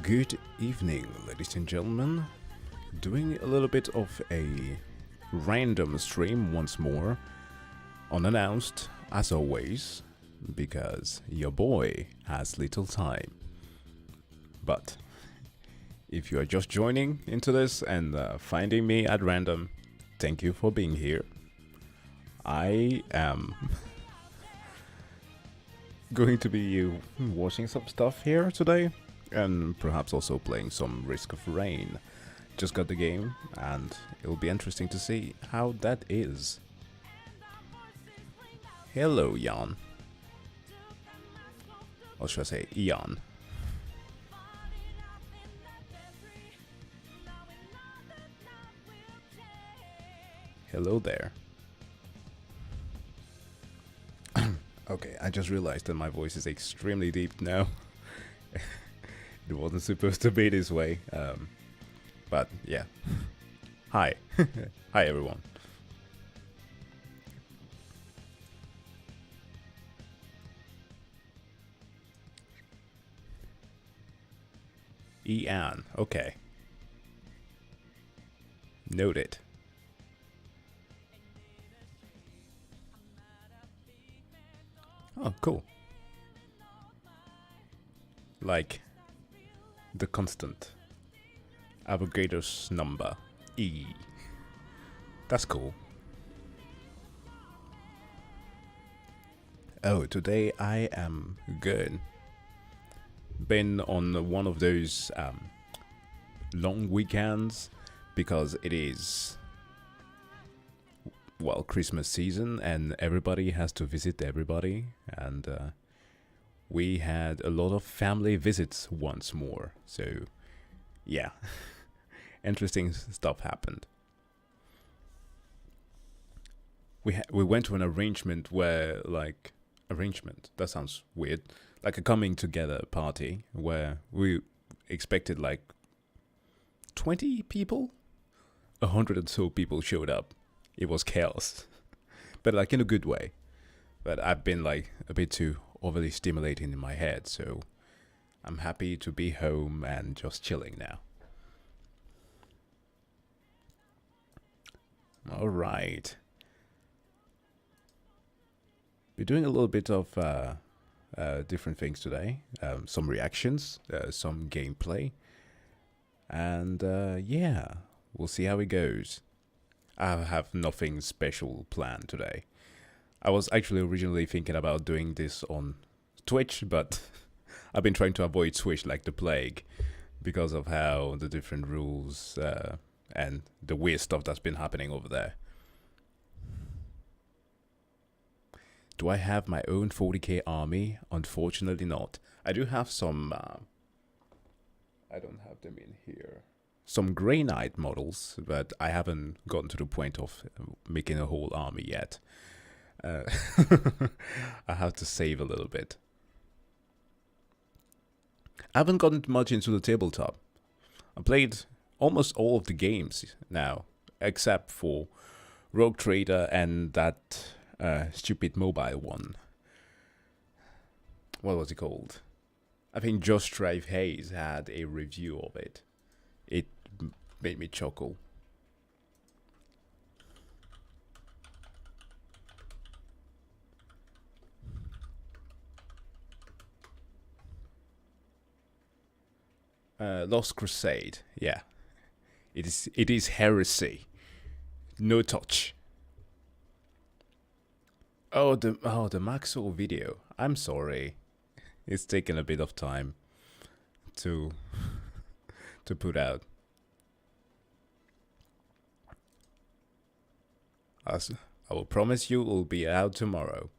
Good evening, ladies and gentlemen. Doing a little bit of a random stream once more, unannounced as always, because your boy has little time. But if you are just joining into this and finding me at random, thank you for being here. I am going to be watching some stuff here today and perhaps also playing some Risk of Rain. Just got the game and it'll be interesting to see how that is. Hello, Jan. Or should I say Ian? Hello there. Okay, I just realized that my voice is extremely deep now. It wasn't supposed to be this way. But yeah. Hi. Hi everyone. Ian. Okay. Noted. Oh, cool. Like the constant Avogadro's number, E. That's cool. Oh, today I am good. Been on one of those long weekends because it is, well, Christmas season and everybody has to visit everybody, and we had a lot of family visits once more. So, yeah, interesting stuff happened. We went to an arrangement where, like, arrangement, that sounds weird, like a coming together party where we expected like 20 people, 100 or so people showed up. It was chaos, but like in a good way. But I've been like a bit too overly stimulating in my head, so I'm happy to be home and just chilling now. All right. We're doing a little bit of different things today. Some reactions, some gameplay, and yeah, we'll see how it goes. I have nothing special planned today. I was actually originally thinking about doing this on Twitch, but I've been trying to avoid Twitch like the plague because of how the different rules and the weird stuff that's been happening over there. Do I have my own 40k army? Unfortunately not. I do have some, I don't have them in here. Some Grey Knight models, but I haven't gotten to the point of making a whole army yet. I have to save a little bit. I haven't gotten much into the tabletop. I played almost all of the games now, except for Rogue Trader and that stupid mobile one. What was it called? I think Josh Drive Hayes had a review of it. It made me chuckle. Lost Crusade, yeah. It is heresy. No touch. Oh, the Maxwell video. I'm sorry. It's taken a bit of time to put out. As I will promise you, it will be out tomorrow.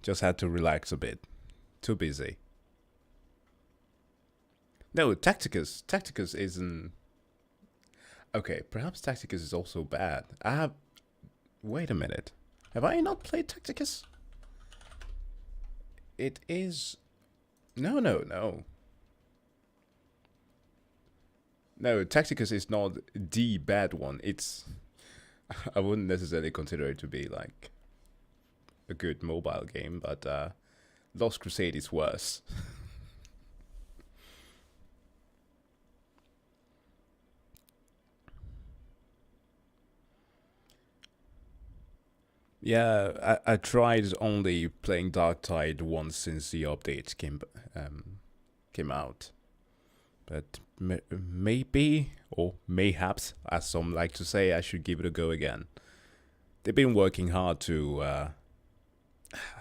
Just had to relax a bit. Too busy. No, Tacticus. Tacticus isn't. Okay, perhaps Tacticus is also bad. I have. Wait a minute. Have I not played Tacticus? It is. No. No, Tacticus is not the bad one. It's. I wouldn't necessarily consider it to be like a good mobile game, but Lost Crusade is worse. Yeah, I tried only playing Darktide once since the update came out, but maybe or mayhaps, as some like to say, I should give it a go again. They've been working hard to I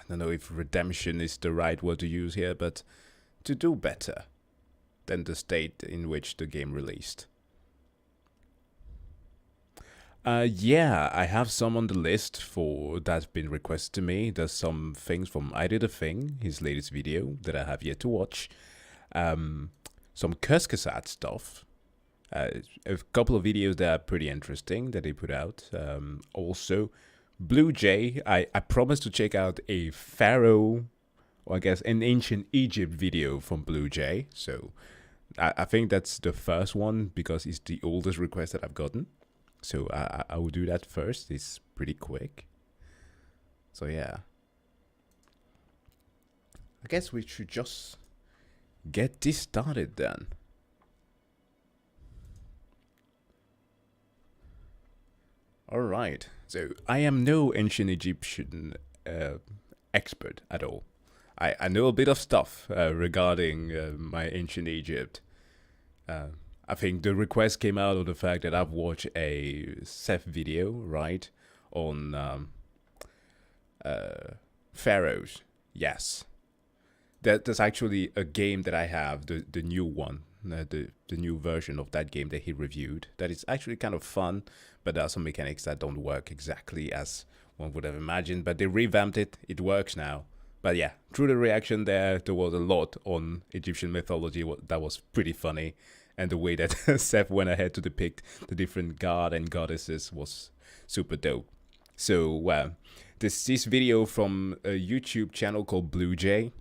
don't know if redemption is the right word to use here, but to do better than the state in which the game released. Yeah, I have some on the list for that's been requested to me. There's some things from I Did a Thing, his latest video that I have yet to watch. Some Kurzgesagt stuff. A couple of videos that are pretty interesting that they put out. Also, Blue Jay. I promised to check out a Pharaoh, or I guess an ancient Egypt video from Blue Jay. So I think that's the first one because it's the oldest request that I've gotten. So I will do that first. It's pretty quick. So yeah. I guess we should just get this started then. Alright. So I am no ancient Egyptian expert at all. I know a bit of stuff regarding my ancient Egypt. I think the request came out of the fact that I've watched a Seth video, right, on pharaohs. Yes, there's actually a game that I have, the new one, the new version of that game that he reviewed. That is actually kind of fun, but there are some mechanics that don't work exactly as one would have imagined. But they revamped it; it works now. But yeah, through the reaction there was a lot on Egyptian mythology that was pretty funny. And the way that Seth went ahead to depict the different god and goddesses was super dope. So this video from a YouTube channel called Blue Jay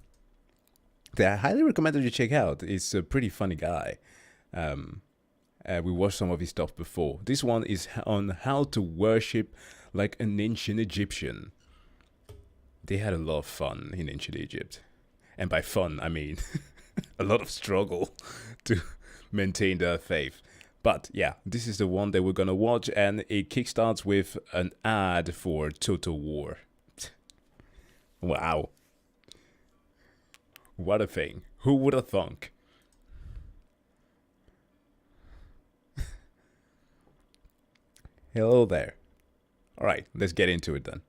that I highly recommend that you check out. He's a pretty funny guy. We watched some of his stuff before. This one is on how to worship like an ancient Egyptian. They had a lot of fun in ancient Egypt. And by fun, I mean a lot of struggle to maintain their faith. But yeah, this is the one that we're gonna watch, and it kickstarts with an ad for Total War. Wow. What a thing. Who would have thunk? Hello there. Alright, let's get into it then.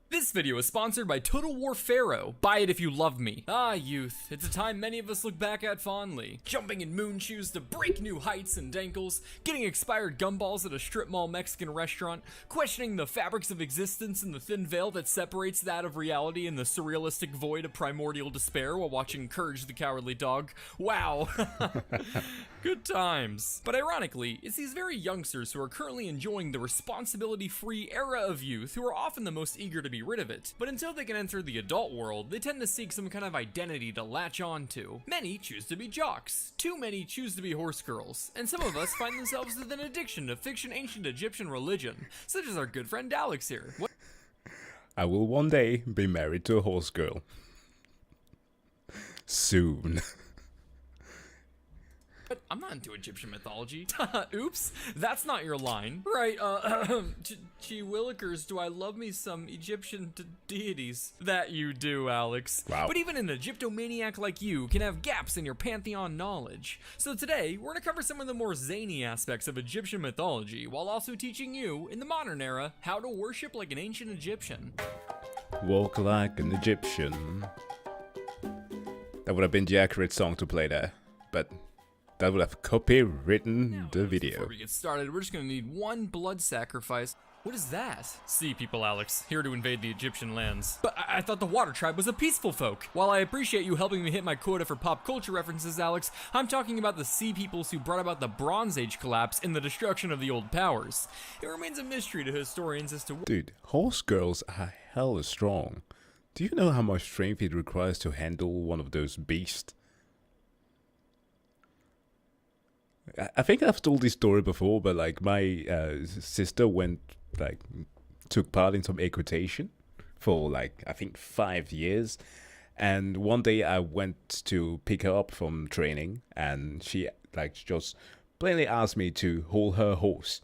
This video is sponsored by Total War Pharaoh. Buy it if you love me. Ah, youth. It's a time many of us look back at fondly. Jumping in moon shoes to break new heights and ankles, getting expired gumballs at a strip mall Mexican restaurant, questioning the fabrics of existence and the thin veil that separates that of reality in the surrealistic void of primordial despair while watching Courage the Cowardly Dog. Wow. Good times. But ironically, it's these very youngsters who are currently enjoying the responsibility-free era of youth who are often the most eager to be rid of it. But until they can enter the adult world, they tend to seek some kind of identity to latch on to. Many choose to be jocks. Too many choose to be horse girls. And some of us find themselves with an addiction to fiction ancient Egyptian religion, such as our good friend Alex here. I will one day be married to a horse girl. Soon. But I'm not into Egyptian mythology. Oops, that's not your line. Right, gee willikers, do I love me some Egyptian deities? That you do, Alex. Wow. But even an Egyptomaniac like you can have gaps in your pantheon knowledge. So today, we're gonna cover some of the more zany aspects of Egyptian mythology, while also teaching you, in the modern era, how to worship like an ancient Egyptian. Walk like an Egyptian. That would have been the accurate song to play there, but that would have copywritten the video. Before we get started, we're just gonna need one blood sacrifice. What is that? Sea people, Alex, here to invade the Egyptian lands. But I thought the water tribe was a peaceful folk. While I appreciate you helping me hit my quota for pop culture references, Alex, I'm talking about the sea peoples who brought about the Bronze Age collapse and the destruction of the old powers. It remains a mystery to historians as to Dude, horse girls are hella strong. Do you know how much strength it requires to handle one of those beasts? I think I've told this story before, but like my sister took part in some equitation for like I think 5 years, and one day I went to pick her up from training, and she like just plainly asked me to hold her horse,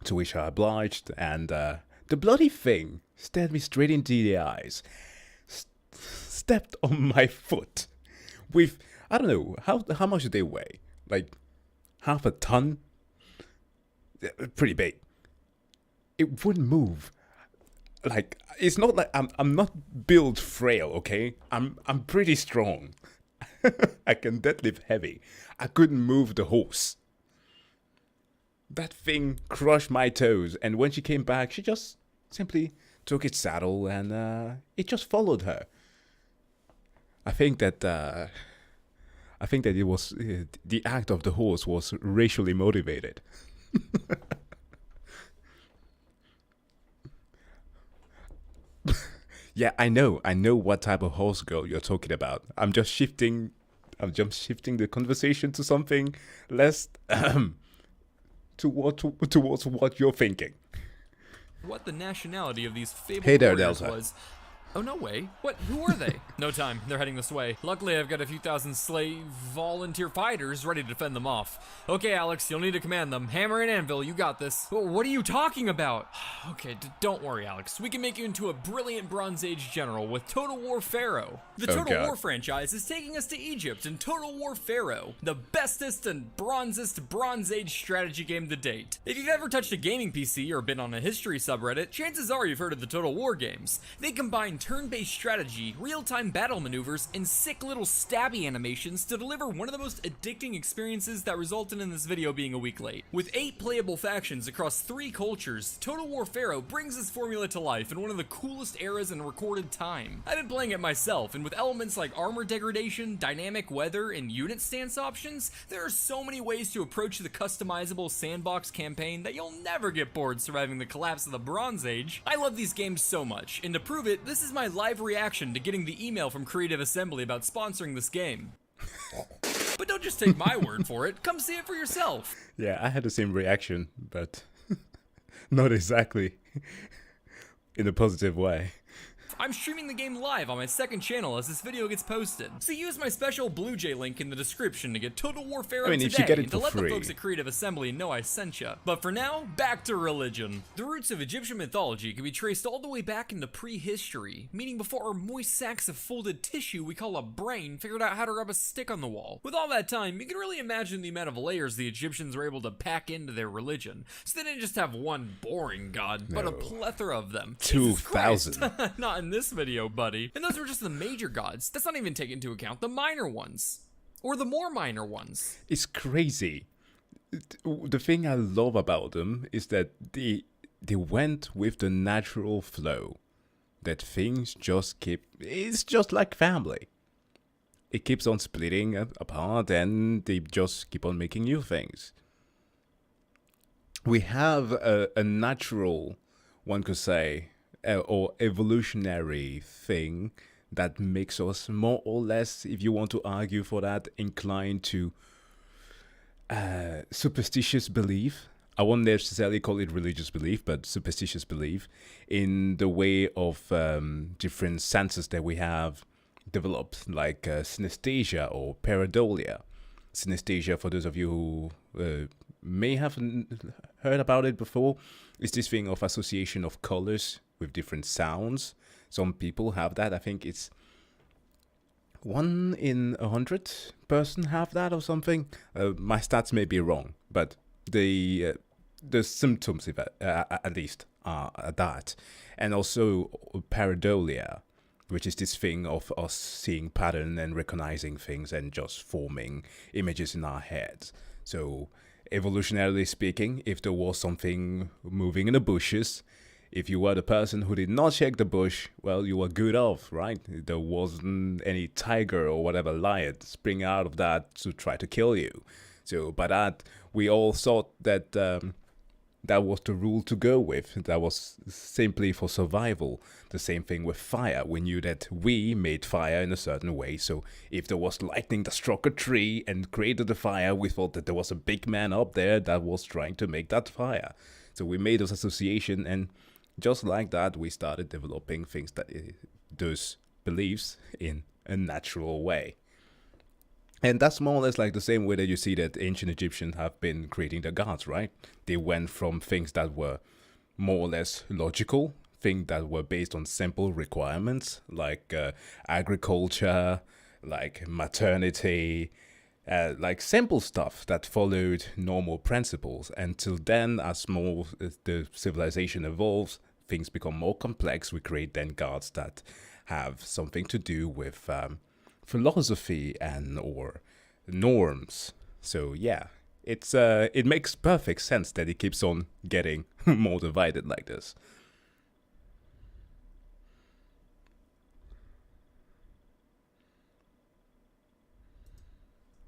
to which I obliged, and The bloody thing stared me straight into the eyes, stepped on my foot with, I don't know, how much do they weigh? Like half a ton? Pretty big. It wouldn't move. Like, it's not like I'm not built frail, okay? I'm pretty strong. I can deadlift heavy. I couldn't move the horse. That thing crushed my toes, and when she came back, she just simply took its saddle and it just followed her. I think that it was the act of the horse was racially motivated. Yeah, I know what type of horse girl you're talking about. I'm just shifting the conversation to something less towards what you're thinking. What the nationality of these fabled Hey there, warriors Delta. was. Oh, no way. What? Who are they? No time. They're heading this way. Luckily, I've got a few thousand slave volunteer fighters ready to defend them off. Okay, Alex, you'll need to command them. Hammer and anvil, you got this. What are you talking about? Okay, don't worry, Alex. We can make you into a brilliant Bronze Age general with Total War Pharaoh. The Total War franchise is taking us to Egypt in Total War Pharaoh, the bestest and bronzest Bronze Age strategy game to date. If you've ever touched a gaming PC or been on a history subreddit, chances are you've heard of the Total War games. They combine turn-based strategy, real-time battle maneuvers, and sick little stabby animations to deliver one of the most addicting experiences that resulted in this video being a week late. With 8 playable factions across 3 cultures, Total War Pharaoh brings this formula to life in one of the coolest eras in recorded time. I've been playing it myself, and with elements like armor degradation, dynamic weather, and unit stance options, there are so many ways to approach the customizable sandbox campaign that you'll never get bored surviving the collapse of the Bronze Age. I love these games so much, and to prove it, this is my live reaction to getting the email from Creative Assembly about sponsoring this game. But don't just take my word for it, come see it for yourself. Yeah, I had the same reaction, but not exactly in a positive way. I'm streaming the game live on my second channel as this video gets posted. So use my special Blue Jay link in the description to get Total War Pharaoh today, if you get it and to for let free. the folks at Creative Assembly know I sent ya. But for now, back to religion. The roots of Egyptian mythology can be traced all the way back into prehistory, meaning before our moist sacks of folded tissue we call a brain figured out how to rub a stick on the wall. With all that time, you can really imagine the amount of layers the Egyptians were able to pack into their religion. So they didn't just have one boring god, but a plethora of them. 2,000. Not in this video, buddy. And those were just the major gods. That's not even taking into account the minor ones. Or the more minor ones. It's crazy. The thing I love about them is that they went with the natural flow. That things just keep... It's just like family. It keeps on splitting apart and they just keep on making new things. We have a natural, one could say, or evolutionary thing that makes us more or less, if you want to argue for that, inclined to superstitious belief. I won't necessarily call it religious belief, but superstitious belief in the way of different senses that we have developed, like synesthesia or pareidolia. Synesthesia, for those of you who may have heard about it before, is this thing of association of colors with different sounds. Some people have that. I think it's 1 in 100 person have that or something. My stats may be wrong, but the symptoms, if at least, are that. And also pareidolia, which is this thing of us seeing pattern and recognizing things and just forming images in our heads. So evolutionarily speaking, if there was something moving in the bushes, if you were the person who did not check the bush, well, you were good off, right? There wasn't any tiger or whatever lion spring out of that to try to kill you. So by that, we all thought that that was the rule to go with. That was simply for survival. The same thing with fire. We knew that we made fire in a certain way. So if there was lightning that struck a tree and created the fire, we thought that there was a big man up there that was trying to make that fire. So we made those associations, and just like that, we started developing things that those beliefs in a natural way. And that's more or less like the same way that you see that ancient Egyptians have been creating their gods, right? They went from things that were more or less logical, things that were based on simple requirements like agriculture, like maternity, like simple stuff that followed normal principles. Until then, as more the civilization evolves, things become more complex. We create then gods that have something to do with philosophy and or norms. So yeah, it makes perfect sense that it keeps on getting more divided like this.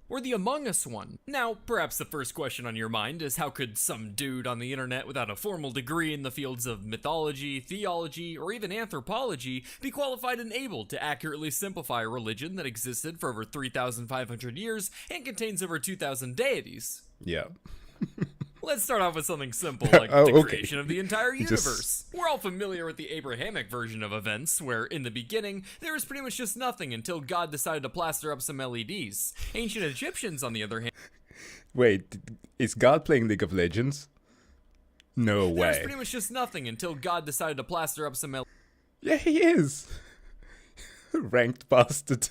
Or the Among Us one. Now, perhaps the first question on your mind is how could some dude on the internet without a formal degree in the fields of mythology, theology, or even anthropology be qualified and able to accurately simplify a religion that existed for over 3,500 years and contains over 2,000 deities? Yeah. Let's start off with something simple, like the okay. creation of the entire universe. We're all familiar with the Abrahamic version of events, where in the beginning, there was pretty much just nothing until God decided to plaster up some LEDs. Ancient Egyptians, on the other hand... Wait, is God playing League of Legends? No way. There's pretty much just nothing until God decided to plaster up some Yeah, he is. Ranked bastard.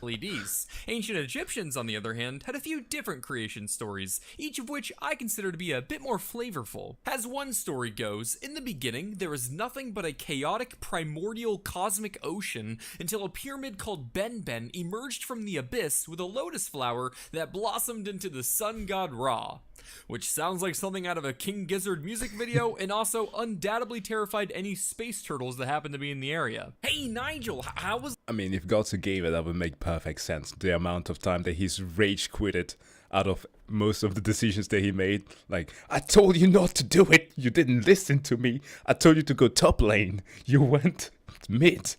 LEDs. Ancient Egyptians, on the other hand, had a few different creation stories, each of which I consider to be a bit more flavorful. As one story goes, in the beginning, there was nothing but a chaotic, primordial cosmic ocean until a pyramid called Ben emerged from the abyss with a lotus flower that blossomed into the sun god Ra. Which sounds like something out of a King Gizzard music video, and also undoubtedly terrified any space turtles that happened to be in the area. Hey Nigel, how was... I mean, if God's a gamer, that would make perfect sense. The amount of time that he's rage quitted out of most of the decisions that he made. Like, I told you not to do it. You didn't listen to me. I told you to go top lane. You went mid.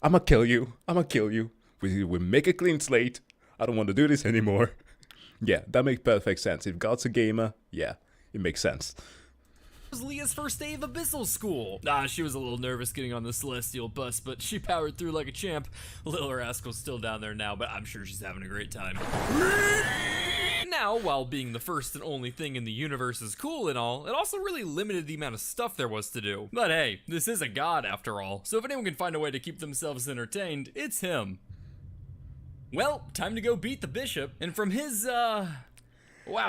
I'ma kill you. We make a clean slate. I don't want to do this anymore. Yeah, that makes perfect sense. If God's a gamer, yeah, it makes sense. was Leah's first day of Abyssal School? She was a little nervous getting on the Celestial bus, but she powered through like a champ. Little Rascal's still down there now, but I'm sure she's having a great time. Now, while being the first and only thing in the universe is cool and all, it also really limited the amount of stuff there was to do. But hey, this is a god after all, so if anyone can find a way to keep themselves entertained, it's him. Well, time to go beat the bishop, and from his, wow,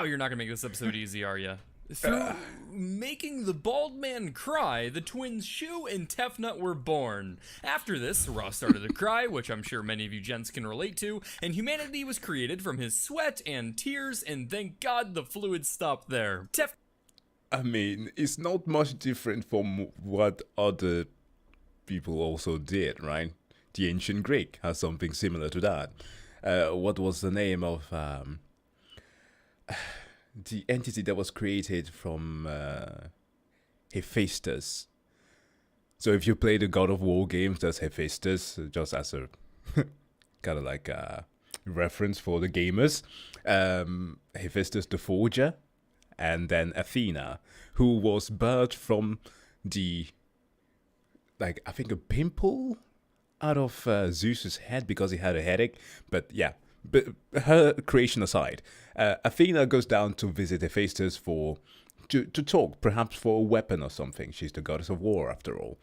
you're not gonna make this episode easy, are ya? Through making the bald man cry, the twins Shu and Tefnut were born. After this, Ra started to cry, which I'm sure many of you gents can relate to, and humanity was created from his sweat and tears, and thank God the fluid stopped there. I mean, it's not much different from what other people also did, right? The ancient Greek has something similar to that. What was the name of the entity that was created from Hephaestus? So if you play the God of War games, there's Hephaestus, just as a kind of like a reference for the gamers. Hephaestus the Forger, and then Athena, who was birthed from the, like, I think a pimple out of Zeus's head because he had a headache. But yeah, but her creation aside, Athena goes down to visit Hephaestus to talk, perhaps for a weapon or something. She's the goddess of war after all.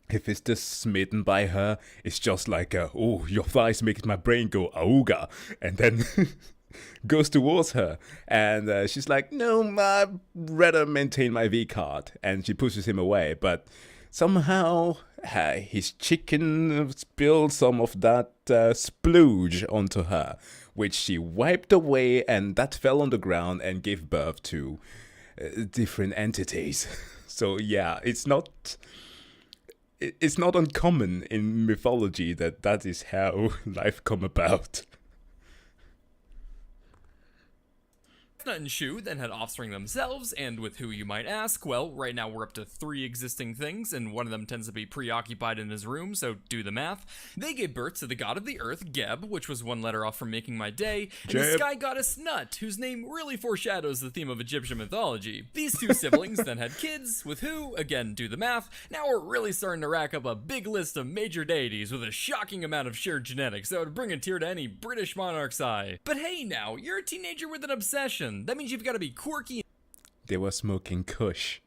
Hephaestus, smitten by her, is just like, oh, your thighs make my brain go auga, and then goes towards her, and she's like, no, I'd rather maintain my V card, and she pushes him away, but somehow his chicken spilled some of that splooge onto her, which she wiped away, and that fell on the ground and gave birth to different entities. So yeah, it's not uncommon in mythology that is how life come about. Tefnut and Shu then had offspring themselves, and with who you might ask? Well, right now we're up to 3 existing things, and one of them tends to be preoccupied in his room, so do the math. They gave birth to the god of the earth, Geb, which was 1 letter off from making my day, and the sky goddess Nut, whose name really foreshadows the theme of Egyptian mythology. These 2 siblings then had kids, with who, again, do the math. Now we're really starting to rack up a big list of major deities with a shocking amount of shared genetics that would bring a tear to any British monarch's eye. But hey now, you're a teenager with an obsession. That means you've got to be quirky. They were smoking Kush.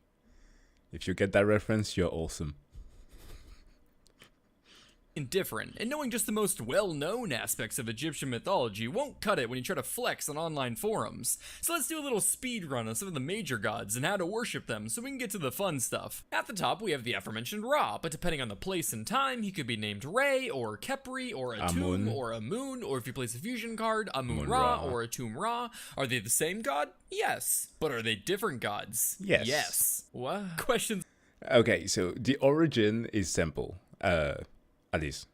If you get that reference, you're awesome. Different, and knowing just the most well-known aspects of Egyptian mythology won't cut it when you try to flex on online forums. So let's do a little speed run on some of the major gods and how to worship them so we can get to the fun stuff. At the top we have the aforementioned Ra, but depending on the place and time, he could be named Re, or Khepri, or Atum, Amun. or Amun, or if you place a fusion card, Amun Amun Ra, Ra. or Atum Ra. Are they the same god? Yes. But are they different gods? Yes. Yes. What? Questions? Okay, so the origin is simple. At least,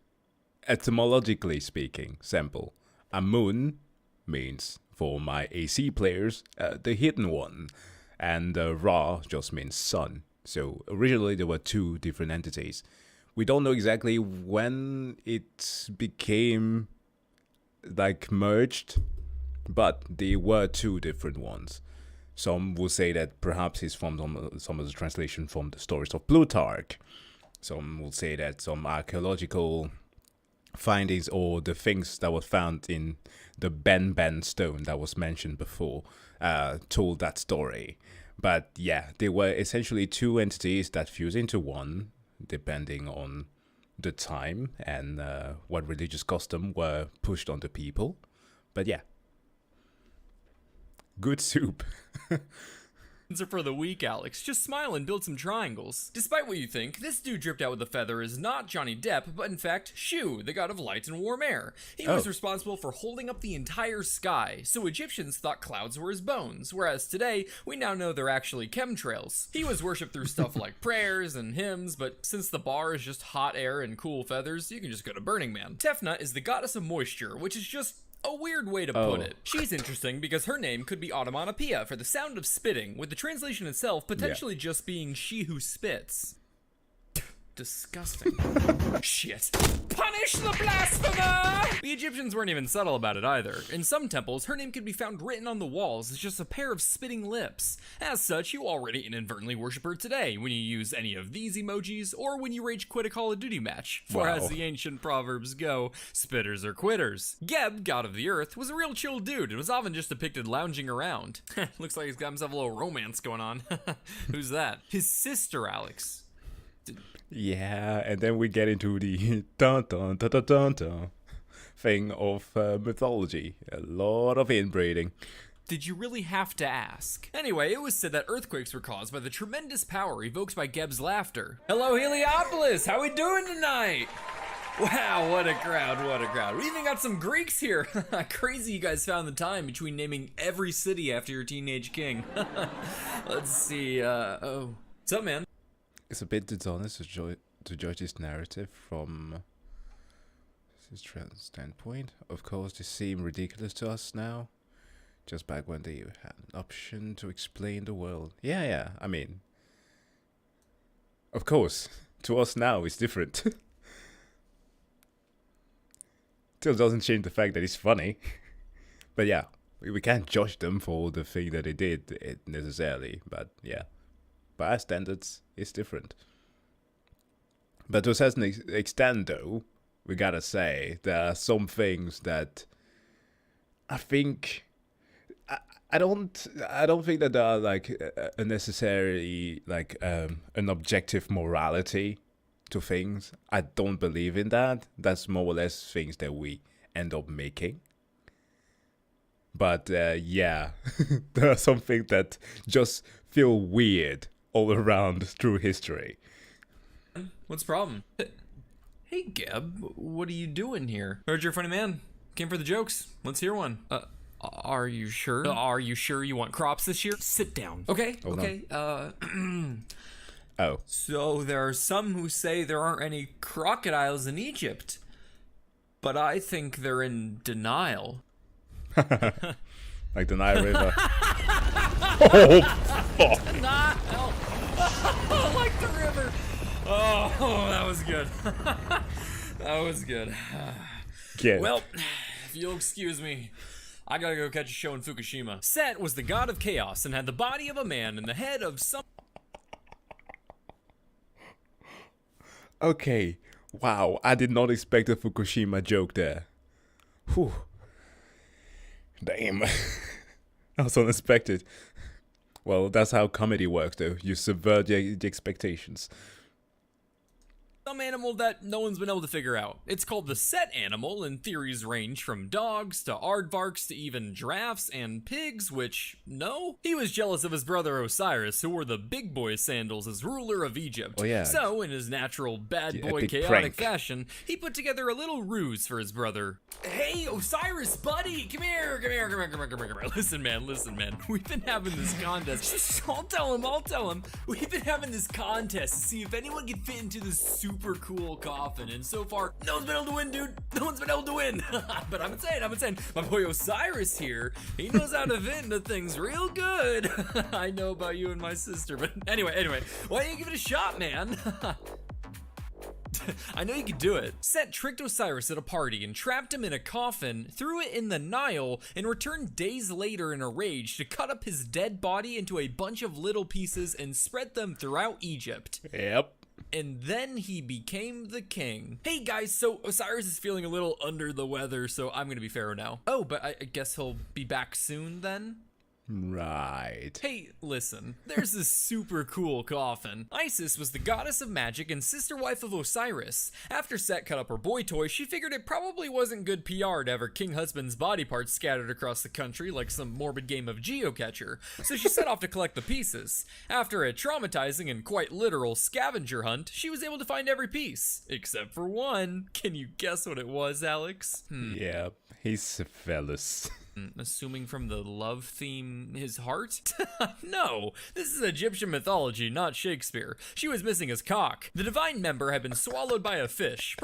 etymologically speaking, simple. Amun means, for my AC players, the hidden one. And Ra just means sun. So originally there were two different entities. We don't know exactly when it became like merged, but they were two different ones. Some will say that perhaps it's from some of the translation from the stories of Plutarch. Some will say that some archaeological findings or the things that were found in the Ben stone that was mentioned before told that story. But yeah, they were essentially two entities that fused into one, depending on the time and what religious custom were pushed onto people. But yeah, good soup. Are for the weak, Alex. Just smile and build some triangles. Despite what you think, this dude dripped out with a feather is not Johnny Depp, but in fact, Shu, the god of light and warm air. He was responsible for holding up the entire sky, so Egyptians thought clouds were his bones, whereas today, we now know they're actually chemtrails. He was worshipped through stuff like prayers and hymns, but since the bar is just hot air and cool feathers, you can just go to Burning Man. Tefnut is the goddess of moisture, which is just a weird way to put it. She's interesting because her name could be onomatopoeia for the sound of spitting, with the translation itself potentially just being she who spits. Disgusting. Shit. Punish the blasphemer! The Egyptians weren't even subtle about it either. In some temples, her name could be found written on the walls as just a pair of spitting lips. As such, you already inadvertently worship her today when you use any of these emojis or when you rage quit a Call of Duty match. For as the ancient proverbs go, spitters are quitters. Geb, god of the earth, was a real chill dude and was often just depicted lounging around. Looks like he's got himself a little romance going on. Who's that? His sister, Alex. Yeah, and then we get into the dun dun dun dun dun dun thing of mythology. A lot of inbreeding. Did you really have to ask? Anyway, it was said that earthquakes were caused by the tremendous power evoked by Geb's laughter. Hello, Heliopolis! How we doing tonight? Wow, what a crowd, what a crowd. We even got some Greeks here. Crazy you guys found the time between naming every city after your teenage king. Let's see, what's up, man? It's a bit dishonest to judge this narrative from this standpoint. Of course, they seem ridiculous to us now. Just back when they had an option to explain the world. Yeah, I mean, of course, to us now it's different. Still doesn't change the fact that it's funny. But yeah, we can't judge them for the thing that they did necessarily. But yeah. By our standards, it's different. But to a certain extent, though, we gotta say there are some things that I think I don't think that there are like a necessarily like an objective morality to things. I don't believe in that. That's more or less things that we end up making. But yeah, there are some things that just feel weird all around through history. What's the problem? Hey, Geb, what are you doing here? Heard you're a funny man. Came for the jokes. Let's hear one. Are you sure? Are you sure you want crops this year? Sit down. Okay, Hold okay. Oh. So there are some who say there aren't any crocodiles in Egypt. But I think they're in denial. Like the Nile River. Oh, fuck. Denial! Like the river! Oh, that was good. That was good. Yeah. Well, if you'll excuse me, I gotta go catch a show in Fukushima. Set was the god of chaos and had the body of a man and the head of some... Okay. Wow, I did not expect a Fukushima joke there. Whew. Damn. That was unexpected. Well, that's how comedy works, though. You subvert the expectations. Some animal that no one's been able to figure out. It's called the Set animal, and theories range from dogs to aardvarks to even giraffes and pigs, which, no? He was jealous of his brother Osiris, who wore the big boy sandals as ruler of Egypt. Oh, yeah. So, in his natural bad The boy epic chaotic prank. fashion, he put together a little ruse for his brother. Hey, Osiris, buddy, come here, come here, come here, come here, come here, come here. Listen, man. We've been having this contest. I'll tell him. We've been having this contest to see if anyone can fit into this super cool coffin, and so far, no one's been able to win, dude. No one's been able to win. But I'm saying, my boy Osiris here, he knows how to fit into things real good. I know about you and my sister, but anyway, why don't you give it a shot, man? I know you could do it. Set tricked Osiris at a party and trapped him in a coffin, threw it in the Nile, and returned days later in a rage to cut up his dead body into a bunch of little pieces and spread them throughout Egypt. Yep. And then he became the king. Hey guys, so Osiris is feeling a little under the weather, so I'm gonna be Pharaoh now. Oh, but I guess he'll be back soon then? Right. Hey, listen, there's this super cool coffin. Isis was the goddess of magic and sister wife of Osiris. After Set cut up her boy toy, she figured it probably wasn't good PR to have her king husband's body parts scattered across the country like some morbid game of geocacher, so she set off to collect the pieces. After a traumatizing and quite literal scavenger hunt, she was able to find every piece, except for one. Can you guess what it was, Alex? Yeah, he's a phallus. Assuming from the love theme, his heart? No, this is Egyptian mythology, not Shakespeare. She was missing his cock. The divine member had been swallowed by a fish.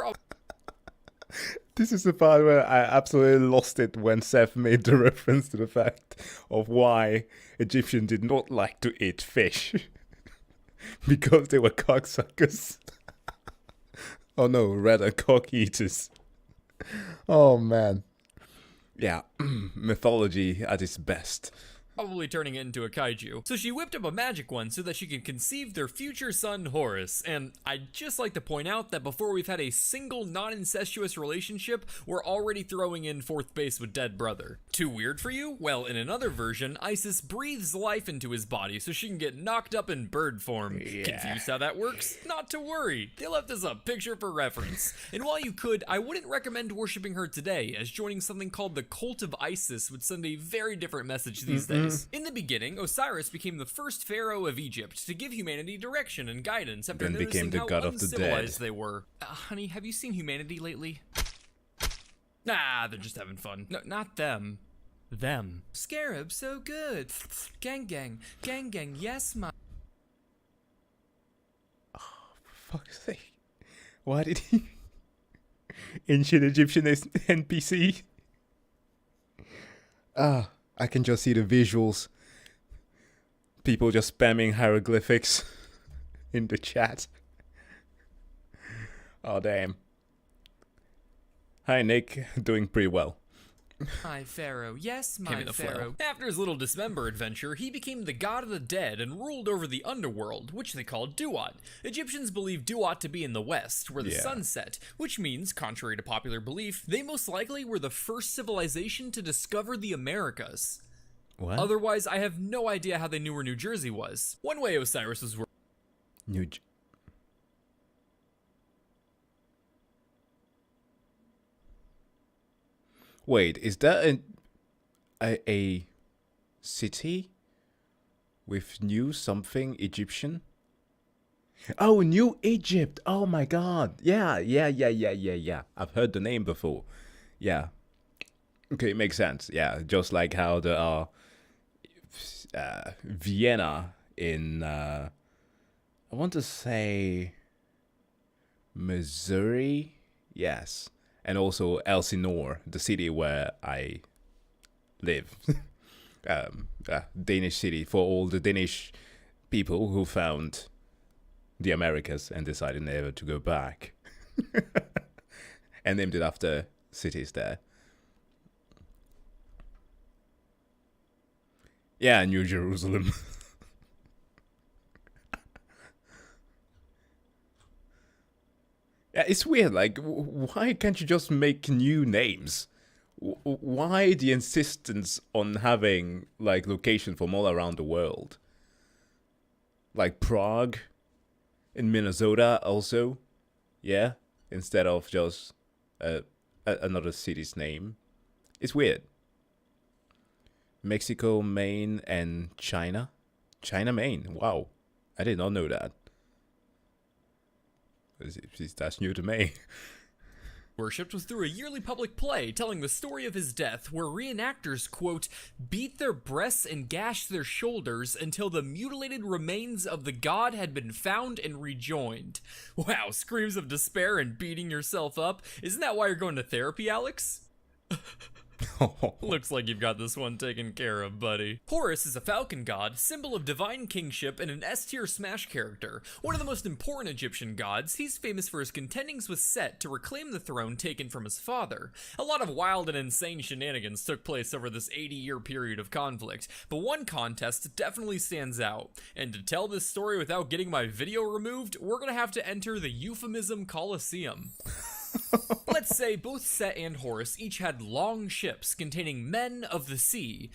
This is the part where I absolutely lost it when Seth made the reference to the fact of why Egyptians did not like to eat fish. Because they were cocksuckers. Oh no, rather cock eaters. Oh man. Yeah, mythology at its best. Probably turning it into a kaiju. So she whipped up a magic one so that she could conceive their future son Horus. And I'd just like to point out that before we've had a single non-incestuous relationship, we're already throwing in fourth base with dead brother. Too weird for you? Well, in another version, Isis breathes life into his body so she can get knocked up in bird form. Yeah. Confused how that works? Not to worry. They left us a picture for reference. And while you could, I wouldn't recommend worshipping her today, as joining something called the Cult of Isis would send a very different message these days. In the beginning, Osiris became the first pharaoh of Egypt to give humanity direction and guidance after Then noticing became the how god of the uncivilized dead. they were. Honey, have you seen humanity lately? Nah, they're just having fun. No, not them. Them. Scarab, so good. Gang, yes, my. Fuck's sake. Why did he? Ancient Egyptian NPC? I can just see the visuals. People just spamming hieroglyphics in the chat. Oh, damn. Hi, Nick. Doing pretty well. My pharaoh, yes, my pharaoh. After his little dismember adventure, he became the god of the dead and ruled over the underworld, which they called Duat. Egyptians believe Duat to be in the west, where the sun set, which means, contrary to popular belief, they most likely were the first civilization to discover the Americas. What? Otherwise, I have no idea how they knew where New Jersey was. One way Osiris was Wait, is that a city with new something Egyptian? Oh, New Egypt. Oh my god. Yeah. I've heard the name before. Yeah. Okay, it makes sense. Yeah, just like how there are Vienna in I want to say Missouri. Yes. And also Elsinore, the city where I live. Danish city for all the Danish people who found the Americas and decided never to go back. And named it after cities there. Yeah, New Jerusalem. Yeah, it's weird. Like, why can't you just make new names? Why the insistence on having like location from all around the world? like Prague in Minnesota also. Yeah, instead of just another city's name. It's weird. Mexico, Maine, and China. China, Maine. Wow, I did not know that. That's new to me. Worshipped was through a yearly public play telling the story of his death, where reenactors, quote, beat their breasts and gashed their shoulders until the mutilated remains of the god had been found and rejoined. Wow, screams of despair and beating yourself up. Isn't that why you're going to therapy, Alex? Looks like you've got this one taken care of, buddy. Horus is a falcon god, symbol of divine kingship, and an S-tier Smash character. One of the most important Egyptian gods, he's famous for his contendings with Set to reclaim the throne taken from his father. A lot of wild and insane shenanigans took place over this 80-year period of conflict, but one contest definitely stands out. And to tell this story without getting my video removed, we're gonna have to enter the Euphemism Coliseum. Let's say both Set and Horus each had long ships containing men of the sea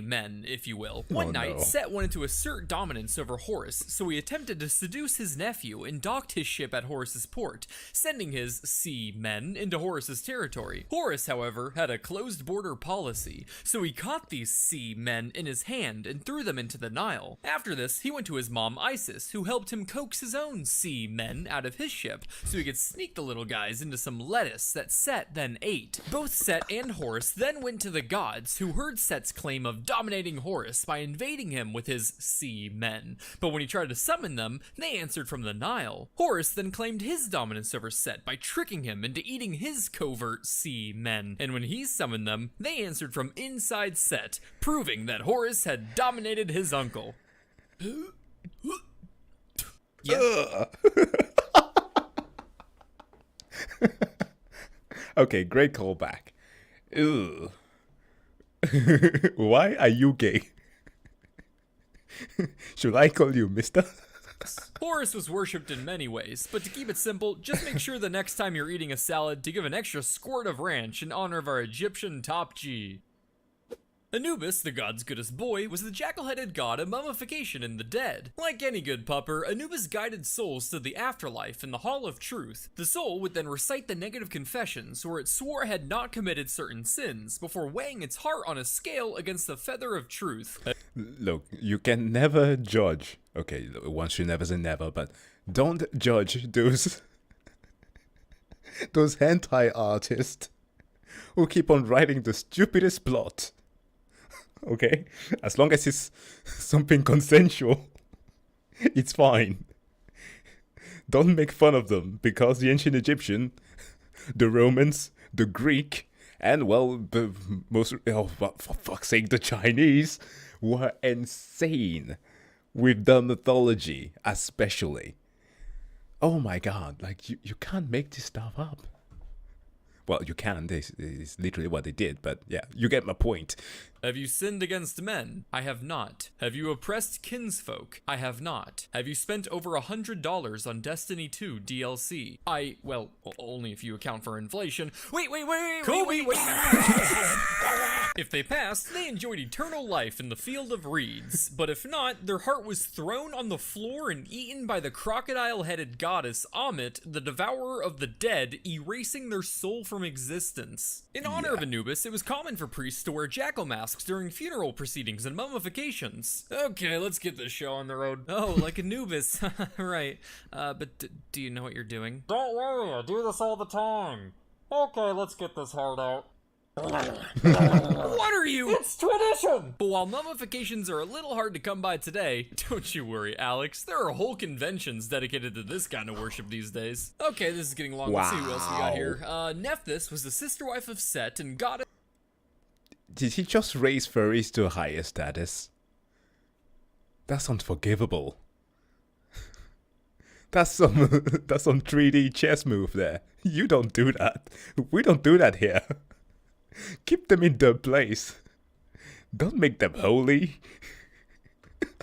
men, if you will. One night, Set wanted to assert dominance over Horus, so he attempted to seduce his nephew and docked his ship at Horus's port, sending his sea men into Horus's territory. Horus, however, had a closed border policy, so he caught these sea men in his hand and threw them into the Nile. After this, he went to his mom Isis, who helped him coax his own sea men out of his ship, so he could sneak the little guys into some lettuce that Set then ate. Both Set and Horus then went to the gods, who heard Set's claim of dominating Horus by invading him with his sea men. But when he tried to summon them, they answered from the Nile. Horus then claimed his dominance over Set by tricking him into eating his covert sea men. And when he summoned them, they answered from inside Set, proving that Horus had dominated his uncle. Yeah. Okay, great callback. Ew. Why are you gay? Should I call you mister? Horus was worshipped in many ways, but to keep it simple, just make sure the next time you're eating a salad to give an extra squirt of ranch in honor of our Egyptian top G. Anubis, the god's goodest boy, was the jackal-headed god of mummification in the dead. Like any good pupper, Anubis guided souls to the afterlife in the Hall of Truth. The soul would then recite the negative confessions, where it swore it had not committed certain sins, before weighing its heart on a scale against the feather of truth. Look, you can never judge. Okay, one should never say never, but don't judge those hentai artists who keep on writing the stupidest plot. Okay? As long as it's something consensual, it's fine. Don't make fun of them, because the ancient Egyptian, the Romans, the Greek, and well, the most, for fuck's sake, the Chinese were insane with the mythology, especially. Oh my god, like, you can't make this stuff up. Well, you can, it's literally what they did, but yeah, you get my point. Have you sinned against men? I have not. Have you oppressed kinsfolk? I have not. Have you spent over $100 on Destiny 2 DLC? Well, only if you account for inflation. Wait. If they passed, they enjoyed eternal life in the field of reeds. But if not, their heart was thrown on the floor and eaten by the crocodile-headed goddess Ammit, the devourer of the dead, erasing their soul from existence. In honor of Anubis, it was common for priests to wear jackal masks during funeral proceedings and mummifications. Okay, let's get this show on the road. Oh, like Anubis. Right. But do you know what you're doing? Don't worry, I do this all the time. Okay, let's get this hard out. What are you? It's tradition! But while mummifications are a little hard to come by today, don't you worry, Alex. There are whole conventions dedicated to this kind of worship these days. Okay, this is getting long. Let's see who else we got here. Nephthys was the sister wife of Set and goddess. Did he just raise furries to a higher status? That's unforgivable. That's some 3D chess move there. You don't do that. We don't do that here. Keep them in their place. Don't make them holy.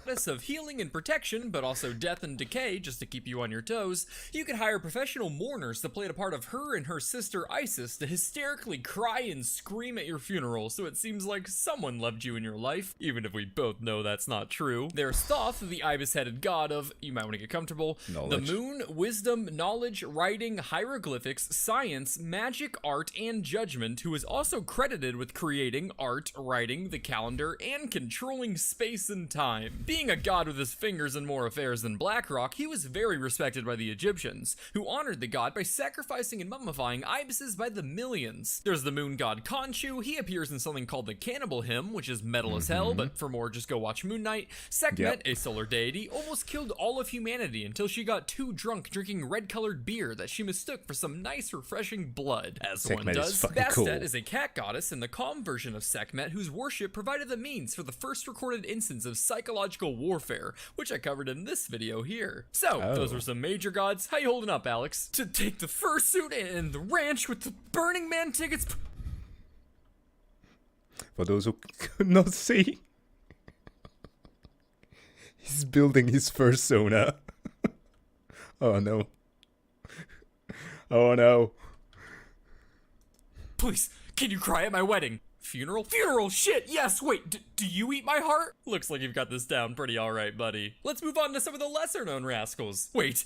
goddess of healing and protection, but also death and decay just to keep you on your toes, you could hire professional mourners to play the part of her and her sister Isis to hysterically cry and scream at your funeral so it seems like someone loved you in your life, even if we both know that's not true. There's Thoth, the ibis-headed god of, you might want to get comfortable, Knowledge. the moon, wisdom, knowledge, writing, hieroglyphics, science, magic, art, and judgment, who is also credited with creating art, writing, the calendar, and controlling space and time. Being a god with his fingers in more affairs than Blackrock, he was very respected by the Egyptians, who honored the god by sacrificing and mummifying ibises by the millions. There's the moon god Khonshu. He appears in something called the Cannibal Hymn, which is metal as hell, but for more, just go watch Moon Knight. Sekhmet, a solar deity, almost killed all of humanity until she got too drunk drinking red-colored beer that she mistook for some nice, refreshing blood. As Sekhmet one is does, fucking Bastet cool. is a cat goddess in the calm version of Sekhmet, whose worship provided the means for the first recorded instance of psychological warfare, which I covered in this video here. So, those were some major gods. How you holding up, Alex? To take the fursuit and the ranch with the Burning Man tickets. For those who could not see, he's building his fursona. Oh no. Oh no. Please, can you cry at my wedding? Funeral? Funeral, shit, yes, wait, do you eat my heart? Looks like you've got this down pretty alright, buddy. Let's move on to some of the lesser known rascals. Wait!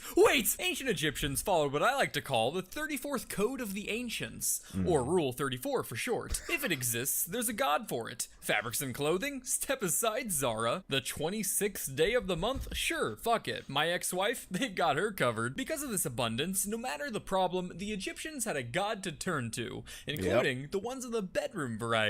Ancient Egyptians followed what I like to call the 34th Code of the Ancients, or Rule 34 for short. If it exists, there's a god for it. Fabrics and clothing? Step aside, Zara. The 26th day of the month? Sure, fuck it. My ex-wife? They've got her covered. Because of this abundance, no matter the problem, the Egyptians had a god to turn to, including the ones in the bedroom variety.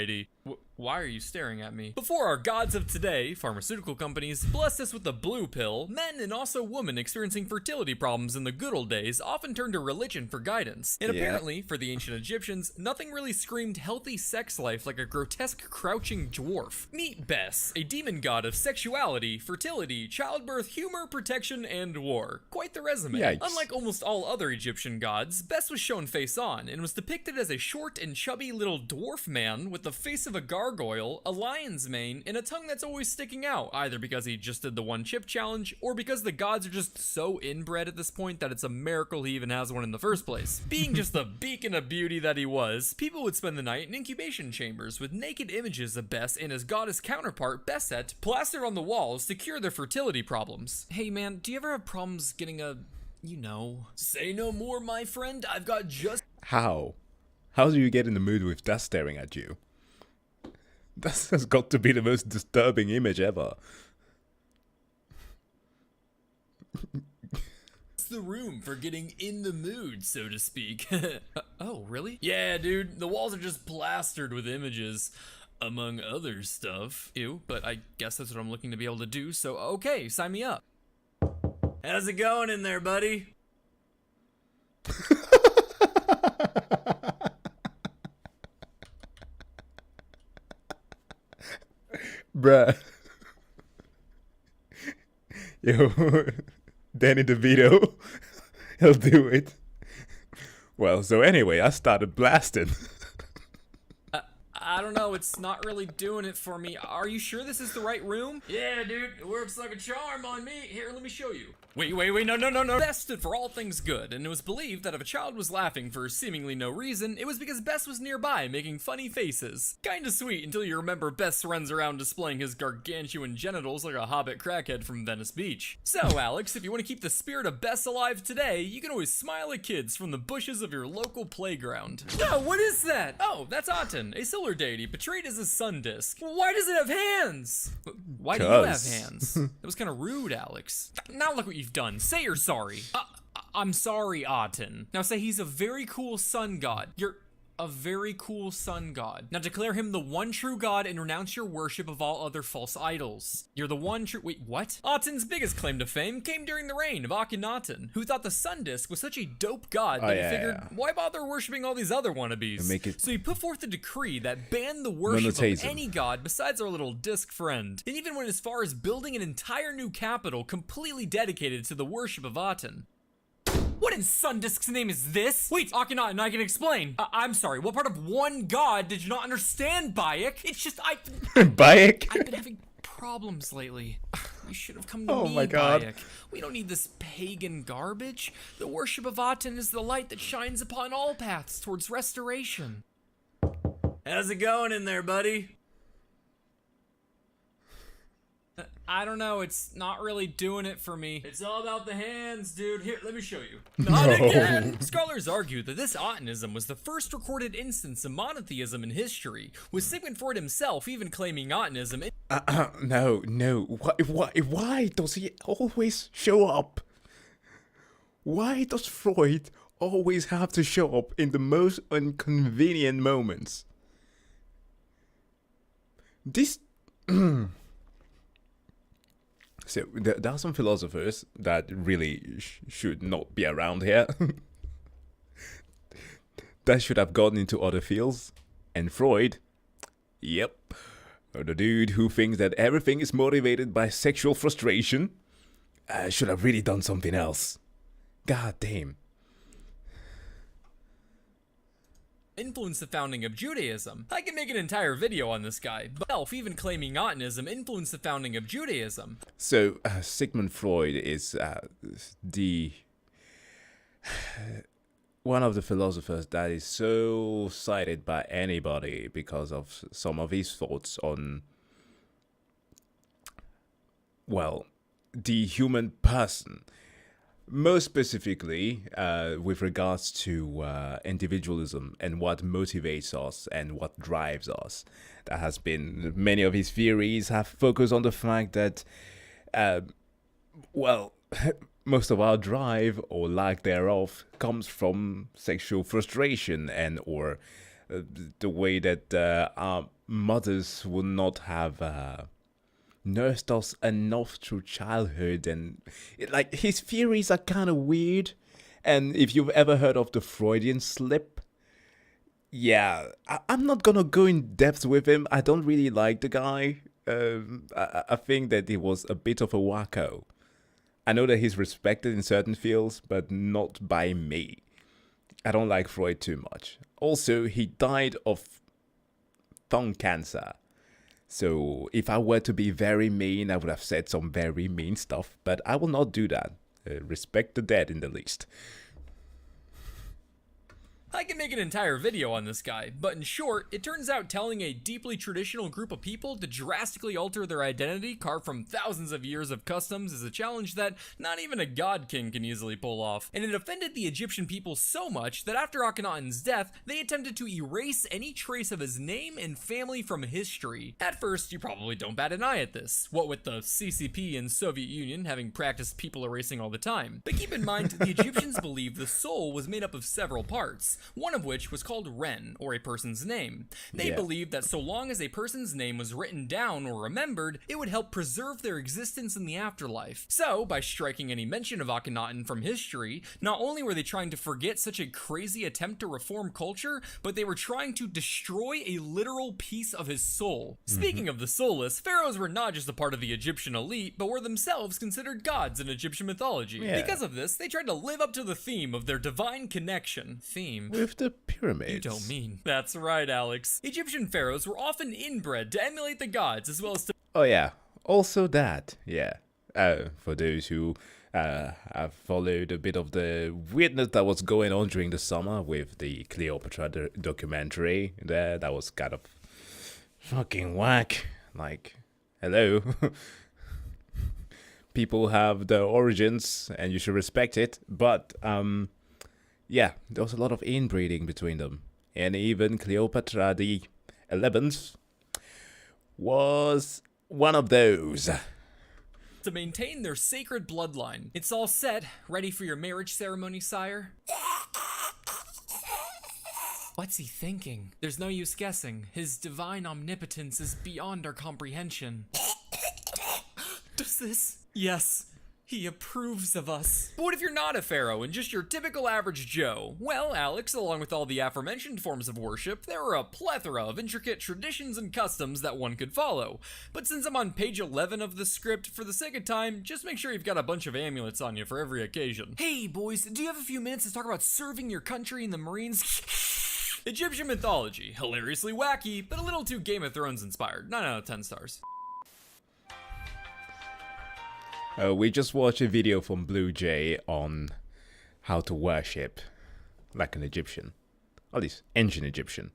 Why are you staring at me? Before our gods of today, pharmaceutical companies, blessed us with the blue pill, men and also women experiencing fertility problems in the good old days often turned to religion for guidance. And apparently, for the ancient Egyptians, nothing really screamed healthy sex life like a grotesque crouching dwarf. Meet Bes, a demon god of sexuality, fertility, childbirth, humor, protection, and war. Quite the resume. Yikes. Unlike almost all other Egyptian gods, Bes was shown face on and was depicted as a short and chubby little dwarf man with the face of a gargoyle, a lion's mane, and a tongue that's always sticking out, either because he just did the one chip challenge, or because the gods are just so inbred at this point that it's a miracle he even has one in the first place. Being just the beacon of beauty that he was, people would spend the night in incubation chambers with naked images of Bes and his goddess counterpart, Beset, plastered on the walls to cure their fertility problems. Hey man, do you ever have problems getting a, you know? Say no more, my friend, I've got just— How? How do you get in the mood with that staring at you? That has got to be the most disturbing image ever. the room for getting in the mood, so to speak. Oh, really? Yeah, dude, the walls are just plastered with images, among other stuff. Ew, but I guess that's what I'm looking to be able to do, so okay, sign me up. How's it going in there, buddy? Bruh. Yo, Danny DeVito, he'll do it. Well, so anyway, I started blasting. I don't know, it's not really doing it for me. Are you sure this is the right room? Yeah, dude, it works like a charm on me. Here, let me show you. Wait, no. Bes stood for all things good, and it was believed that if a child was laughing for seemingly no reason, it was because Bes was nearby making funny faces. Kinda sweet until you remember Bes runs around displaying his gargantuan genitals like a hobbit crackhead from Venice Beach. So, Alex, if you want to keep the spirit of Bes alive today, you can always smile at kids from the bushes of your local playground. No, what is that? Oh, that's Aten, a solar deity portrayed as a sun disk. Why does it have hands? Why do you have hands? That was kind of rude, Alex. Now look what you've done. Say you're sorry. I'm sorry, Aten. Now say he's a very cool sun god. You're a very cool sun god. Now declare him the one true god and renounce your worship of all other false idols. You're the one true— wait, what? Aten's biggest claim to fame came during the reign of Akhenaten, who thought the sun disk was such a dope god that he figured, why bother worshipping all these other wannabes? So he put forth a decree that banned the worship of any god besides our little disk friend, and even went as far as building an entire new capital completely dedicated to the worship of Aten. What in Sundisk's name is this? Wait, Akhenaten, I can explain. I'm sorry, what part of one god did you not understand, Bayek? It's just, Bayek? I've been having problems lately. You should have come to Oh me, my God. Bayek. We don't need this pagan garbage. The worship of Aten is the light that shines upon all paths towards restoration. How's it going in there, buddy? I don't know, it's not really doing it for me. It's all about the hands, dude. Here, let me show you. Not again! Scholars argue that this Atenism was the first recorded instance of monotheism in history, with Sigmund Freud himself even claiming Atenism. No. Why does he always show up? Why does Freud always have to show up in the most inconvenient moments? This... So there are some philosophers that really should not be around here. That should have gotten into other fields. And Freud, yep, the dude who thinks that everything is motivated by sexual frustration, should have really done something else. God damn. Influenced the founding of Judaism. I can make an entire video on this guy, but Elf even claiming Atenism influenced the founding of Judaism. So, Sigmund Freud is one of the philosophers that is so cited by anybody because of some of his thoughts on, well, the human person. Most specifically, with regards to individualism and what motivates us and what drives us. That has been, many of his theories have focused on the fact that, well, most of our drive or lack thereof comes from sexual frustration and or the way that our mothers would not have nursed us enough through childhood, and like his theories are kind of weird. And if you've ever heard of the Freudian slip, yeah, I'm not gonna go in depth with him. I don't really like the guy. I think that he was a bit of a wacko. I know that he's respected in certain fields, but not by me. I don't like Freud too much. Also, he died of tongue cancer. So if I were to be very mean, I would have said some very mean stuff, but I will not do that. Respect the dead in the least. I can make an entire video on this guy, but in short, it turns out telling a deeply traditional group of people to drastically alter their identity carved from thousands of years of customs is a challenge that not even a god king can easily pull off. And it offended the Egyptian people so much that after Akhenaten's death, they attempted to erase any trace of his name and family from history. At first, you probably don't bat an eye at this, what with the CCP and Soviet Union having practiced people erasing all the time. But keep in mind, the Egyptians believed the soul was made up of several parts, one of which was called Ren, or a person's name. They believed that so long as a person's name was written down or remembered, it would help preserve their existence in the afterlife. So, by striking any mention of Akhenaten from history, not only were they trying to forget such a crazy attempt to reform culture, but they were trying to destroy a literal piece of his soul. Speaking of the soulless, pharaohs were not just a part of the Egyptian elite, but were themselves considered gods in Egyptian mythology. Because of this, they tried to live up to the theme of their divine connection. With the pyramids. You don't mean. That's right, Alex. Egyptian pharaohs were often inbred to emulate the gods as well as to... Oh yeah, also that, yeah. For those who have followed a bit of the weirdness that was going on during the summer with the Cleopatra documentary there, that was kind of fucking whack. Like, hello. People have their origins and you should respect it, but yeah, there was a lot of inbreeding between them. And even Cleopatra the 11th was one of those. To maintain their sacred bloodline. It's all set. Ready for your marriage ceremony, sire? What's he thinking? There's no use guessing. His divine omnipotence is beyond our comprehension. Does this? Yes. He approves of us. But what if you're not a pharaoh and just your typical average Joe? Well, Alex, along with all the aforementioned forms of worship, there are a plethora of intricate traditions and customs that one could follow. But since I'm on page 11 of the script, for the sake of time, just make sure you've got a bunch of amulets on you for every occasion. Hey, boys, do you have a few minutes to talk about serving your country in the Marines? Egyptian mythology. Hilariously wacky, but a little too Game of Thrones inspired. 9 out of 10 stars. We just watched a video from Blue Jay on how to worship like an Egyptian. At least ancient Egyptian.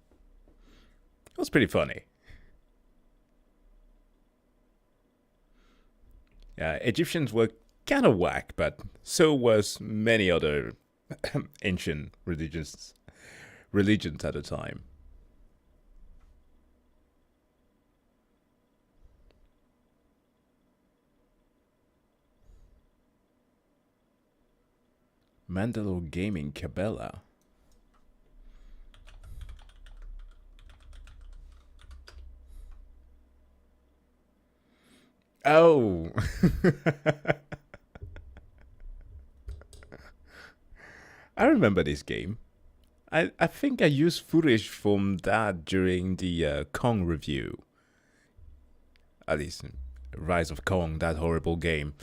It was pretty funny. Yeah, Egyptians were kind of whack, but so was many other ancient religions at the time. Mandalore Gaming Cabela. Oh. I remember this game. I think I used footage from that during the Kong review. At least Rise of Kong, that horrible game.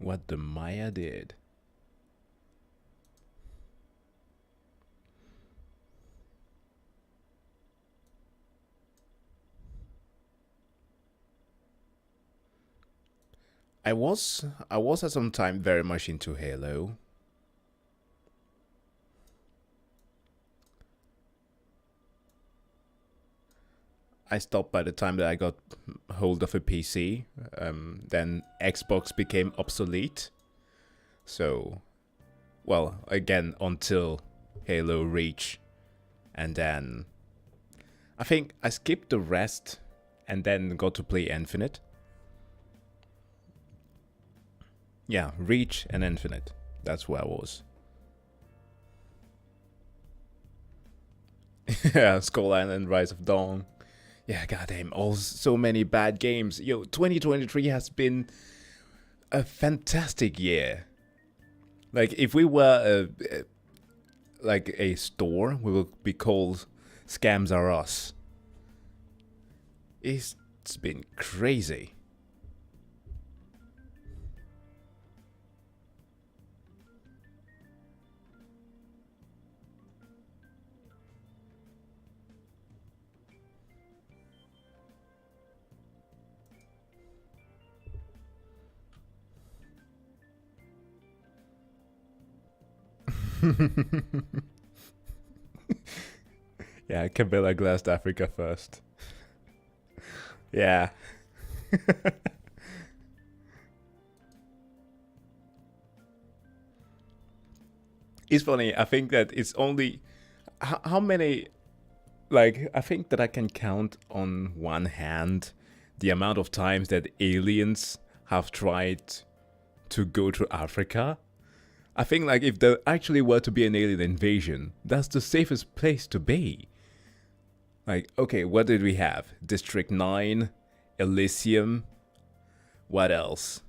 What the Maya did. I was at some time very much into Halo. I stopped by the time that I got hold of a PC. Then Xbox became obsolete. So, well, again, until Halo Reach. And then I think I skipped the rest and then got to play Infinite. Yeah, Reach and Infinite. That's where I was. Yeah, Skull Island, Rise of Dawn. Yeah, goddamn, so many bad games. Yo, 2023 has been a fantastic year. Like, if we were like a store, we would be called Scams Are Us. It's been crazy. Yeah, Cabela glassed Africa first. Yeah. It's funny, I think that it's only... How many... Like, I think that I can count on one hand the amount of times that aliens have tried to go to Africa. I think, like, if there actually were to be an alien invasion, that's the safest place to be. Like, okay, what did we have? District 9, Elysium, what else?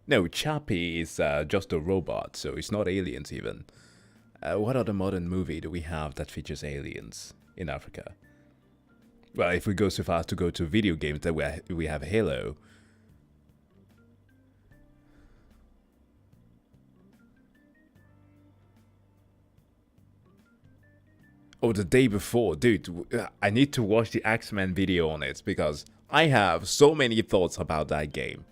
No, Chappie is just a robot, so it's not aliens even. What other modern movie do we have that features aliens in Africa? Well, if we go so far as to go to video games, then we have Halo. Oh, the day before, dude, I need to watch the X-Men video on it because I have so many thoughts about that game.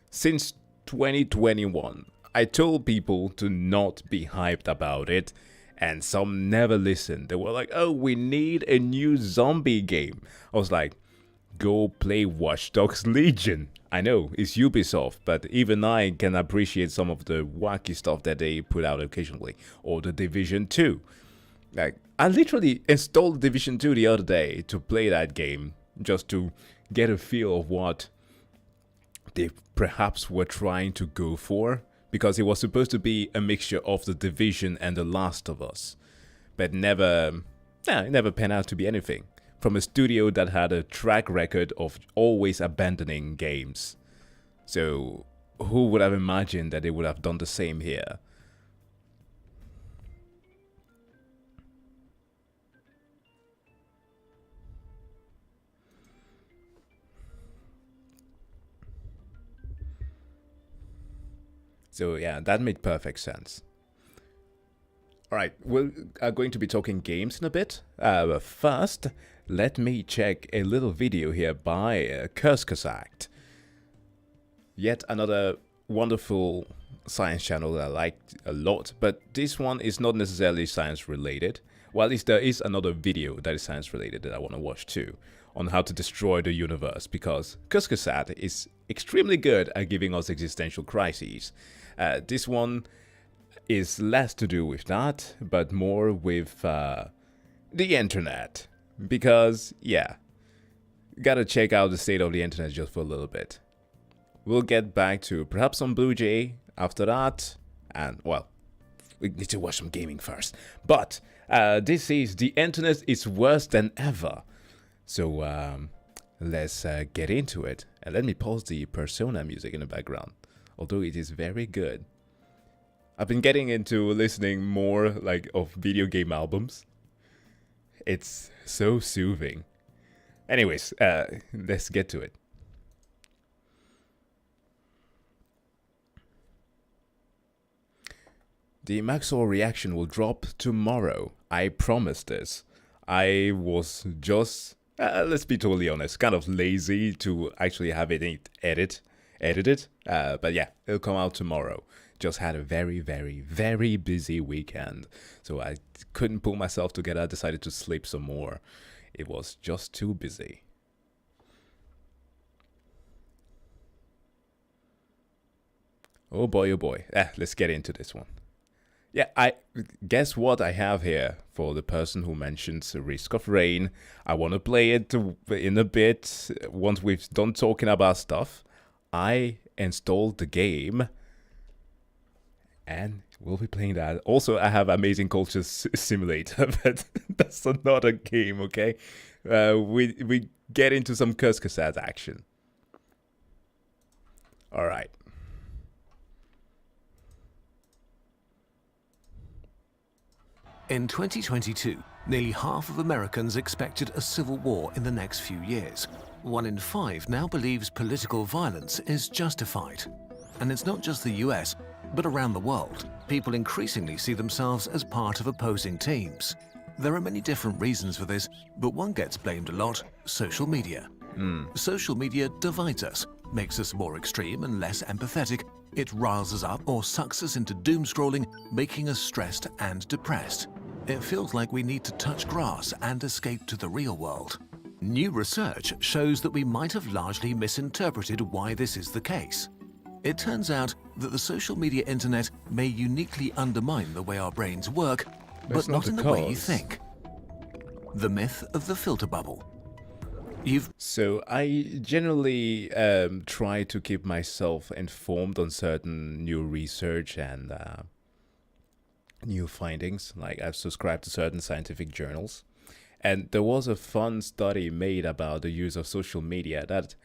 Since 2021, I told people to not be hyped about it, and some never listened. They were like, oh, we need a new zombie game. I was like, go play Watch Dogs Legion. I know, it's Ubisoft, but even I can appreciate some of the wacky stuff that they put out occasionally. Or The Division 2. Like, I literally installed Division 2 the other day to play that game, just to get a feel of what they perhaps were trying to go for, because it was supposed to be a mixture of The Division and The Last of Us, but it never panned out to be anything, from a studio that had a track record of always abandoning games. So who would have imagined that they would have done the same here? So yeah, that made perfect sense. Alright, we are going to be talking games in a bit. But first, let me check a little video here by Kurzgesagt. Yet another wonderful science channel that I liked a lot, but this one is not necessarily science related. Well, at least there is another video that is science related that I want to watch too, on how to destroy the universe, because Kurzgesagt is extremely good at giving us existential crises. This one is less to do with that, but more with the internet. Because, yeah, gotta check out the state of the internet just for a little bit. We'll get back to perhaps some Blue Jay after that, and, well, we need to watch some gaming first. But, this is The Internet is Worse Than Ever. So, let's get into it. And let me pause the Persona music in the background, although it is very good. I've been getting into listening more like of video game albums. It's so soothing. Anyways, let's get to it. The Maxwell reaction will drop tomorrow. I promise this. I was just, let's be totally honest, kind of lazy to actually have it edited. But yeah, it'll come out tomorrow. Just had a very, very, very busy weekend. So I couldn't pull myself together. I decided to sleep some more. It was just too busy. Oh boy, oh boy. Let's get into this one. Yeah, I guess what I have here for the person who mentions Risk of Rain. I want to play it in a bit. Once we've done talking about stuff, I installed the game. And we'll be playing that. Also, I have Amazing Culture Simulator, but that's another game, okay? We get into some Kurzgesagt action. All right. In 2022, nearly half of Americans expected a civil war in the next few years. 1 in 5 now believes political violence is justified. And it's not just the US, but around the world, people increasingly see themselves as part of opposing teams. There are many different reasons for this, but one gets blamed a lot: social media. Social media divides us, makes us more extreme and less empathetic. It riles us up or sucks us into doom scrolling, making us stressed and depressed. It feels like we need to touch grass and escape to the real world. New research shows that we might have largely misinterpreted why this is the case. It turns out that the social media internet may uniquely undermine the way our brains work, but not in the way you think. The myth of the filter bubble. So I generally try to keep myself informed on certain new research and new findings. Like, I've subscribed to certain scientific journals. And there was a fun study made about the use of social media that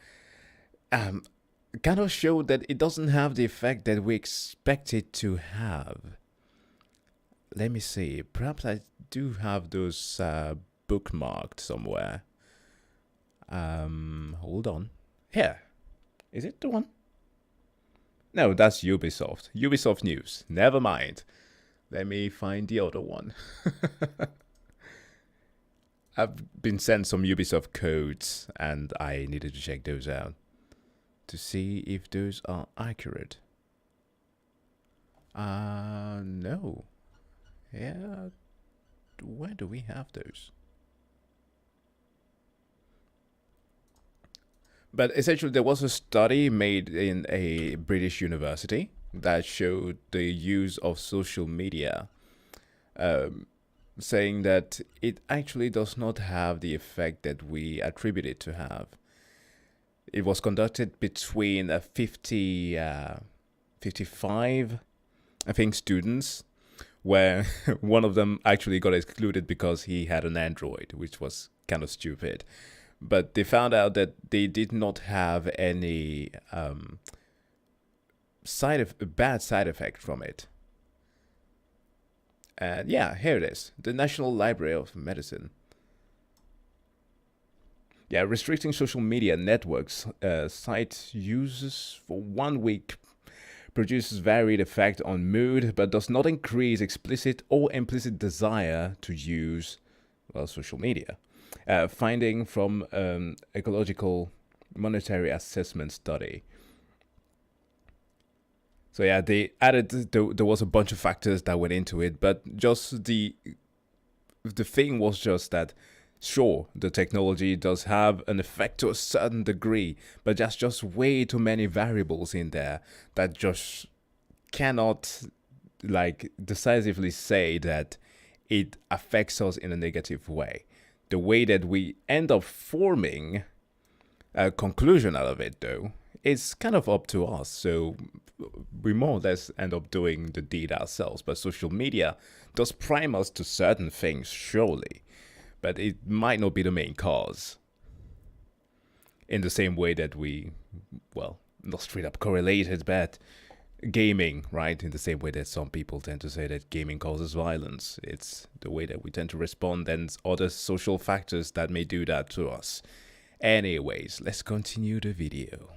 kind of showed that it doesn't have the effect that we expect it to have. Let me see. Perhaps I do have those bookmarked somewhere. Hold on. Here. Is it the one? No, that's Ubisoft. Ubisoft News. Never mind. Let me find the other one. I've been sent some Ubisoft codes and I needed to check those out to see if those are accurate. No. Yeah. Where do we have those? But essentially, there was a study made in a British university that showed the use of social media, saying that it actually does not have the effect that we attribute it to have. It was conducted between 55, I think, students, where one of them actually got excluded because he had an Android, which was kind of stupid. But they found out that they did not have any bad side effect from it. And yeah, here it is. The National Library of Medicine. Yeah, restricting social media networks site users for 1 week produces varied effect on mood, but does not increase explicit or implicit desire to use, well, social media. Finding from ecological monetary assessment study. So yeah, they added there was a bunch of factors that went into it, but just the thing was just that, sure, the technology does have an effect to a certain degree, but there's just way too many variables in there that just cannot like decisively say that it affects us in a negative way. The way that we end up forming a conclusion out of it, though, is kind of up to us. So we more or less end up doing the deed ourselves. But social media does prime us to certain things, surely. But it might not be the main cause. In the same way that we, well, not straight up correlated, but gaming, right? In the same way that some people tend to say that gaming causes violence. It's the way that we tend to respond and other social factors that may do that to us. Anyways, let's continue the video.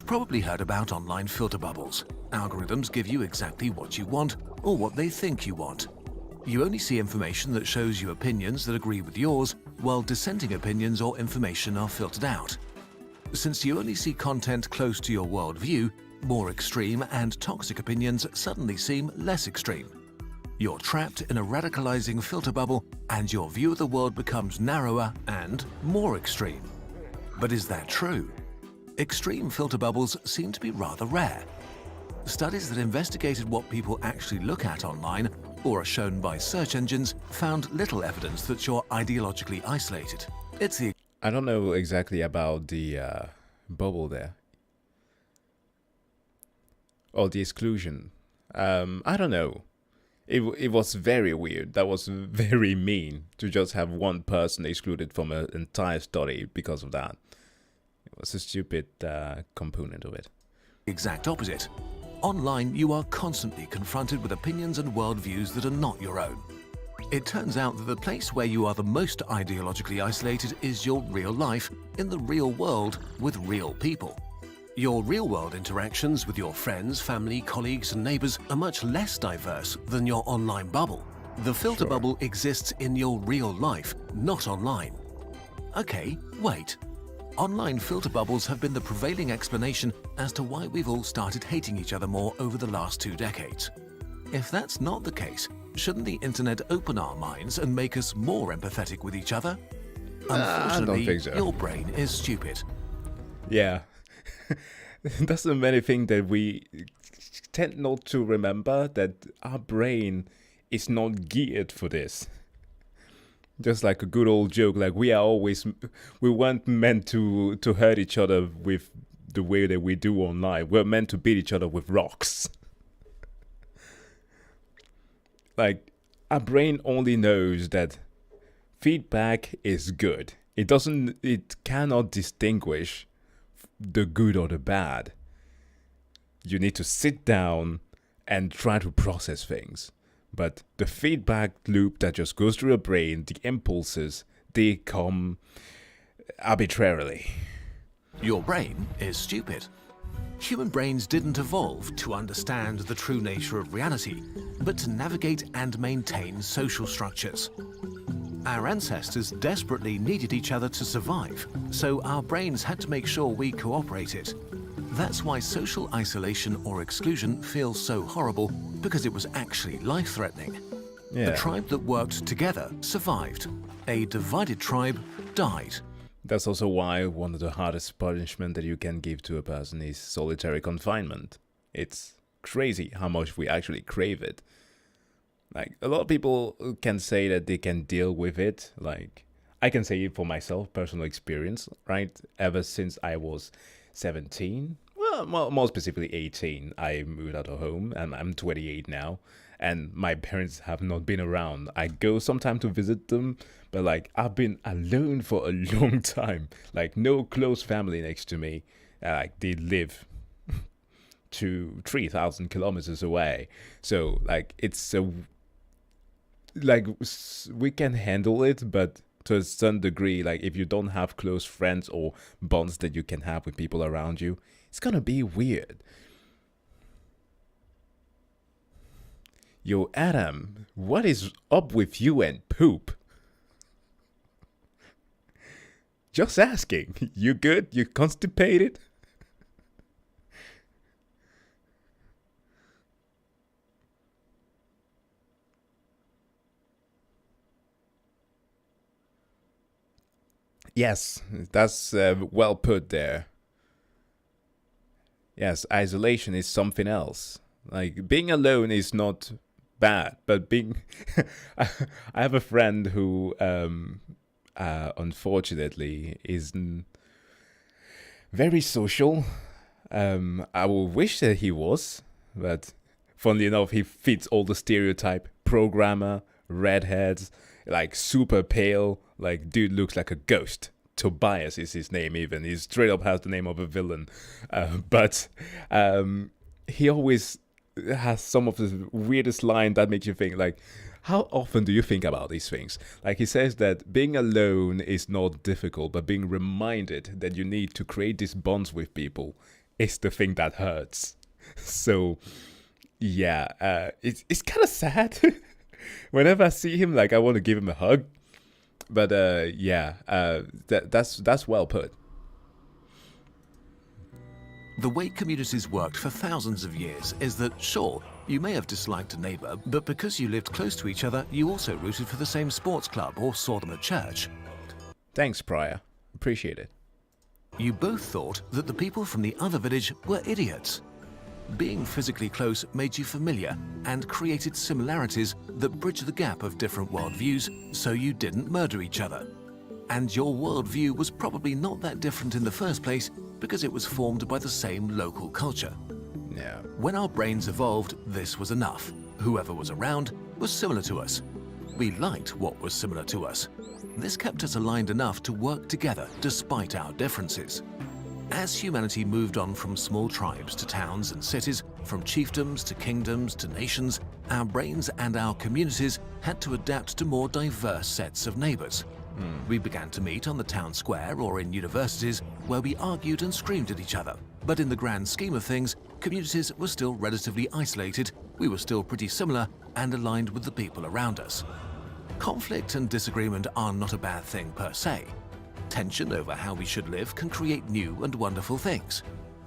Probably heard about online filter bubbles. Algorithms give you exactly what you want or what they think you want. You only see information that shows you opinions that agree with yours, while dissenting opinions or information are filtered out. Since you only see content close to your worldview, more extreme and toxic opinions suddenly seem less extreme. You're trapped in a radicalizing filter bubble, and your view of the world becomes narrower and more extreme. But is that true? Extreme filter bubbles seem to be rather rare. Studies that investigated what people actually look at online or are shown by search engines found little evidence that you're ideologically isolated. It's the I don't know exactly about the bubble there. Or the exclusion. I don't know. It was very weird. That was very mean to just have one person excluded from an entire study because of that. It was a stupid component of it. exact opposite. Online, you are constantly confronted with opinions and worldviews that are not your own. It turns out that the place where you are the most ideologically isolated is your real life, in the real world, with real people. Your real-world interactions with your friends, family, colleagues and neighbors are much less diverse than your online bubble. The filter bubble exists in your real life, not online. Okay, wait. Online filter bubbles have been the prevailing explanation as to why we've all started hating each other more over the last 2 decades. If that's not the case, shouldn't the internet open our minds and make us more empathetic with each other? I don't think so. Your brain is stupid. Yeah. That's the many thing that we tend not to remember, that our brain is not geared for this. Just like a good old joke, like we weren't meant to hurt each other with the way that we do online. We're meant to beat each other with rocks. Like, our brain only knows that feedback is good. It cannot distinguish the good or the bad. You need to sit down and try to process things. But the feedback loop that just goes through your brain, the impulses, they come arbitrarily. Your brain is stupid. Human brains didn't evolve to understand the true nature of reality, but to navigate and maintain social structures. Our ancestors desperately needed each other to survive, so our brains had to make sure we cooperated. That's why social isolation or exclusion feels so horrible, because it was actually life-threatening. Yeah. The tribe that worked together survived. A divided tribe died. That's also why one of the hardest punishment that you can give to a person is solitary confinement. It's crazy how much we actually crave it. Like, a lot of people can say that they can deal with it. Like, I can say it for myself, personal experience, right? Ever since I was 17, well, more specifically 18, I moved out of home, and I'm 28 now, and my parents have not been around. I go sometime to visit them, but like, I've been alone for a long time. Like, no close family next to me. Like, they live 3,000 kilometers away. So like, we can handle it, but to a certain degree, like, if you don't have close friends or bonds that you can have with people around you, it's gonna be weird. Yo, Adam, what is up with you and poop? Just asking. You good? You constipated? Yes, that's well put there. Yes, isolation is something else. Like, being alone is not bad, but being. I have a friend who, unfortunately, is very social. I will wish that he was, but funnily enough, he fits all the stereotype programmer, redheads, like super pale, like dude looks like a ghost. Tobias is his name, even. He straight up has the name of a villain. But he always has some of the weirdest line that makes you think, like, how often do you think about these things? Like, he says that being alone is not difficult, but being reminded that you need to create these bonds with people is the thing that hurts. So, yeah, it's kind of sad. Whenever I see him, like, I want to give him a hug. But yeah, that's well put. The way communities worked for thousands of years is that, sure, you may have disliked a neighbour, but because you lived close to each other, you also rooted for the same sports club or saw them at church. Thanks, Prior. Appreciate it. You both thought that the people from the other village were idiots. Being physically close made you familiar and created similarities that bridged the gap of different worldviews so you didn't murder each other. And your worldview was probably not that different in the first place because it was formed by the same local culture. Yeah. When our brains evolved, this was enough. Whoever was around was similar to us. We liked what was similar to us. This kept us aligned enough to work together despite our differences. As humanity moved on from small tribes to towns and cities, from chiefdoms to kingdoms to nations, our brains and our communities had to adapt to more diverse sets of neighbors. We began to meet on the town square or in universities where we argued and screamed at each other. But in the grand scheme of things, communities were still relatively isolated, we were still pretty similar and aligned with the people around us. Conflict and disagreement are not a bad thing per se. Tension over how we should live can create new and wonderful things.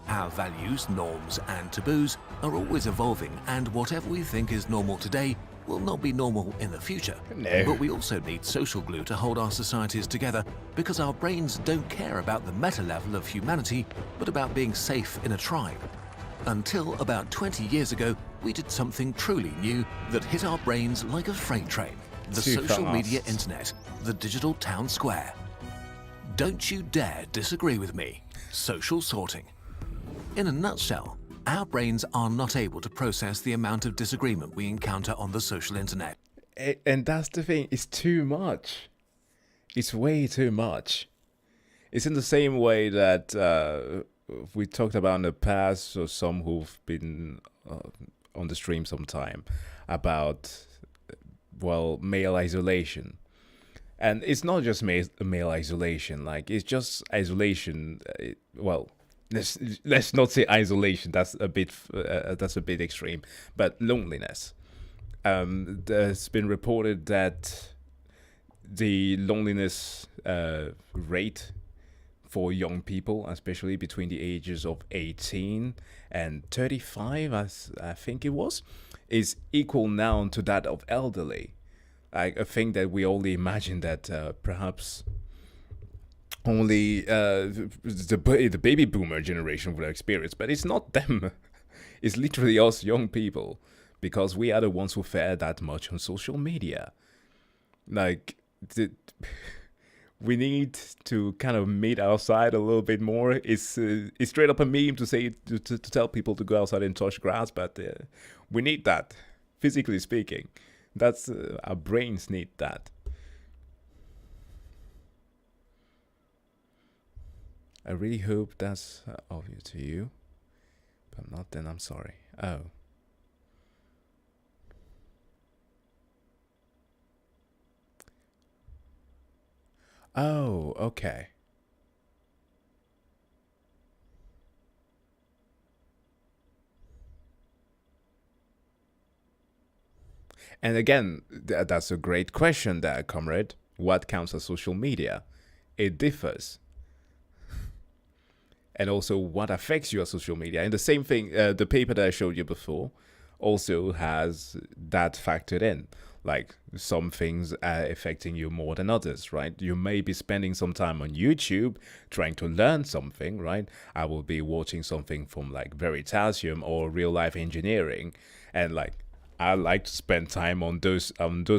Our values, norms, and taboos are always evolving, and whatever we think is normal today will not be normal in the future. No. But we also need social glue to hold our societies together because our brains don't care about the meta level of humanity, but about being safe in a tribe. Until about 20 years ago, we did something truly new that hit our brains like a freight train. The Too social fast. media internet, the digital town square. Don't you dare disagree with me. Social sorting. In a nutshell, our brains are not able to process the amount of disagreement we encounter on the social internet. And that's the thing. It's too much. It's way too much. It's in the same way that we talked about in the past, or some who've been on the stream sometime, about, well, male isolation. And it's not just male isolation. Like, it's just isolation. Well, let's not say isolation. That's a bit extreme. But loneliness. There's been reported that the loneliness rate for young people, especially between the ages of 18 and 35, as I think it was, is equal now to that of elderly. I think that we only imagine that perhaps only the baby boomer generation would experience, but it's not them. It's literally us young people, because we are the ones who fare that much on social media. Like, we need to kind of meet outside a little bit more. It's straight up a meme to say to tell people to go outside and touch grass, but we need that, physically speaking. That's our brains need that. I really hope that's obvious to you, but not. Then I'm sorry. Oh. Oh, okay. And again, that's a great question there, comrade. What counts as social media? It differs. And also, what affects your social media? And the same thing, the paper that I showed you before also has that factored in. Like, some things are affecting you more than others, right? You may be spending some time on YouTube trying to learn something, right? I will be watching something from like Veritasium or Real Life Engineering, and like I like to spend time on those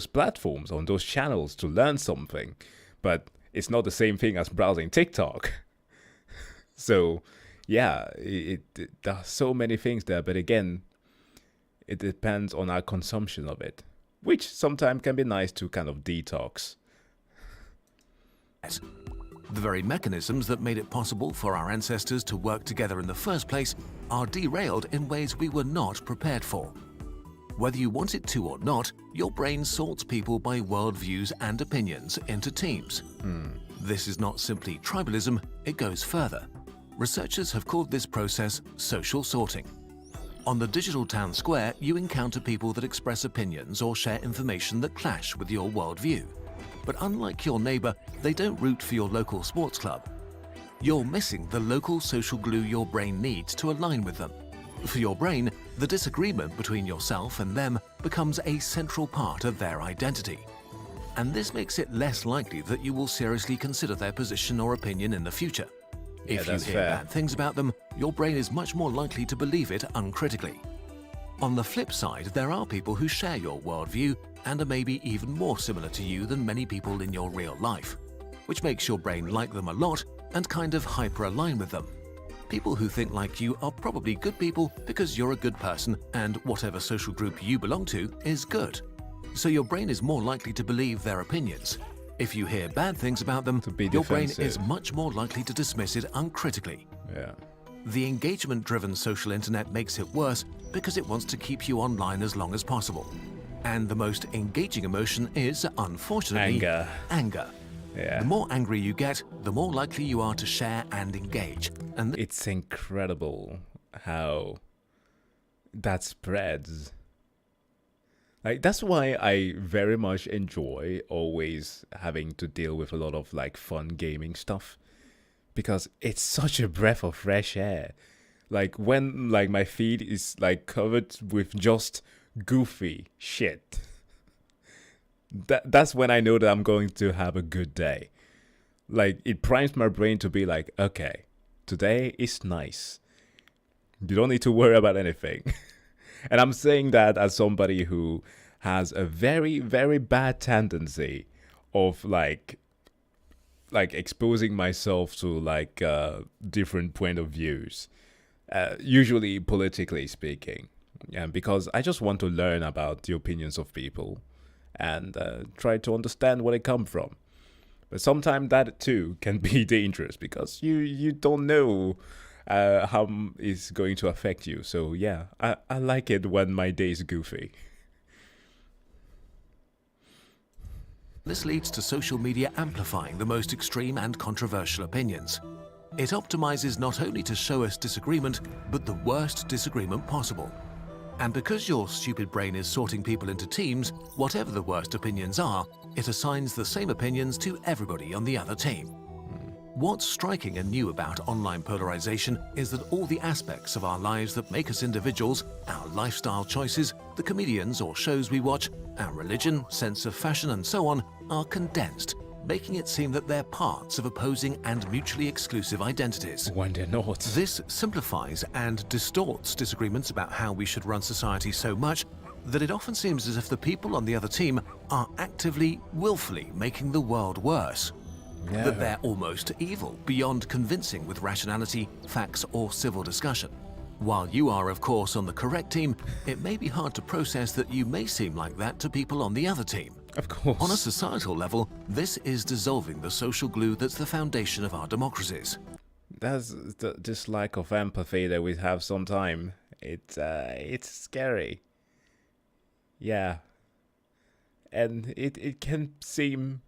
platforms, on those channels to learn something, but it's not the same thing as browsing TikTok. So, yeah, there are so many things there, but again, it depends on our consumption of it, which sometimes can be nice to kind of detox. The very mechanisms that made it possible for our ancestors to work together in the first place are derailed in ways we were not prepared for. Whether you want it to or not, your brain sorts people by worldviews and opinions into teams. This is not simply tribalism, it goes further. Researchers have called this process social sorting. On the digital town square, you encounter people that express opinions or share information that clash with your worldview. But unlike your neighbor, they don't root for your local sports club. You're missing the local social glue your brain needs to align with them. For your brain, the disagreement between yourself and them becomes a central part of their identity. And this makes it less likely that you will seriously consider their position or opinion in the future. If you hear bad things about them, your brain is much more likely to believe it uncritically. On the flip side, there are people who share your worldview and are maybe even more similar to you than many people in your real life, which makes your brain like them a lot and kind of hyper-align with them. People who think like you are probably good people because you're a good person and whatever social group you belong to is good. So your brain is more likely to believe their opinions. If you hear bad things about them, your brain is much more likely to dismiss it uncritically. Yeah. The engagement-driven social internet makes it worse because it wants to keep you online as long as possible. And the most engaging emotion is, unfortunately, anger. Yeah. The more angry you get, the more likely you are to share and engage. And It's incredible how that spreads. Like, that's why I very much enjoy always having to deal with a lot of like fun gaming stuff, because it's such a breath of fresh air. Like, when like my feed is like covered with just goofy shit, that's when I know that I'm going to have a good day. Like, it primes my brain to be like, okay, today is nice. You don't need to worry about anything. And I'm saying that as somebody who has a very, very bad tendency of like exposing myself to like different point of views, usually politically speaking, because I just want to learn about the opinions of people and try to understand where they come from. But sometimes that too can be dangerous because you don't know how it's going to affect you. So yeah, I like it when my day is goofy. this leads to social media amplifying the most extreme and controversial opinions. It optimizes not only to show us disagreement, but the worst disagreement possible. And because your stupid brain is sorting people into teams, whatever the worst opinions are, it assigns the same opinions to everybody on the other team. What's striking and new about online polarization is that all the aspects of our lives that make us individuals, our lifestyle choices, the comedians or shows we watch, our religion, sense of fashion and so on, are condensed, making it seem that they're parts of opposing and mutually exclusive identities. When they're not. This simplifies and distorts disagreements about how we should run society so much that it often seems as if the people on the other team are actively, willfully making the world worse. Yeah. That they're almost evil, beyond convincing with rationality, facts, or civil discussion. While you are, of course, on the correct team, it may be hard to process that you may seem like that to people on the other team. Of course. On a societal level, this is dissolving the social glue that's the foundation of our democracies. That's this lack of empathy that we have sometimes. It's scary. Yeah. And it can seem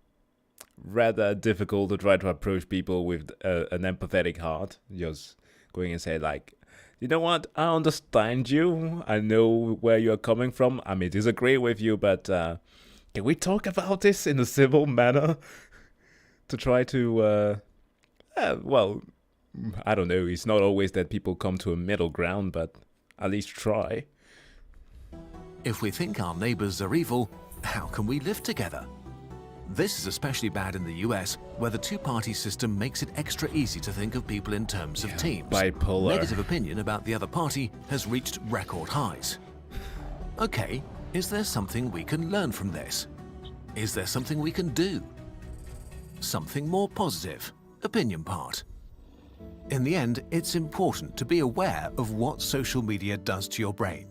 rather difficult to try to approach people with an empathetic heart. Just going and say like, You know what? I understand you. I know where you're coming from. I may disagree with you, but can we talk about this in a civil manner to try to, well, I don't know. It's not always that people come to a middle ground, but at least try. If we think our neighbors are evil, how can we live together? This is especially bad in the US, where the two-party system makes it extra easy to think of people in terms of teams. Bipolar. Negative opinion about the other party has reached record highs. Okay, is there something we can learn from this? Is there something we can do? Something more positive, opinion part. In the end, it's important to be aware of what social media does to your brain.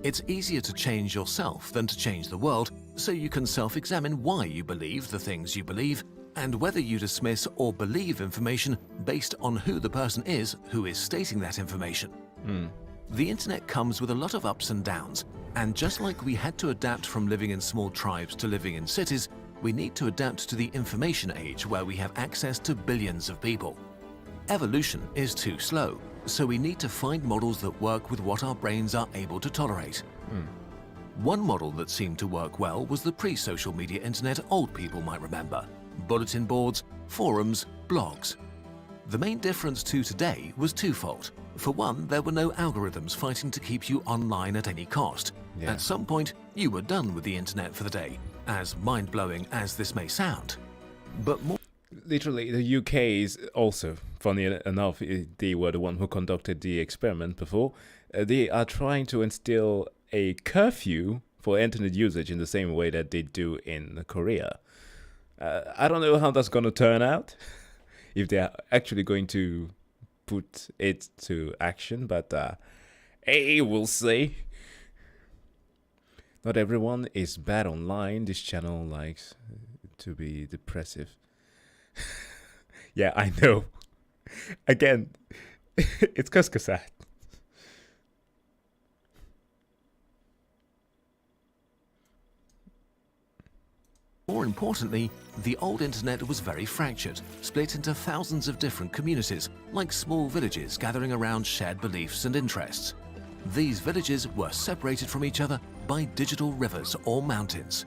It's easier to change yourself than to change the world, so you can self-examine why you believe the things you believe and whether you dismiss or believe information based on who the person is who is stating that information. The internet comes with a lot of ups and downs, and just like we had to adapt from living in small tribes to living in cities, we need to adapt to the information age where we have access to billions of people. Evolution is too slow, so we need to find models that work with what our brains are able to tolerate. One model that seemed to work well was the pre-social media internet old people might remember. Bulletin boards, forums, blogs. The main difference to today was twofold. For one, there were no algorithms fighting to keep you online at any cost. Yeah. At some point, you were done with the internet for the day, as mind-blowing as this may sound. But more Literally, the UK is also, funny enough, they were the one who conducted the experiment before. They are trying to instill a curfew for internet usage in the same way that they do in Korea. I don't know how that's going to turn out, if they're actually going to put it to action, but hey, we'll see. Not everyone is bad online. This channel likes to be depressive. Yeah, I know. Again, it's Kuskasat. More importantly, the old internet was very fractured, split into thousands of different communities, like small villages gathering around shared beliefs and interests. These villages were separated from each other by digital rivers or mountains.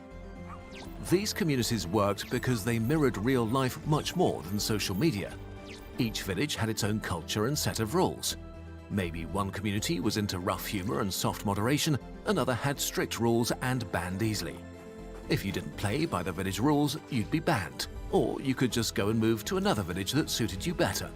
These communities worked because they mirrored real life much more than social media. Each village had its own culture and set of rules. Maybe one community was into rough humor and soft moderation, another had strict rules and banned easily. If you didn't play by the village rules, you'd be banned, or you could just go and move to another village that suited you better.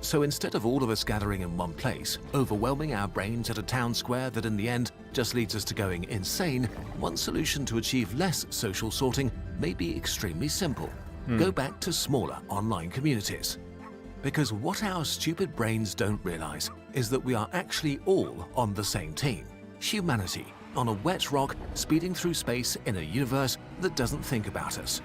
So instead of all of us gathering in one place, overwhelming our brains at a town square that in the end just leads us to going insane, one solution to achieve less social sorting may be extremely simple. Go back to smaller online communities. Because what our stupid brains don't realize is that we are actually all on the same team. Humanity, on a wet rock speeding through space in a universe that doesn't think about us.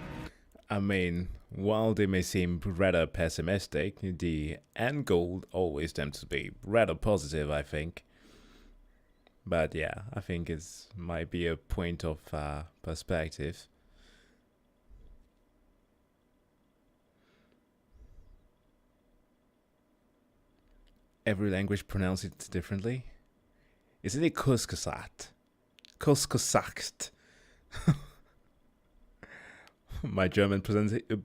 I mean, while they may seem rather pessimistic, the end goal always tends to be rather positive, I think. But yeah, I think it might be a point of perspective. Every language pronounces it differently. Isn't it Kuskasat? Kuskasakt. My German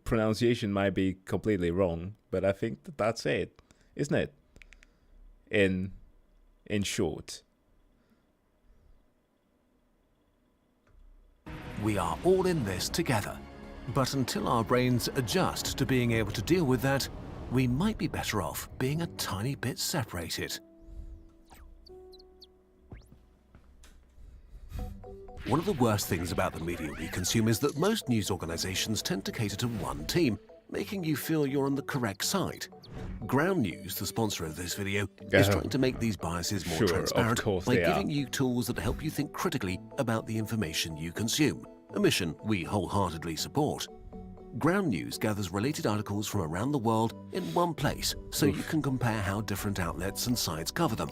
pronunciation might be completely wrong, but I think that's it, isn't it? In short. We are all in this together. But until our brains adjust to being able to deal with that, we might be better off being a tiny bit separated. One of the worst things about the media we consume is that most news organizations tend to cater to one team, making you feel you're on the correct side. Ground News, the sponsor of this video, is trying to make these biases more transparent by giving you tools that help you think critically about the information you consume, a mission we wholeheartedly support. Ground News gathers related articles from around the world in one place so you can compare how different outlets and sites cover them.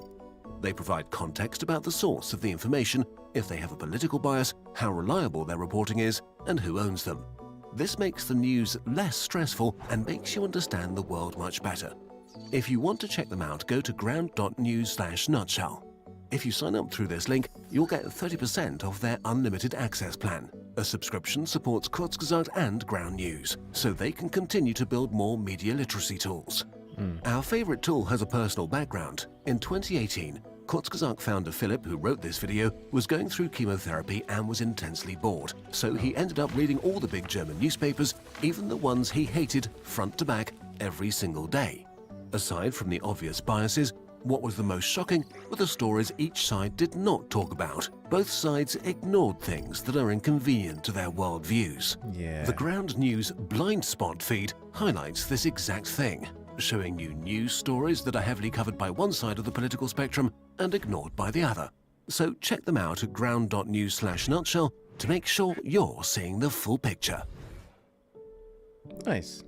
They provide context about the source of the information, if they have a political bias, how reliable their reporting is, and who owns them. This makes the news less stressful and makes you understand the world much better. If you want to check them out, go to ground.news/nutshell. If you sign up through this link, you'll get 30% off their unlimited access plan. A subscription supports Kurzgesagt and Ground News, so they can continue to build more media literacy tools. Our favorite tool has a personal background. In 2018, Kurzgesagt founder Philip, who wrote this video, was going through chemotherapy and was intensely bored, so he ended up reading all the big German newspapers, even the ones he hated, front to back, every single day. Aside from the obvious biases, what was the most shocking were the stories each side did not talk about. Both sides ignored things that are inconvenient to their worldviews. Yeah. The Ground News blind spot feed highlights this exact thing, showing you news stories that are heavily covered by one side of the political spectrum and ignored by the other. So check them out at ground.news/nutshell to make sure you're seeing the full picture. Nice.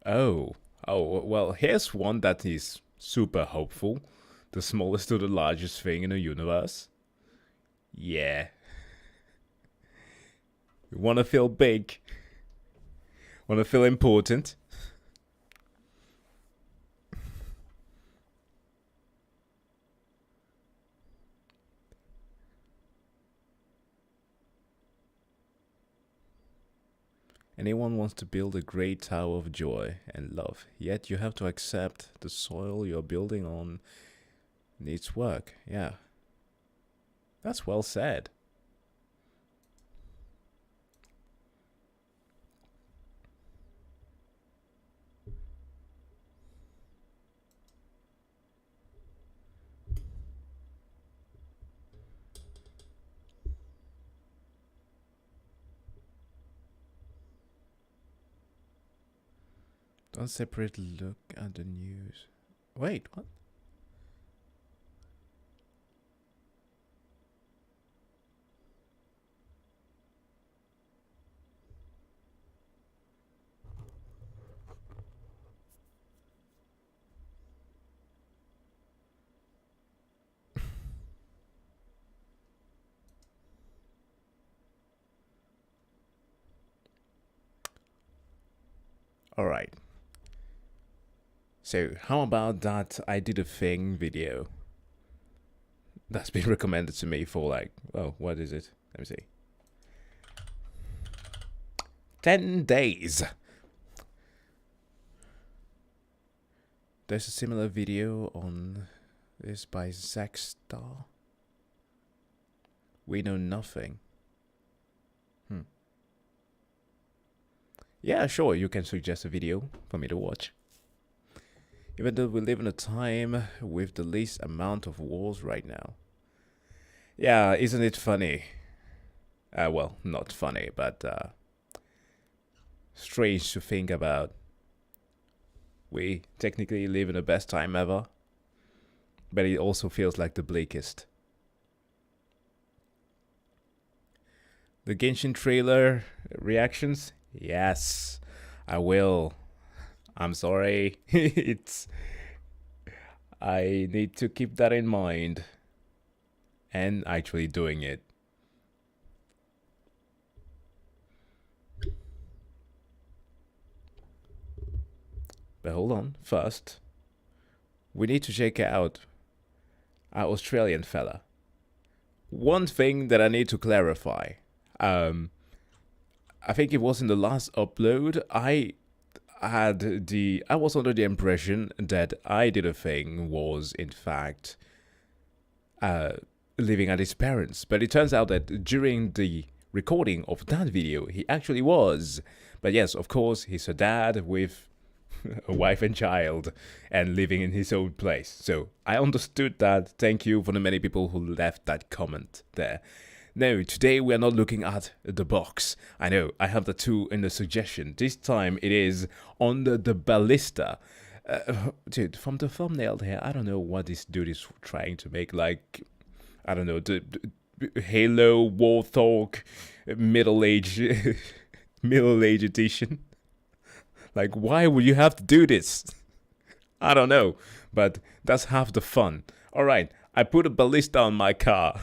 Oh, well, here's one that is super hopeful. The smallest to the largest thing in the universe. Yeah. You wanna feel big? Wanna feel important? Anyone wants to build a great tower of joy and love, yet you have to accept the soil you're building on needs work. Yeah. That's well said. Don't separately look at the news. Wait, what? All right. So, how about that I did a thing video that's been recommended to me for like, oh, what is it? Let me see. 10 days. There's a similar video on this by Zack Star. We know nothing. Yeah, sure, you can suggest a video for me to watch. Even though we live in a time with the least amount of wars right now. Yeah, isn't it funny? Well, not funny, but strange to think about. We technically live in the best time ever, but it also feels like the bleakest. The Genshin trailer reactions? Yes, I will. I'm sorry. I need to keep that in mind and actually doing it. But hold on, first we need to check out our Australian fella. One thing that I need to clarify. I think it was in the last upload, I was under the impression that I Did a Thing was in fact living at his parents, but it turns out that during the recording of that video he actually was. But yes, of course, he's a dad with a wife and child and living in his own place. So I understood that. Thank you for the many people who left that comment there. No, today we are not looking at the box. I know, I have the two in the suggestion. This time it is on the ballista. Dude, from the thumbnail here, I don't know what this dude is trying to make. Like, I don't know, the Halo Warthog middle age edition. Like, why would you have to do this? I don't know, but that's half the fun. All right, I put a ballista on my car.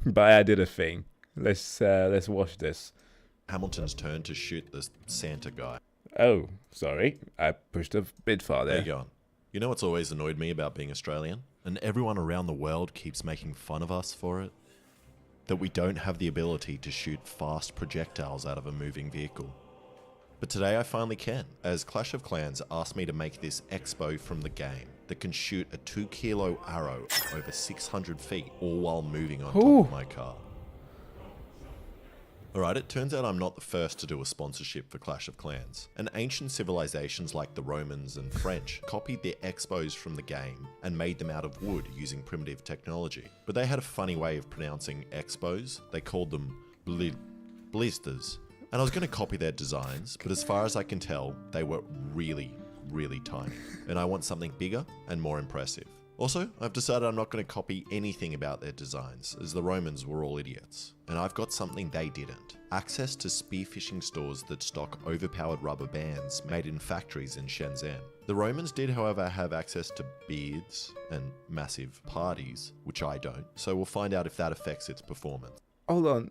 But I Did a Thing. Let's watch this. Hamilton's turn to shoot the Santa guy. Oh, sorry. I pushed a bit far There there. you go. You know what's always annoyed me about being Australian? And everyone around the world keeps making fun of us for it? That we don't have the ability to shoot fast projectiles out of a moving vehicle. But today I finally can, as Clash of Clans asked me to make this Expo from the game that can shoot a 2-kilo arrow over 600 feet, all while moving on top Ooh. of my car. Alright, it turns out I'm not the first to do a sponsorship for Clash of Clans, and ancient civilizations like the Romans and French copied their expos from the game and made them out of wood using primitive technology. But they had a funny way of pronouncing expos. They called them blisters. And I was going to copy their designs, but as far as I can tell, they were really, really tiny. And I want something bigger and more impressive. Also, I've decided I'm not going to copy anything about their designs, as the Romans were all idiots. And I've got something they didn't. Access to spearfishing stores that stock overpowered rubber bands made in factories in Shenzhen. The Romans did, however, have access to beards and massive parties, which I don't, so we'll find out if that affects its performance. Hold on.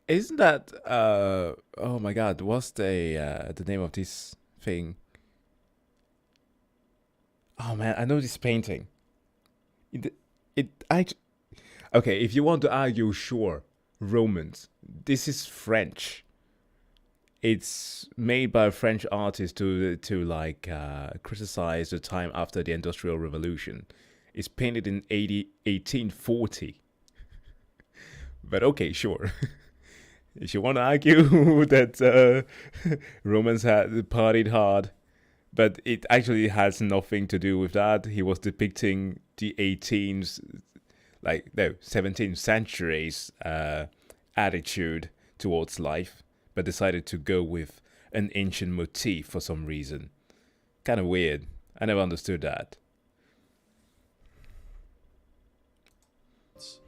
Isn't that oh my god, what's the name of this thing? Oh man, I know this painting. Okay, if you want to argue, sure, Romans. This is French. It's made by a French artist to criticize the time after the Industrial Revolution. It's painted in 1840. But okay, sure. If you want to argue that Romans had partied hard, but it actually has nothing to do with that. He was depicting the 17th century's attitude towards life, but decided to go with an ancient motif for some reason. Kind of weird. I never understood that.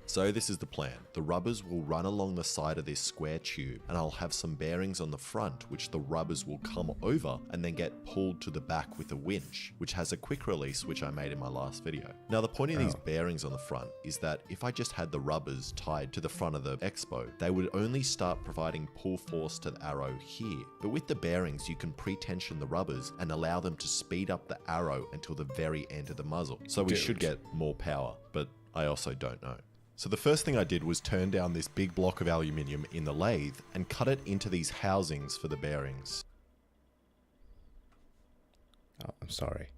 So this is the plan. The rubbers will run along the side of this square tube, and I'll have some bearings on the front which the rubbers will come over and then get pulled to the back with a winch, which has a quick release which I made in my last video. Now the point of these bearings on the front is that if I just had the rubbers tied to the front of the Expo, they would only start providing pull force to the arrow here. But with the bearings you can pre-tension the rubbers and allow them to speed up the arrow until the very end of the muzzle. So we should get more power, but I also don't know. So the first thing I did was turn down this big block of aluminium in the lathe and cut it into these housings for the bearings. Oh, I'm sorry.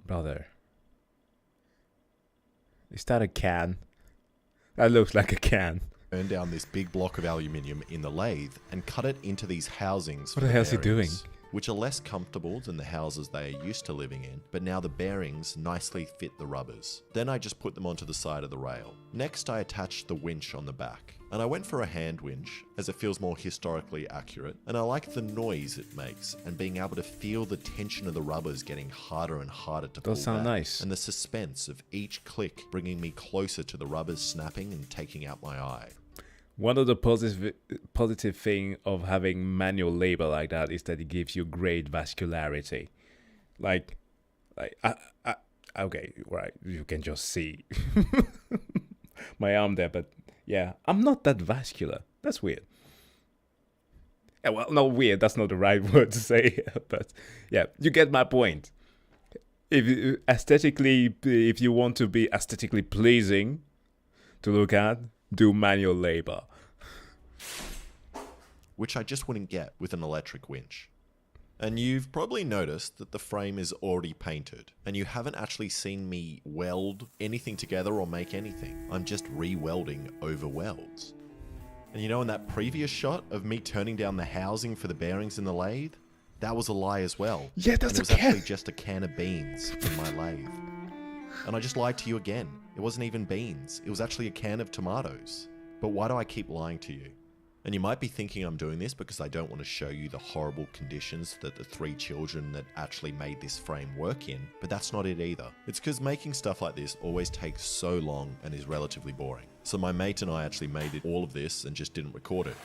Brother. Is that a can? That looks like a can. Turn down this big block of aluminium in the lathe and cut it into these housings for What the hell's he bearings, doing? which are less comfortable than the houses they are used to living in, but now the bearings nicely fit the rubbers. Then I just put them onto the side of the rail. Next I attached the winch on the back, and I went for a hand winch as it feels more historically accurate, and I like the noise it makes and being able to feel the tension of the rubbers getting harder and harder to pull Does sound back, nice. and the suspense of each click bringing me closer to the rubbers snapping and taking out my eye. One of the positive thing of having manual labor like that is that it gives you great vascularity. Okay, right, you can just see my arm there, but yeah, I'm not that vascular. That's weird. Yeah, well, not weird, that's not the right word to say, but yeah, you get my point. If you want to be aesthetically pleasing to look at, do manual labor. Which I just wouldn't get with an electric winch. And you've probably noticed that the frame is already painted, and you haven't actually seen me weld anything together or make anything. I'm just re-welding over welds. And you know, in that previous shot of me turning down the housing for the bearings in the lathe, that was a lie as well. Yeah, that's and it was actually just a can of beans in my lathe. And I just lied to you again. It wasn't even beans. It was actually a can of tomatoes. But why do I keep lying to you? And you might be thinking I'm doing this because I don't want to show you the horrible conditions that the 3 children that actually made this frame work in, but that's not it either. It's because making stuff like this always takes so long and is relatively boring. So my mate and I actually made all of this and just didn't record it.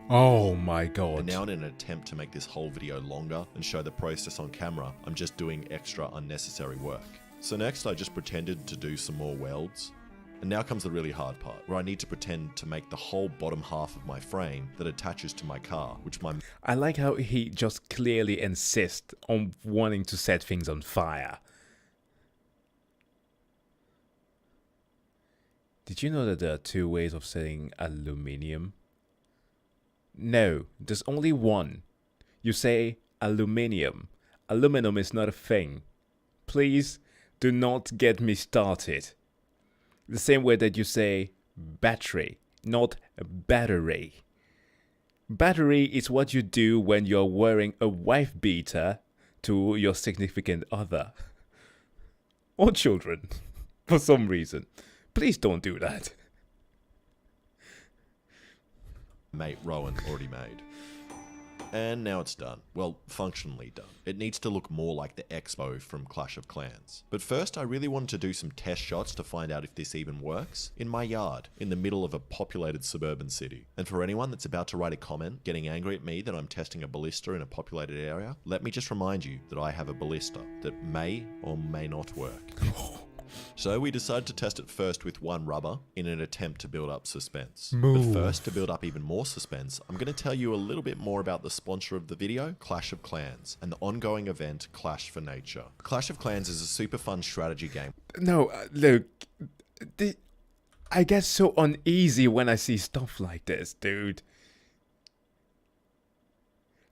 Oh my god. And now in an attempt to make this whole video longer and show the process on camera, I'm just doing extra unnecessary work. So next I just pretended to do some more welds. And now comes the really hard part, where I need to pretend to make the whole bottom half of my frame that attaches to my car, which my I like how he just clearly insists on wanting to set things on fire. Did you know that there are 2 ways of setting aluminium? No, there's only one. You say aluminium. Aluminum is not a thing. Please do not get me started. The same way that you say battery, not battery. Battery is what you do when you're wearing a wife beater to your significant other. Or children, for some reason. Please don't do that. mate Rowan already made. And now it's done. Well, functionally done. It needs to look more like the Expo from Clash of Clans. But first, I really wanted to do some test shots to find out if this even works in my yard, in the middle of a populated suburban city. And for anyone that's about to write a comment getting angry at me that I'm testing a ballista in a populated area, let me just remind you that I have a ballista that may or may not work. So we decided to test it first with one rubber in an attempt to build up suspense. But first, to build up even more suspense, I'm going to tell you a little bit more about the sponsor of the video, Clash of Clans, and the ongoing event, Clash for Nature. Clash of Clans is a super fun strategy game. No, look, I get so uneasy when I see stuff like this, dude.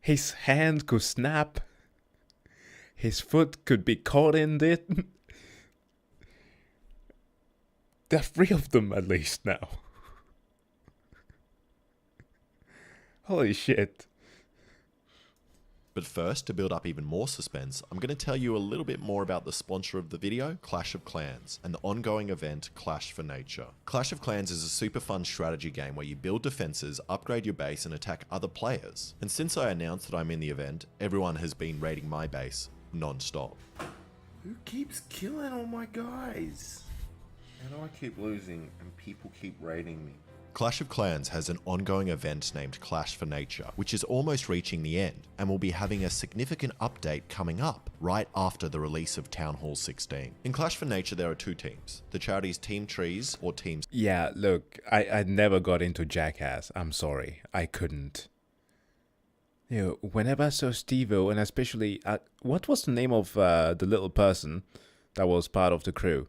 His hand could snap. His foot could be caught in it. There are 3 of them at least now. Holy shit. But first, to build up even more suspense, I'm going to tell you a little bit more about the sponsor of the video, Clash of Clans, and the ongoing event, Clash for Nature. Clash of Clans is a super fun strategy game where you build defenses, upgrade your base, and attack other players. And since I announced that I'm in the event, everyone has been raiding my base non-stop. Who keeps killing all my guys? How do I keep losing and people keep raiding me? Clash of Clans has an ongoing event named Clash for Nature, which is almost reaching the end, and will be having a significant update coming up right after the release of Town Hall 16. In Clash for Nature, there are 2 teams. The charities Team Trees or Team... Yeah, look, I never got into Jackass. I'm sorry, I couldn't. You know, whenever I saw Steve-O, and especially... what was the name of the little person that was part of the crew?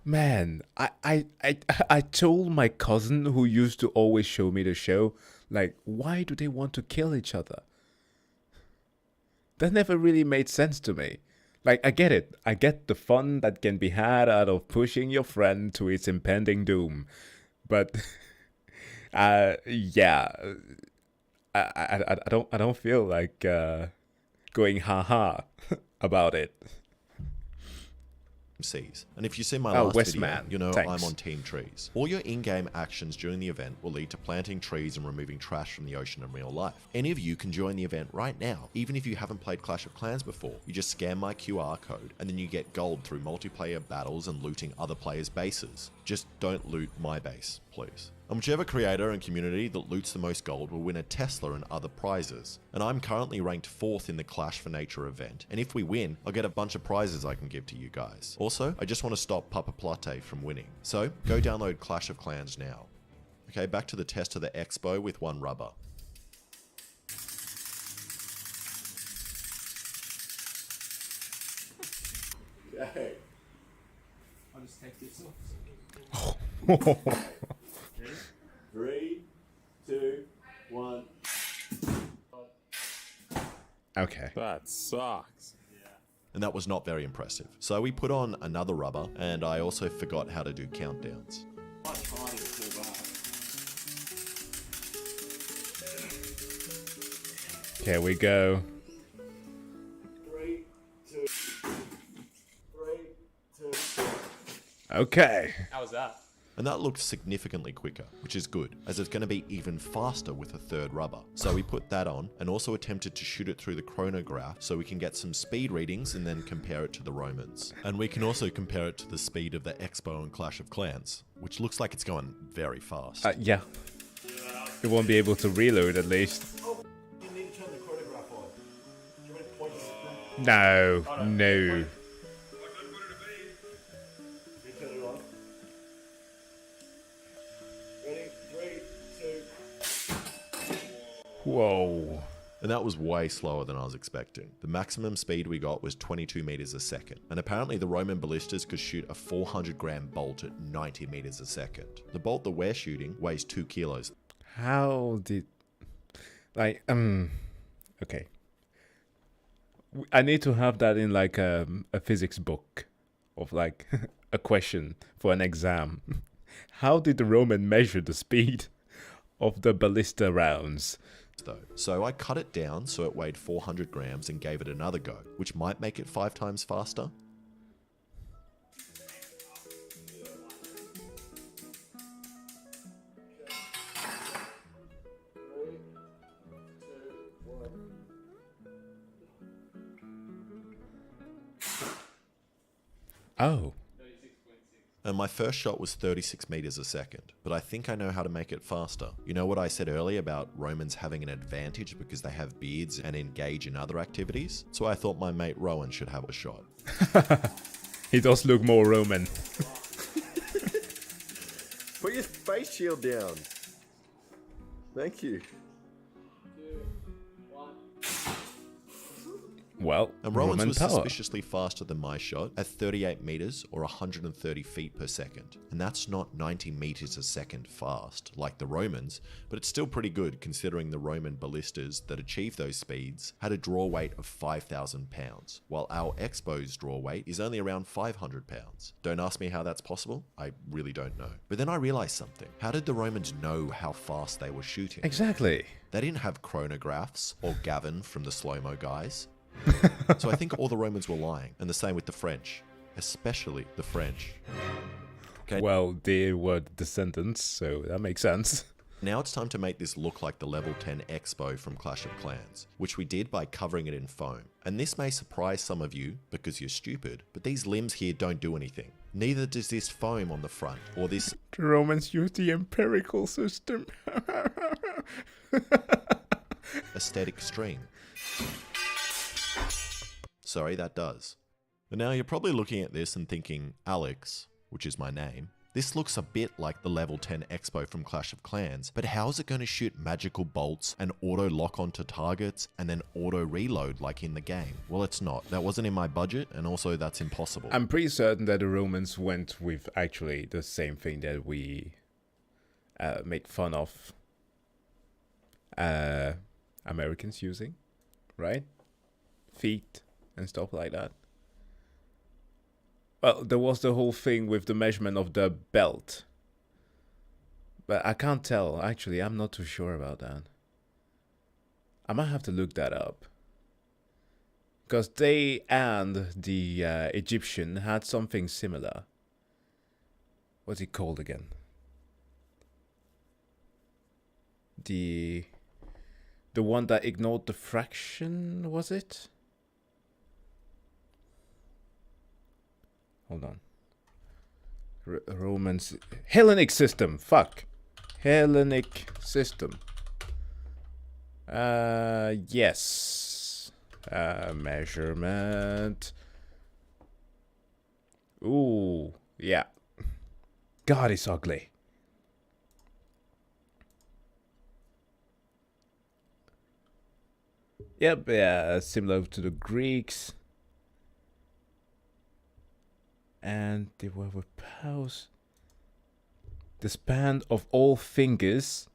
Man, I told my cousin who used to always show me the show, like, why do they want to kill each other? That never really made sense to me. Like, I get it. I get the fun that can be had out of pushing your friend to its impending doom. But, yeah, I don't feel like going ha-ha about it. Seas. And if you see my last video, Westman, you know thanks. I'm on Team Trees. All your in-game actions during the event will lead to planting trees and removing trash from the ocean in real life. Any of you can join the event right now, even if you haven't played Clash of Clans before. You just scan my QR code, and then you get gold through multiplayer battles and looting other players' bases. Just don't loot my base, please. And whichever creator and community that loots the most gold will win a Tesla and other prizes. And I'm currently ranked 4th in the Clash for Nature event, and if we win, I'll get a bunch of prizes I can give to you guys. Also, I just want to stop Papa Plate from winning. So, go download Clash of Clans now. Okay, back to the test of the Expo with one rubber. Okay. I'll just take this off. 3, 2, 1. Okay. That sucks. And that was not very impressive. So we put on another rubber, and I also forgot how to do countdowns. Here we go. 3, 2, 3, 2. Okay. How was that? And that looked significantly quicker, which is good, as it's going to be even faster with a 3rd rubber. So we put that on, and also attempted to shoot it through the chronograph so we can get some speed readings and then compare it to the Romans. And we can also compare it to the speed of the Expo and Clash of Clans, which looks like it's going very fast. Yeah. You won't be able to reload at least. Oh, you need to turn the chronograph on. Do you want to point it? No, no. You turn it on? Whoa. And that was way slower than I was expecting. The maximum speed we got was 22 meters a second. And apparently the Roman ballistas could shoot a 400-gram bolt at 90 meters a second. The bolt that we're shooting weighs 2 kilos. How did... Like, okay. I need to have that in like a physics book of like a question for an exam. How did the Roman measure the speed of the ballista rounds? Though. So I cut it down so it weighed 400 grams and gave it another go, which might make it 5 times faster. Oh. And my first shot was 36 meters a second, but I think I know how to make it faster. You know what I said earlier about Romans having an advantage because they have beards and engage in other activities? So I thought my mate Rowan should have a shot. He does look more Roman. Put your face shield down. Thank you. Well, And Rowan's Roman was power. suspiciously faster than my shot at 38 meters or 130 feet per second. And that's not 90 meters a second fast like the Romans, but it's still pretty good considering the Roman ballistas that achieved those speeds had a draw weight of 5,000 pounds, while our Expo's draw weight is only around 500 pounds. Don't ask me how that's possible, I really don't know. But then I realized something. How did the Romans know how fast they were shooting? Exactly. They didn't have chronographs or Gavin from the slow-mo guys. So I think all the Romans were lying, and the same with the French, especially the French. Okay, Well, they were descendants, so that makes sense. now it's time to make this look like the level 10 Expo from Clash of Clans, which we did by covering it in foam. And this may surprise some of you because you're stupid, but these limbs here don't do anything. Neither does this foam on the front, or this The Romans used the empirical system. aesthetic string. Sorry, that does. But now you're probably looking at this and thinking, Alex, which is my name, this looks a bit like the level 10 Expo from Clash of Clans, but how is it going to shoot magical bolts and auto lock onto targets and then auto reload like in the game? Well, it's not. That wasn't in my budget, and also that's impossible. I'm pretty certain that the Romans went with actually the same thing that we make fun of Americans using, right? Feet and stuff like that. Well, there was the whole thing with the measurement of the belt. But I can't tell. Actually, I'm not too sure about that. I might have to look that up. Because they and the Egyptian had something similar. What's it called again? The one that ignored the fraction, was it? Hold on. Romans... Hellenic system! Fuck! Hellenic system. Yes. Measurement. Ooh, yeah. God, it's ugly. Yep, yeah, similar to the Greeks. And they were with pause. The span of all fingers,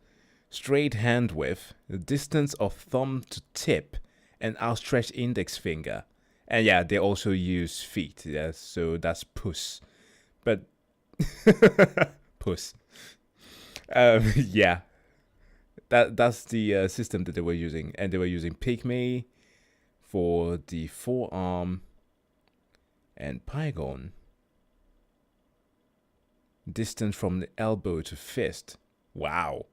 straight hand width, the distance of thumb to tip, and outstretched index finger. And yeah, they also use feet. Yeah, so that's puss. But puss. Yeah, that's the system that they were using, and they were using pygmy for the forearm and pygon. Distance from the elbow to fist. Wow.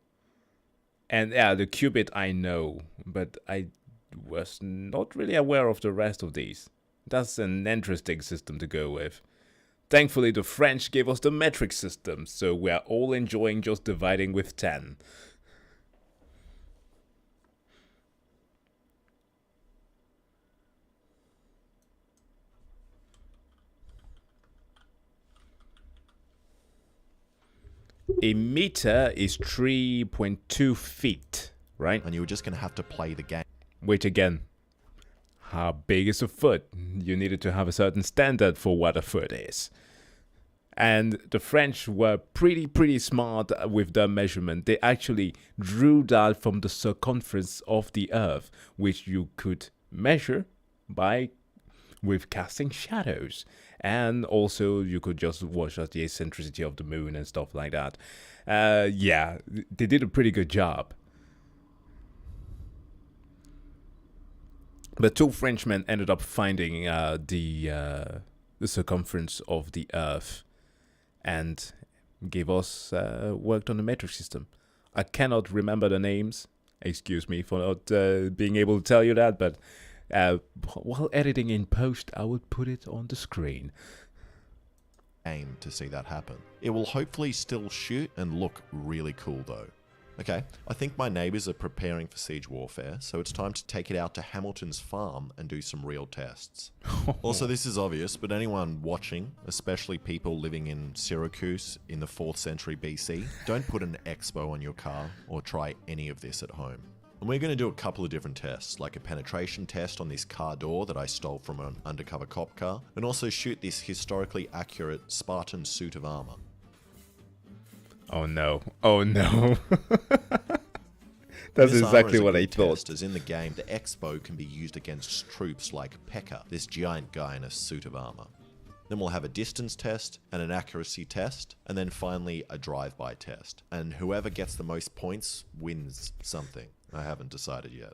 And yeah, the cubit I know, but I was not really aware of the rest of these. That's an interesting system to go with. Thankfully, the French gave us the metric system, so we are all enjoying just dividing with 10. A meter is 3.2 feet, right? and you were just going to have to play the game. Which again, how big is a foot? You needed to have a certain standard for what a foot is. And the French were pretty smart with their measurement. They actually drew that from the circumference of the Earth, which you could measure with casting shadows. And also you could just watch out the eccentricity of the moon and stuff like that. Yeah, they did a pretty good job. But two Frenchmen ended up finding the circumference of the Earth and gave us worked on the metric system. I cannot remember the names. Excuse me for not being able to tell you that, but while editing in post, I will put it on the screen. Aim to see that happen. It will hopefully still shoot and look really cool though. Okay, I think my neighbours are preparing for siege warfare, so it's time to take it out to Hamilton's farm and do some real tests. Also, this is obvious, but anyone watching, especially people living in Syracuse in the 4th century BC, don't put an Expo on your car or try any of this at home. And we're going to do a couple of different tests, like a penetration test on this car door that I stole from an undercover cop car, and also shoot this historically accurate Spartan suit of armor. Oh no. Oh no. That's This armor exactly is a what I good thought. test, as in the game, the Expo can be used against troops like Pekka, this giant guy in a suit of armor. Then we'll have a distance test and an accuracy test, and then finally a drive-by test. And whoever gets the most points wins something. I haven't decided yet.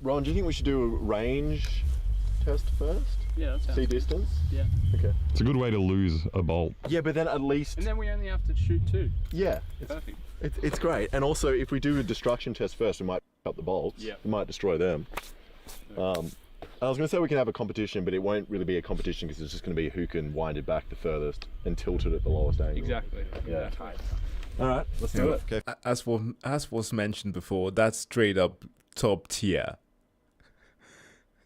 Ron, do you think we should do a range test first? Yeah, that sounds See good. distance? Yeah. Okay. It's a good way to lose a bolt. Yeah, but then at least... And then we only have to shoot 2. Yeah. Perfect. It's great. And also, if we do a destruction test first, we might up the bolts. Yeah. We might destroy them. I was going to say we can have a competition, but it won't really be a competition because it's just going to be who can wind it back the furthest and tilt it at the lowest angle. Exactly. Yeah. All right, let's do it. Okay. As was mentioned before, that's straight up top tier.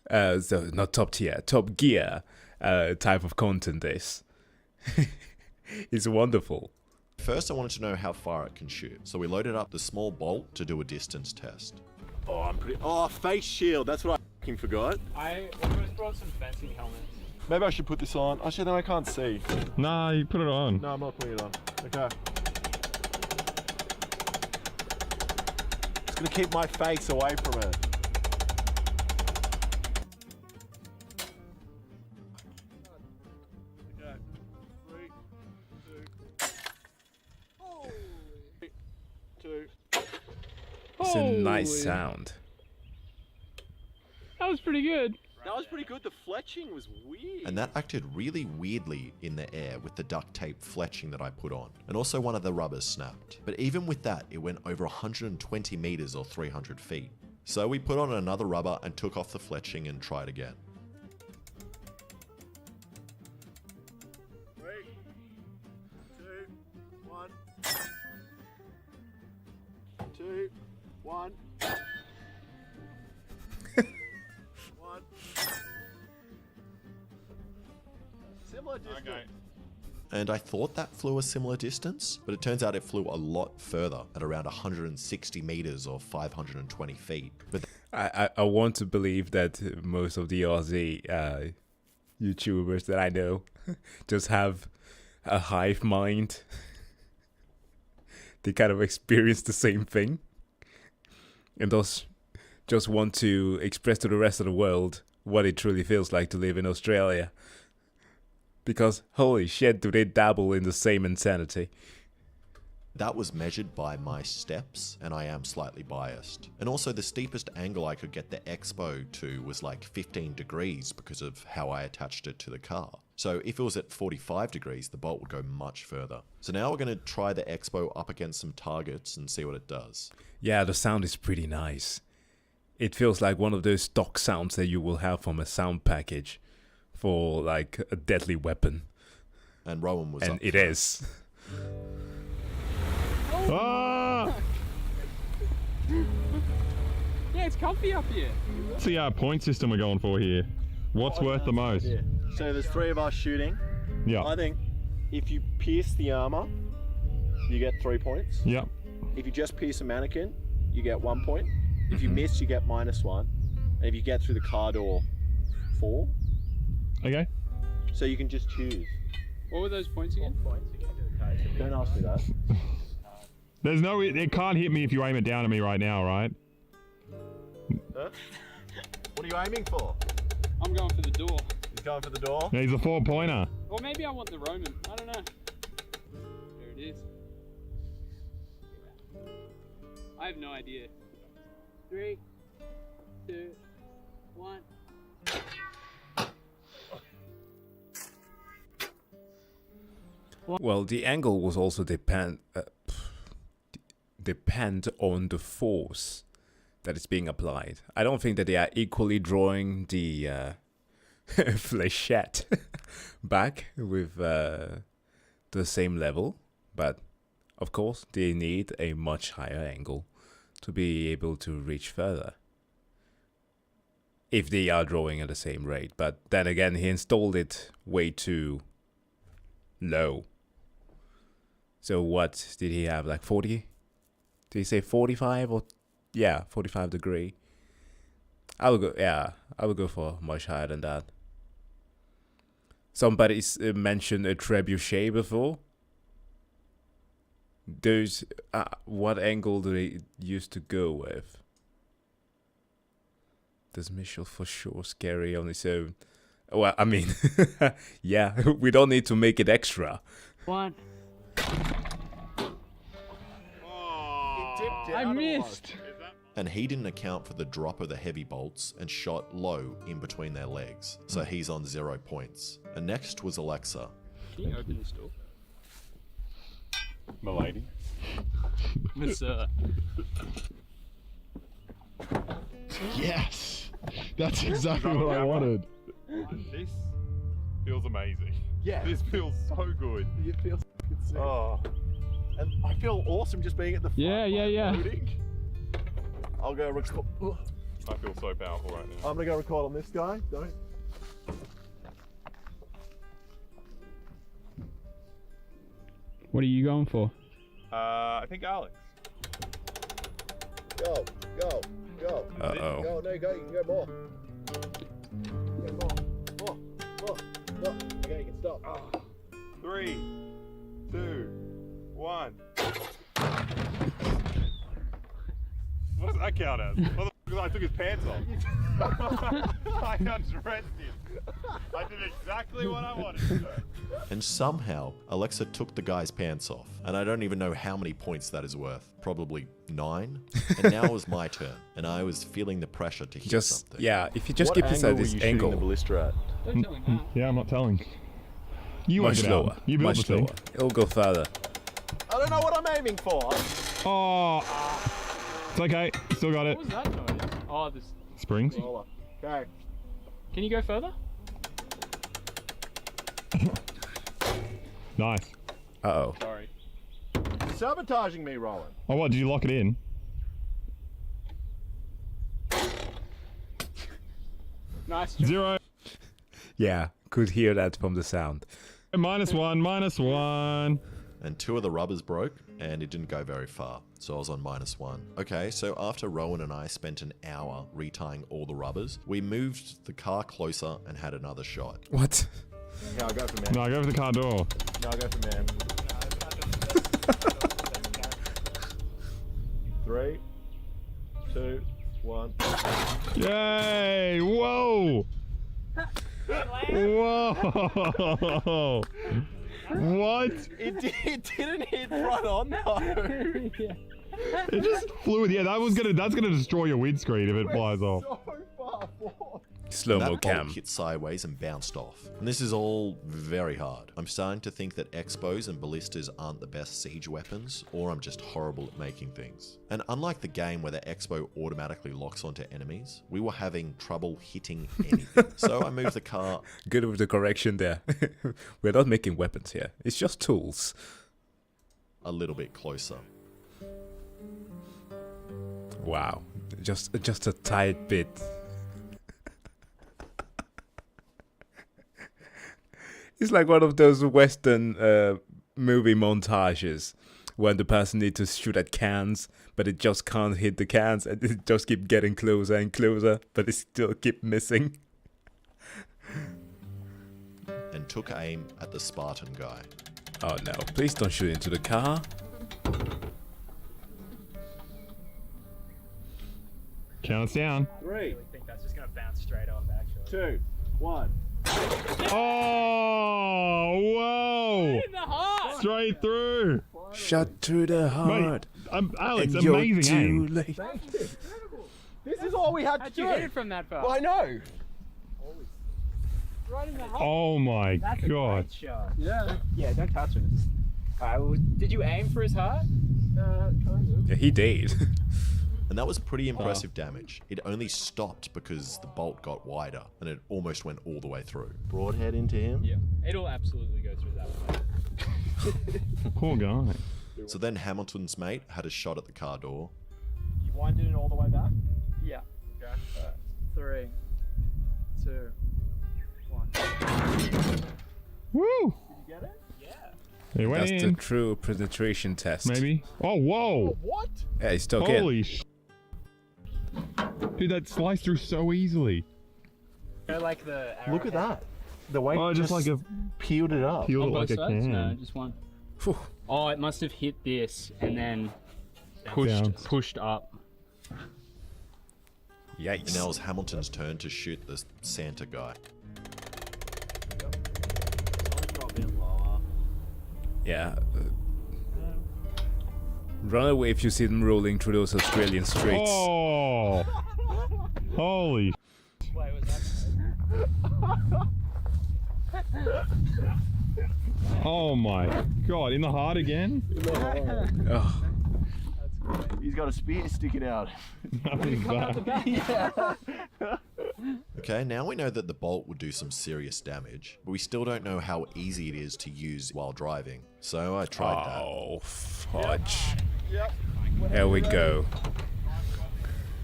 So not top tier, Top Gear type of content. This is wonderful. First, I wanted to know how far it can shoot. So we loaded up the small bolt to do a distance test. Oh, face shield. That's what I fucking forgot. I almost brought some fencing helmets. Maybe I should put this on. Actually, then I can't see. Nah, you put it on. No, I'm not putting it on. Okay. It's gonna keep my face away from it. Okay. 3, 2. It's a nice Holy. sound. That was pretty good. That was pretty good. The fletching was weird. And that acted really weirdly in the air with the duct tape fletching that I put on. And also one of the rubbers snapped. But even with that, it went over 120 meters or 300 feet. So we put on another rubber and took off the fletching and tried again. 3, 2, 1. 2, 1. 1. Similar distance. Okay. And I thought that flew a similar distance, but it turns out it flew a lot further at around 160 meters or 520 feet. But I want to believe that most of the Aussie YouTubers that I know just have a hive mind. They kind of experience the same thing. And thus just want to express to the rest of the world what it truly feels like to live in Australia. Because holy shit, do they dabble in the same insanity. that was measured by my steps, and I am slightly biased. And also the steepest angle I could get the Expo to was like 15 degrees because of how I attached it to the car. So if it was at 45 degrees, the bolt would go much further. So now we're going to try the Expo up against some targets and see what it does. Yeah, the sound is pretty nice. It feels like one of those stock sounds that you will have from a sound package for like a deadly weapon. And Rowan was And up it front. is. Ah! Yeah, it's comfy up here. What's the point system we're going for here? What's worth the most? Yeah. So there's 3 of us shooting. Yeah. I think if you pierce the armor, you get 3 points. Yep. If you just pierce a mannequin, you get 1 point. If you miss, you get -1. And if you get through the car door, 4. Okay. So you can just choose. What were those points again? Don't ask me that. There's no. It can't hit me if you aim it down at me right now, right? Huh? What are you aiming for? I'm going for the door. He's going for the door. Yeah, he's a 4-pointer. Or maybe I want the Roman. I don't know. There it is. I have no idea. 3, 2, 1. Well, the angle was also depend on the force that is being applied. I don't think that they are equally drawing the flechette back with the same level, but of course they need a much higher angle to be able to reach further if they are drawing at the same rate. But then again, he installed it way too low. So what did he have, like 40? Did he say 45 or, yeah, 45 degree? I would go for much higher than that. Somebody mentioned a trebuchet before. Those, what angle do they used to go with? This missile for sure scary on its own. Well, I mean, yeah, we don't need to make it extra. 1. I missed. And he didn't account for the drop of the heavy bolts and shot low in between their legs, so he's on 0 points. And next was Alexa. Can you open this door? Milady. Miss, Yes! That's exactly what I wanted. This feels amazing. Yeah. This feels so good. It feels sick. Oh, And I feel awesome just being at the front. Yeah, yeah, yeah. Loading. I'll go record. I feel so powerful right now. I'm gonna go record on this guy. Don't. What are you going for? I think Alex. Go, go, go. Uh-oh. Go, no, go. You can go more. Go more. Okay, you can stop. 3, 2, 1. What does that count as? Because I took his pants off. I undressed him. I did exactly what I wanted to do. And somehow, Alexa took the guy's pants off. And I don't even know how many points that is worth. Probably 9. And now it was my turn. And I was feeling the pressure to hit Just, something. yeah, if you just What keep this at angle were this you shooting the angle, ballista at? Don't tell him that. Yeah, I'm not telling. You work much it lower, out. You built much the lower. thing. It'll go further. I don't know what I'm aiming for. Oh, it's okay. Still got it. What was that noise? Oh, this. Springs. Okay. Can you go further? Nice. Uh-oh. Sorry. Sabotaging me, Roland. Oh, what? Did you lock it in? Nice. 0. Yeah, could hear that from the sound. -1. -1. And 2 of the rubbers broke, and it didn't go very far. So I was on -1. Okay, so after Rowan and I spent an hour retying all the rubbers, we moved the car closer and had another shot. What? Yeah, I'll go for man. No, go for the car door. No, I'll go for man. 3, 2, 1. Yay! Whoa! Whoa! What? It didn't hit front on though. It just flew. Yeah, that's gonna destroy your windscreen if it flies off. So far forward. Slow-mo That cam. bolt hit sideways and bounced off. And this is all very hard. I'm starting to think that Expos and Ballistas aren't the best siege weapons, or I'm just horrible at making things. And unlike the game where the Expo automatically locks onto enemies, we were having trouble hitting anything. So I moved the car Good with the correction there. We're not making weapons here. It's just tools. a little bit closer. Wow. Just a tight bit. It's like one of those Western movie montages when the person needs to shoot at cans, but it just can't hit the cans, and it just keep getting closer and closer, but it still keep missing. And took aim at the Spartan guy. Oh no, please don't shoot into the car. Count us down. 3, I think that's just gonna bounce straight off, actually. 2, 1. Oh, whoa! In the heart! Straight through. Shot through the heart. Alex, and you're amazing too aim. late. This is all we had to How'd do. you hit it from that far? Well, I know. Right in the heart. Oh my That's a god. great shot. Yeah. Yeah, don't touch it. Alright, well, did you aim for his heart? Kind of. Yeah, he did. And that was pretty impressive damage. It only stopped because the bolt got wider and it almost went all the way through. Broadhead into him. Yeah, it'll absolutely go through that way. Poor guy. So then Hamilton's mate had a shot at the car door. You winded it all the way back? Yeah. Okay. 3, 2, 1. Woo! Did you get it? He went That's in. the true penetration test. Maybe. Oh, whoa! What? Yeah, he's stuck in. Holy sh! Dude, that sliced through so easily. Go like the arrow. Look at that. The way Oh, it just like a peeled it up. peeled On it like both a sides? can. No, just one. Phew. Oh, it must have hit this and then Bounced. pushed up. And Yikes. now it's Hamilton's turn to shoot the Santa guy. Yeah. Run away if you see them rolling through those Australian streets. Oh! Holy. Wait, was Oh my god! In the heart again? Oh, He's got a spear sticking out. Nothing's bad. Okay, now we know that the bolt would do some serious damage, but we still don't know how easy it is to use while driving. So I tried that. oh, fudge. Yep. There we go.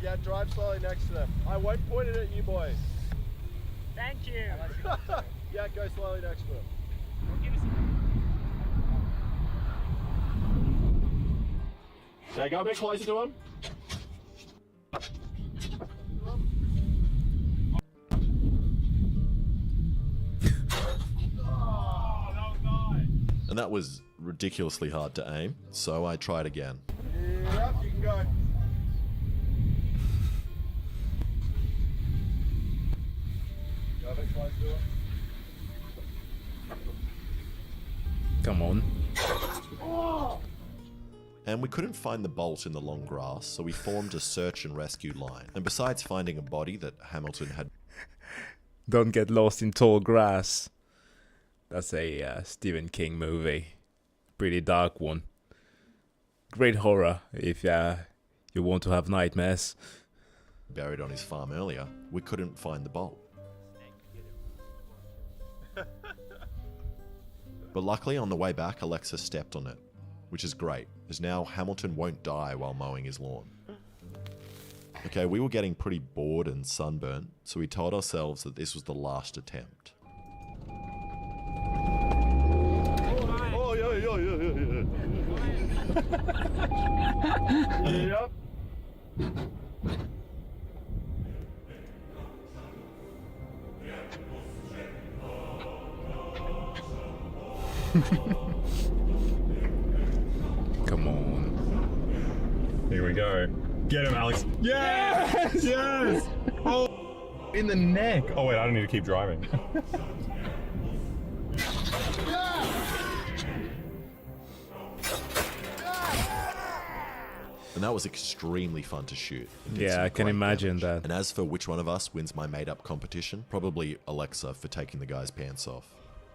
Yeah, drive slowly next to them. I won't point it at you boys. Thank you. Yeah, go slowly next to them. Okay, go a bit closer to him. And that was ridiculously hard to aim, so I tried again. Yep, you can go. Go a bit closer to him. Come on. And we couldn't find the bolt in the long grass, so we formed a search and rescue line. And besides finding a body that Hamilton had Don't get lost in tall grass. That's a Stephen King movie. Pretty dark one. Great horror if you want to have nightmares. buried on his farm earlier, we couldn't find the bolt. But luckily on the way back, Alexa stepped on it, which is great, as now Hamilton won't die while mowing his lawn. Okay, we were getting pretty bored and sunburnt, so we told ourselves that this was the last attempt. Oh, yeah. Yep. Come on. Here we go. Get him, Alex. Yes! Yes! Oh, in the neck. Oh, wait, I don't need to keep driving. And that was extremely fun to shoot. It did Yeah, some I can great imagine damage. that. And as for which one of us wins my made-up competition, probably Alexa for taking the guy's pants off.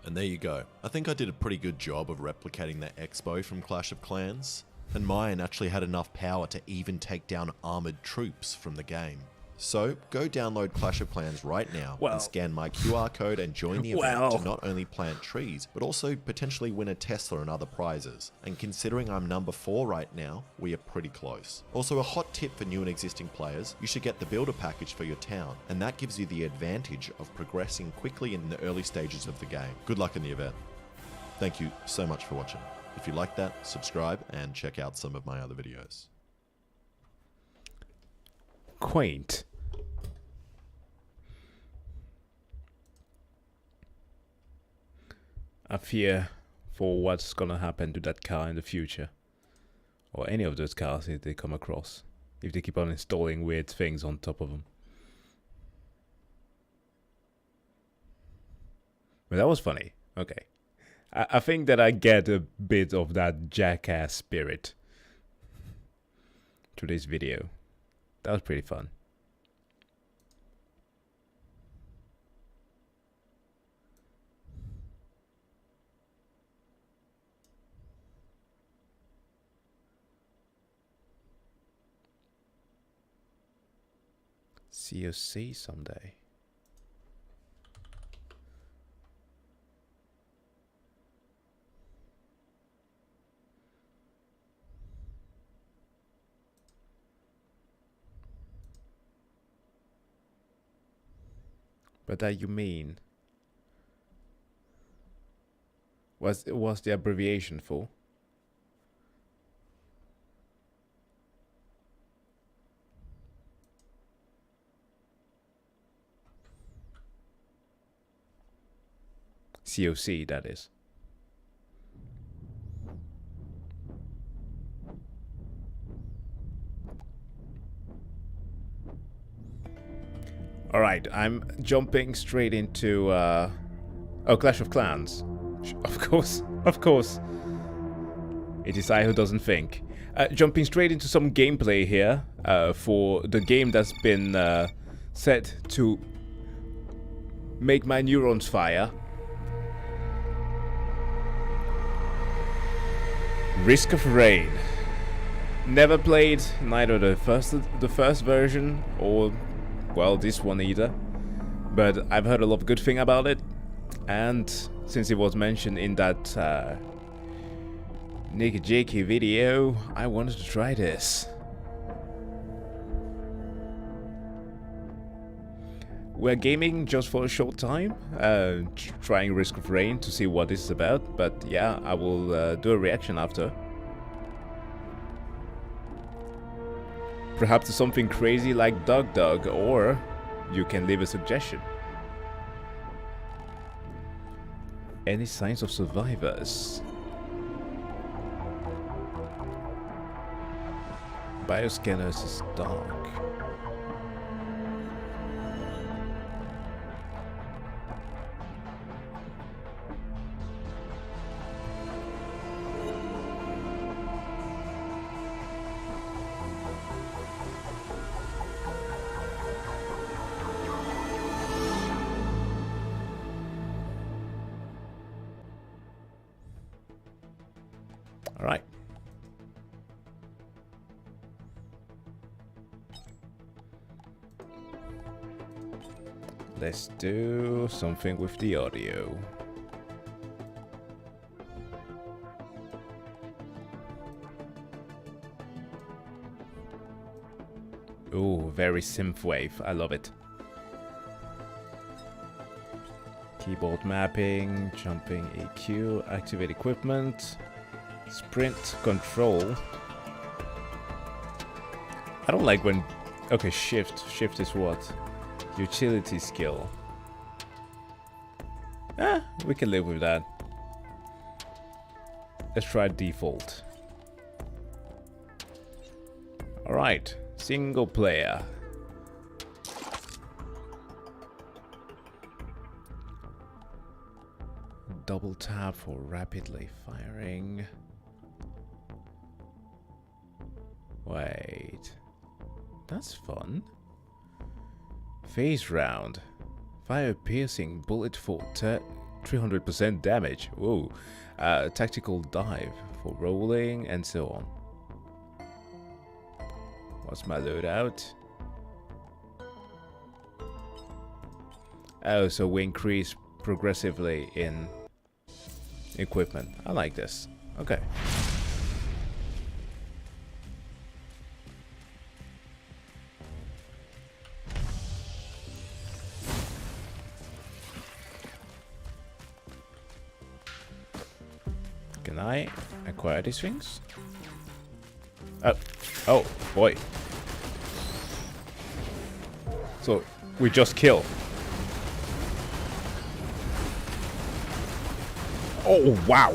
And there you go. I think I did a pretty good job of replicating that expo from Clash of Clans. And mine actually had enough power to even take down armored troops from the game. So, go download Clash of Clans right now Well- and scan my QR code and join the event Well. to not only plant trees, but also potentially win a Tesla and other prizes. And considering I'm number 4 right now, we are pretty close. Also, a hot tip for new and existing players, you should get the builder package for your town, and that gives you the advantage of progressing quickly in the early stages of the game. Good luck in the event. Thank you so much for watching. If you like that, subscribe and check out some of my other videos. Quaint. I fear for what's gonna happen to that car in the future. Or any of those cars if they come across. If they keep on installing weird things on top of them. But that was funny. Okay. I think that I get a bit of that jackass spirit to this video. That was pretty fun. COC someday. But that you mean? What's the abbreviation for? COC, that is. Alright, I'm jumping straight into, Clash of Clans. Of course. It is I who doesn't think. Jumping straight into some gameplay here, for the game that's been, set to make my neurons fire. Risk of Rain. Never played neither the first version or, well, this one either. But I've heard a lot of good thing about it, and since it was mentioned in that Nick Jakey video, I wanted to try this. We're gaming just for a short time, trying Risk of Rain to see what this is about, but yeah, I will do a reaction after. Perhaps to something crazy like Dog, or you can leave a suggestion. Any signs of survivors? Bioscanners is dark. All right. Let's do something with the audio. Ooh, very synthwave. I love it. Keyboard mapping, jumping EQ, activate equipment, sprint control. I don't like when... Okay, shift. Shift is what? Utility skill. We can live with that. Let's try default. Alright, single player. Double tap for rapidly firing. Wait. That's fun. Phase round. Fire piercing bullet for 300% damage. Ooh. Tactical dive for rolling and so on. What's my loadout? Oh, so we increase progressively in equipment. I like this. Okay. I acquire these things? Oh, boy. So, we just kill. Oh, wow.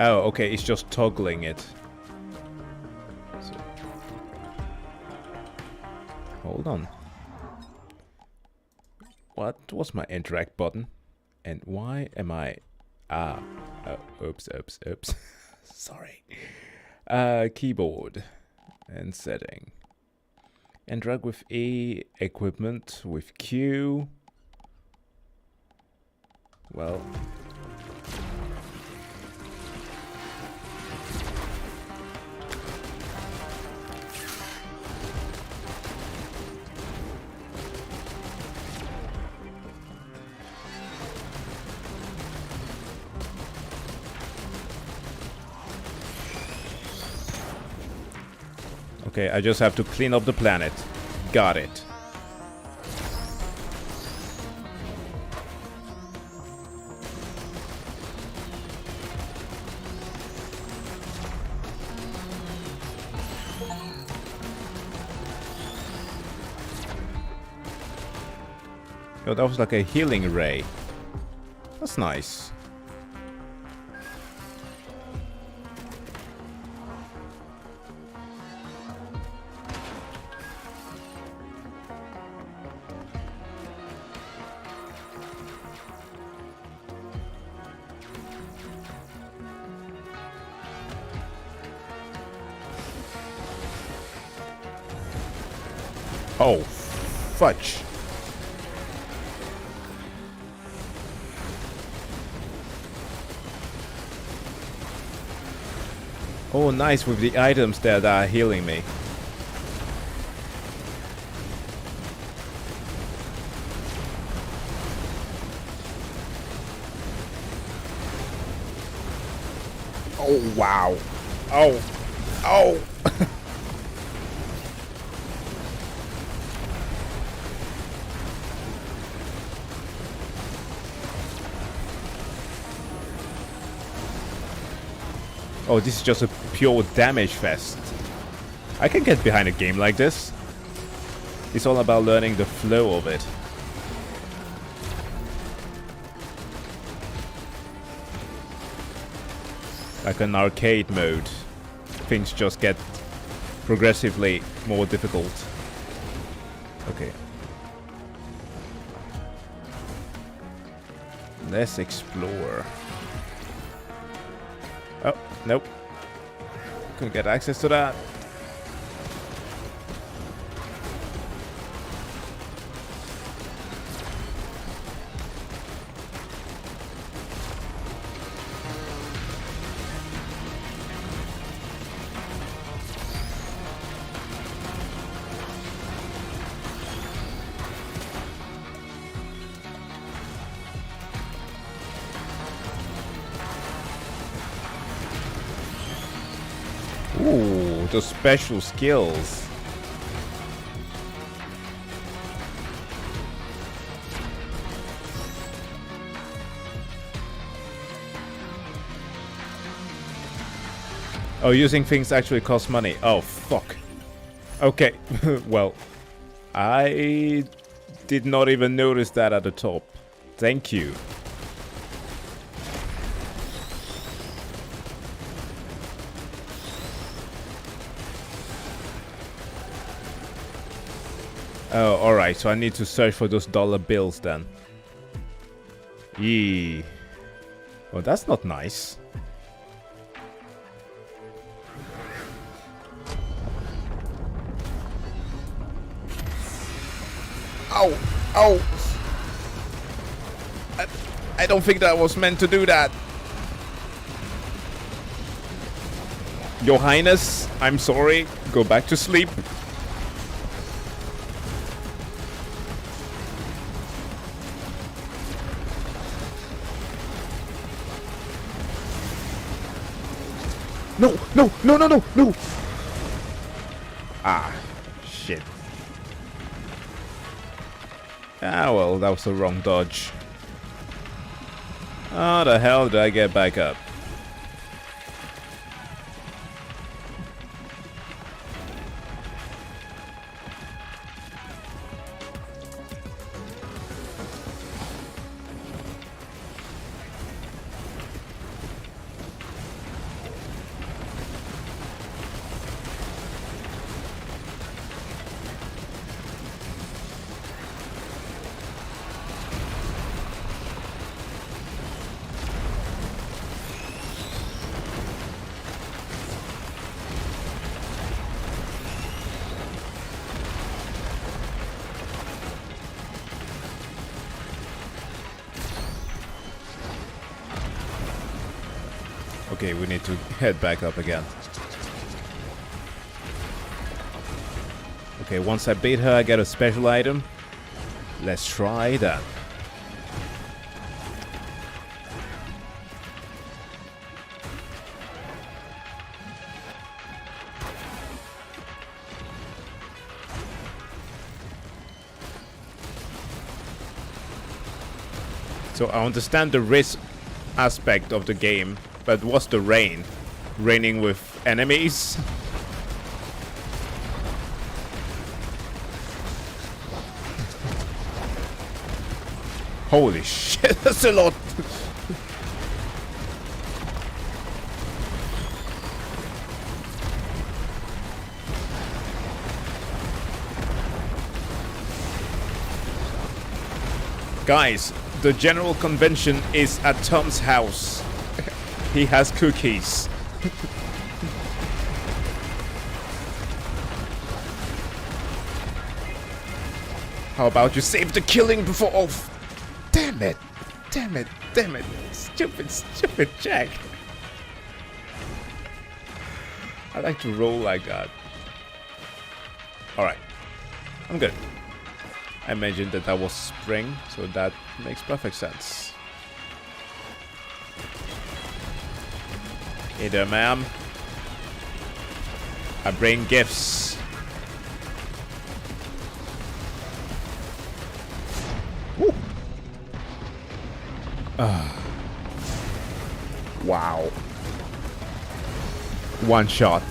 Oh, okay, it's just toggling it. So. Hold on. What was my interact button? And why am I... oops. Sorry. Keyboard. And setting. Interact with E. Equipment with Q. Well... Okay, I just have to clean up the planet. Got it. Oh, that was like a healing ray. That's nice. Oh, fudge. Oh, nice with the items that are healing me. Oh, wow. Oh. Oh. Oh, this is just a pure damage fest. I can get behind a game like this. It's all about learning the flow of it. Like an arcade mode. Things just get progressively more difficult. Okay. Let's explore. Oh, nope. Couldn't get access to that. Ooh, those special skills. Oh, using things actually costs money. Oh, fuck. Okay, well, I did not even notice that at the top. Thank you. Oh, alright, so I need to search for those dollar bills then. Yee. Well, that's not nice. Ow! Ow! I don't think that was meant to do that. Your Highness, I'm sorry. Go back to sleep. No, no, no, no, no, no! Ah, shit. Ah, well, that was the wrong dodge. How the hell did I get back up? Okay, we need to head back up again. Okay, once I beat her, I get a special item. Let's try that. So I understand the risk aspect of the game, but what's the rain? Raining with enemies? Holy shit, that's a lot! Guys, the general convention is at Tom's house. He has cookies. How about you save the killing before... Oh, damn it. Damn it. Damn it. Stupid, stupid Jack. I like to roll like that. Alright. I'm good. I imagined that that was spring, so that makes perfect sense. Hey there, ma'am. I bring gifts. Woo. Wow. One shot.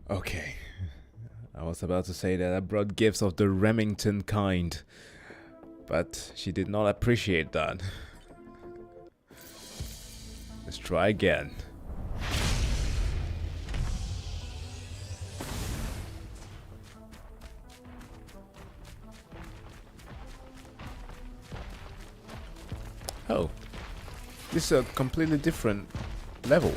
Okay. I was about to say that I brought gifts of the Remington kind, but she did not appreciate that. Let's try again. Oh, this is a completely different level.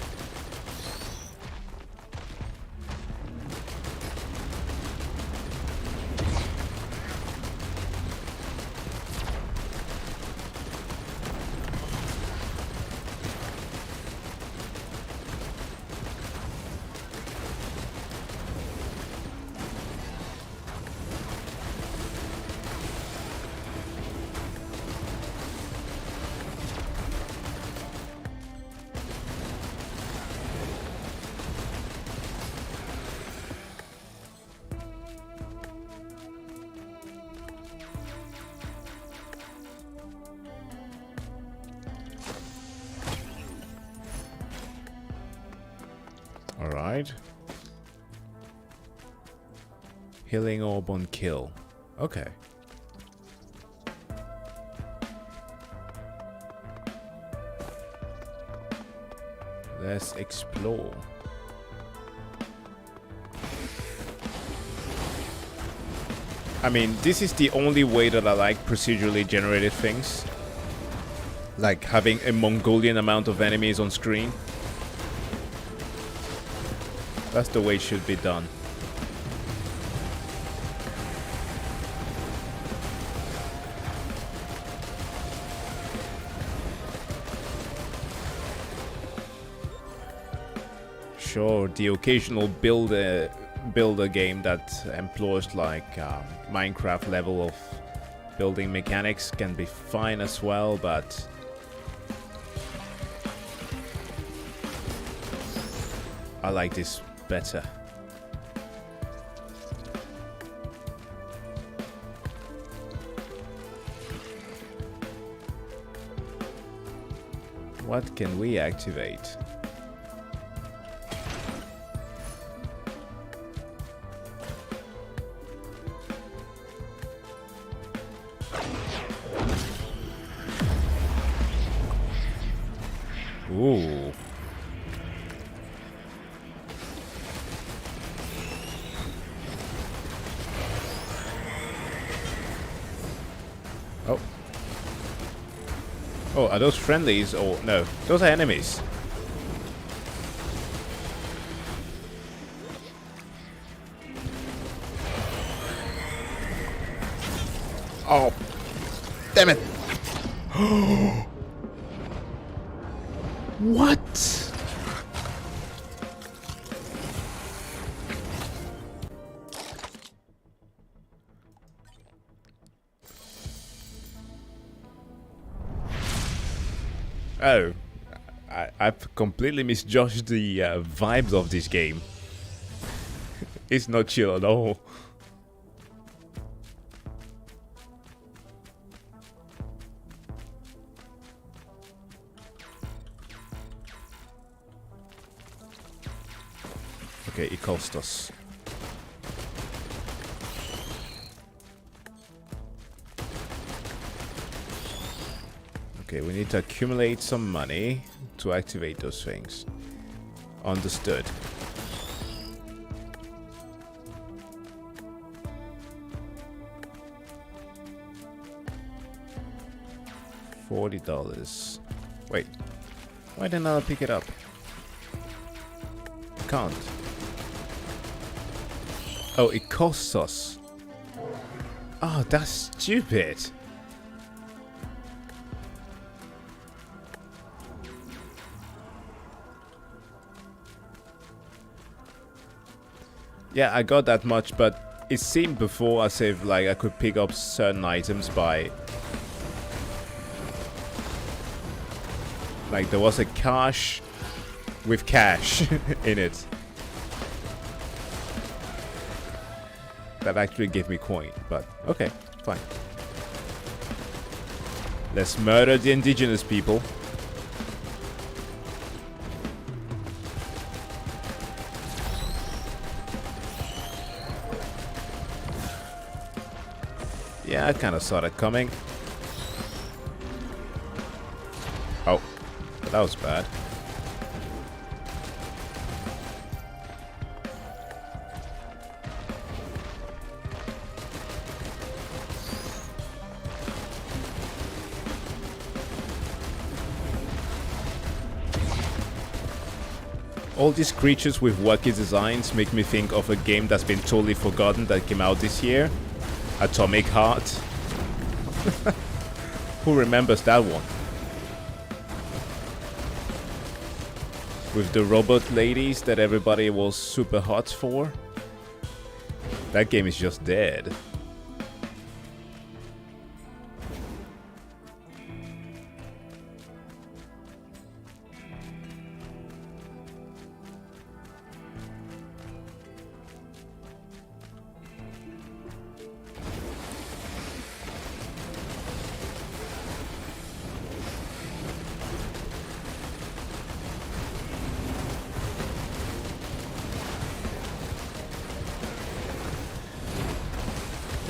Alright. Healing orb on kill. Okay. Let's explore. I mean, this is the only way that I like procedurally generated things. Like having a Mongolian amount of enemies on screen. That's the way it should be done. Sure, the occasional builder game that employs like Minecraft level of building mechanics can be fine as well, but I like this better. What can we activate? Ooh. Oh. Oh, are those friendlies or no? Those are enemies. Oh. Damn it. What? Oh, I've completely misjudged the vibes of this game. It's not chill at all. Okay, it cost us. Okay, we need to accumulate some money to activate those things. Understood. $40. Wait, why didn't I pick it up? Can't. Oh, it costs us. Oh, that's stupid. Yeah, I got that much, but it seemed before as if like I could pick up certain items by like there was a cache with cash in it. That actually gave me coin, but okay, fine. Let's murder the indigenous people. Yeah, I kind of saw that coming. Oh, that was bad. All these creatures with wacky designs make me think of a game that's been totally forgotten that came out this year. Atomic Heart. Who remembers that one? With the robot ladies that everybody was super hot for. That game is just dead.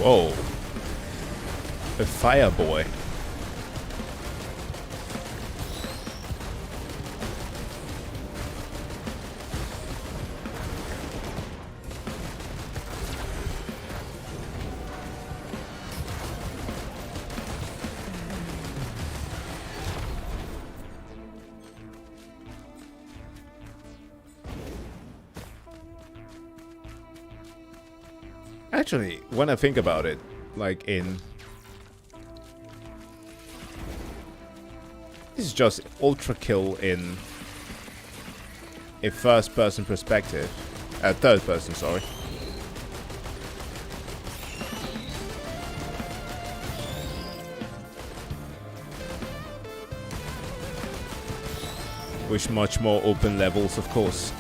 Whoa. A fire boy. Actually, when I think about it, like in... This is just ultra kill in a first person perspective. Third person, sorry. With much more open levels, of course.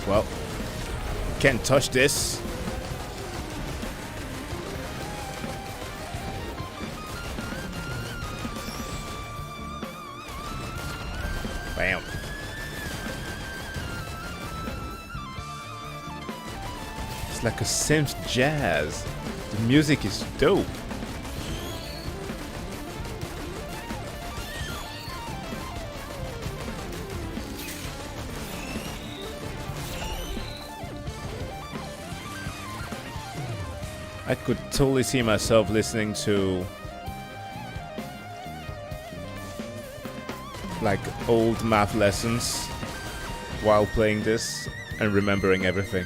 Well, can't touch this. Bam. It's like a Sims jazz. The music is dope. I could totally see myself listening to like old math lessons while playing this and remembering everything.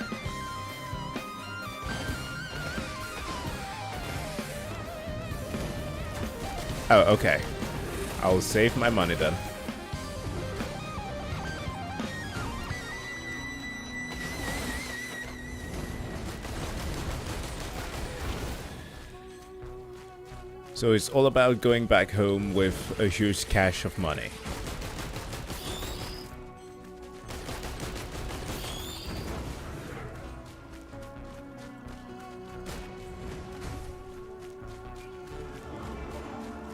Oh, okay. I'll save my money then. So it's all about going back home with a huge cache of money.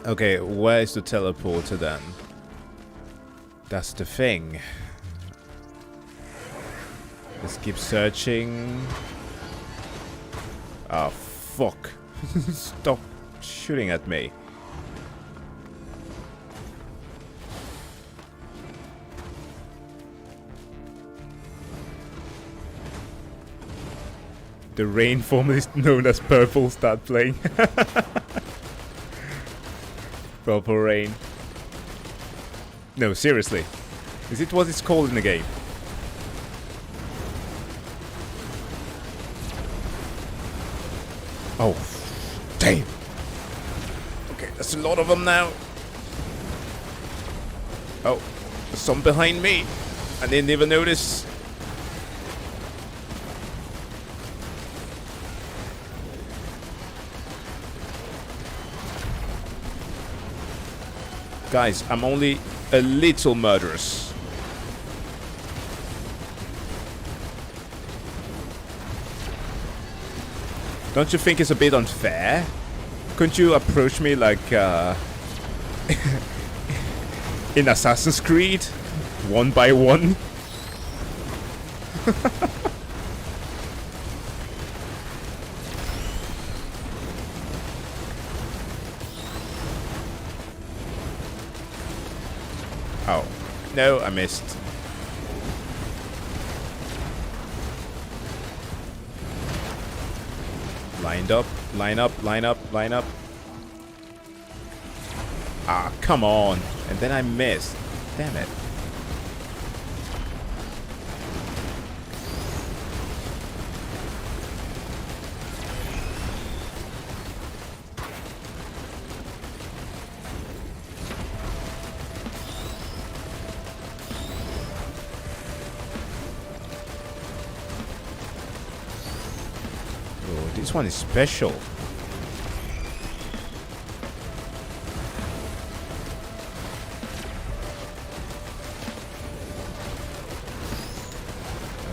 Okay, where's the teleporter then? That's the thing. Let's keep searching. Oh, fuck. Stop shooting at me. The rain formerly known as purple start playing. Purple rain. No, seriously. Is it what it's called in the game? Oh, damn. Okay, there's a lot of them now. Oh, there's some behind me. I didn't even notice. Guys, I'm only a little murderous. Don't you think it's a bit unfair? Couldn't you approach me like in Assassin's Creed? One by one? Oh, no, I missed. Lined up, line up, line up, line up. Ah, come on. And then I missed. Damn it. This one is special.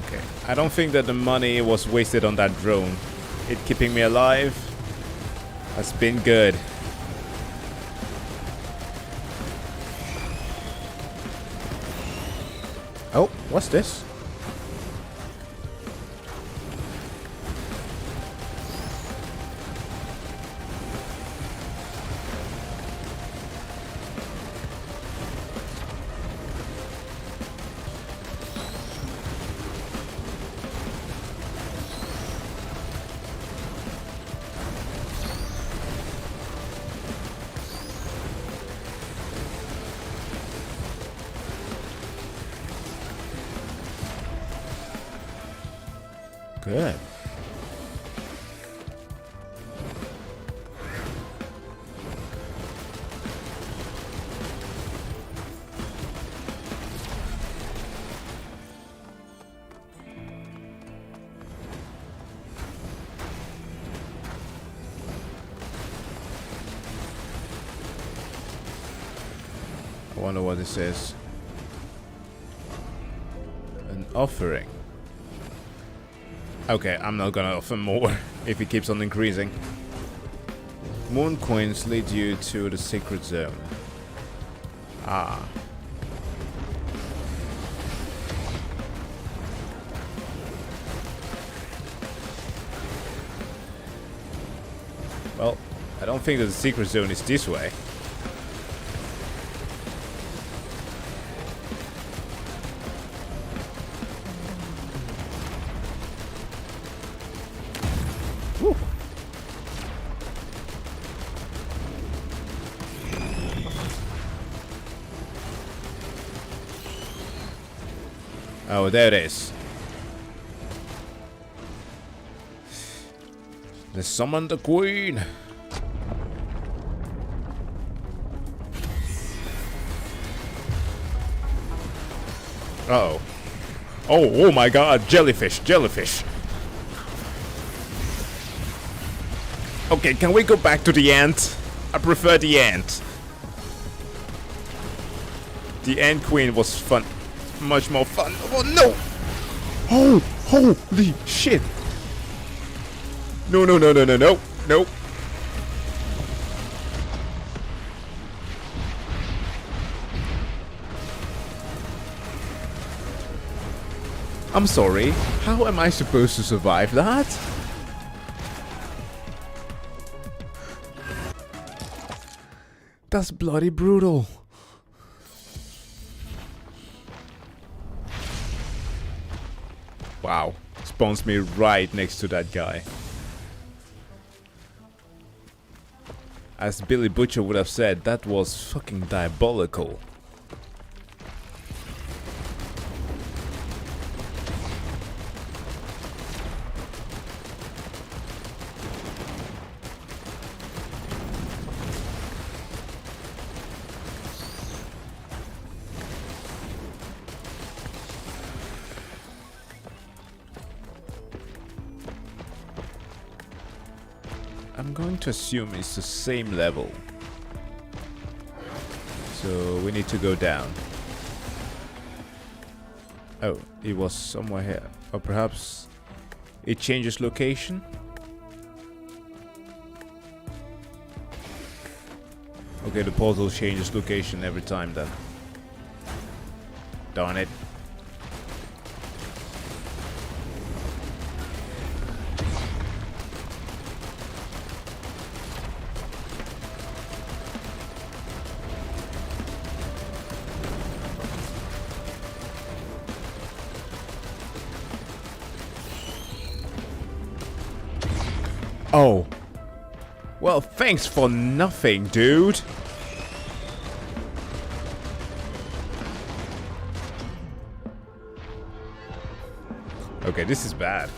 Okay, I don't think that the money was wasted on that drone. It keeping me alive has been good. Oh, what's this? Good. I wonder what this is. An offering. Okay, I'm not gonna offer more if it keeps on increasing. Moon coins lead you to the secret zone. Ah. Well, I don't think that the secret zone is this way. Whew. Oh, there it is. They summoned the queen. Uh-oh. Oh my god, jellyfish, jellyfish. Okay, can we go back to the ant? I prefer the ant. The ant queen was fun. Much more fun. Oh no! Oh, holy shit! No, no, no, no, no, no, no. I'm sorry, how am I supposed to survive that? That's bloody brutal. Wow, spawns me right next to that guy. As Billy Butcher would have said, that was fucking diabolical. I'm going to assume it's the same level. So we need to go down. Oh, it was somewhere here. Or perhaps it changes location? Okay, the portal changes location every time then. Darn it. Oh. Well, thanks for nothing, dude. Okay, this is bad.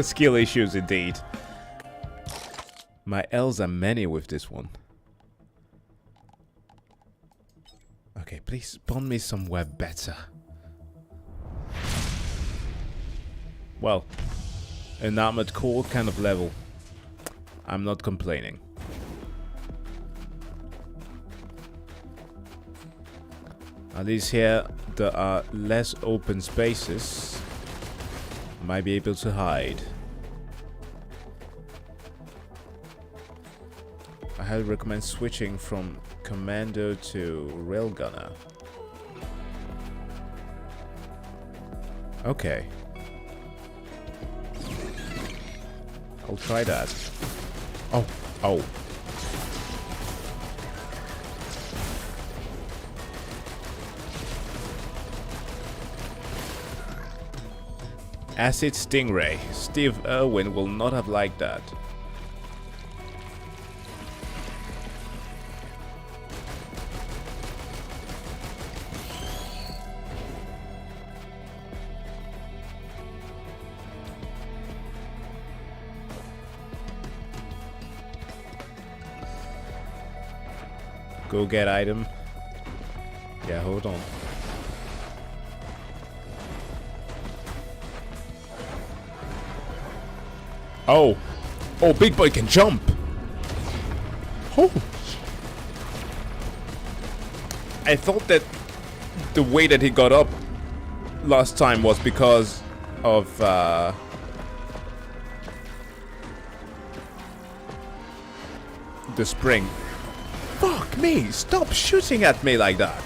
Skill issues indeed. My L's are many with this one. Okay, please spawn me somewhere better. Well, an armored core kind of level. I'm not complaining. At least here there are less open spaces. Might be able to hide. I highly recommend switching from commando to railgunner. Okay. I'll try that. Oh, oh. Acid Stingray. Steve Irwin will not have liked that. Go get item. Yeah, hold on. Oh. Oh, big boy can jump. Oh. I thought that the way that he got up last time was because of the spring. Fuck me! Stop shooting at me like that!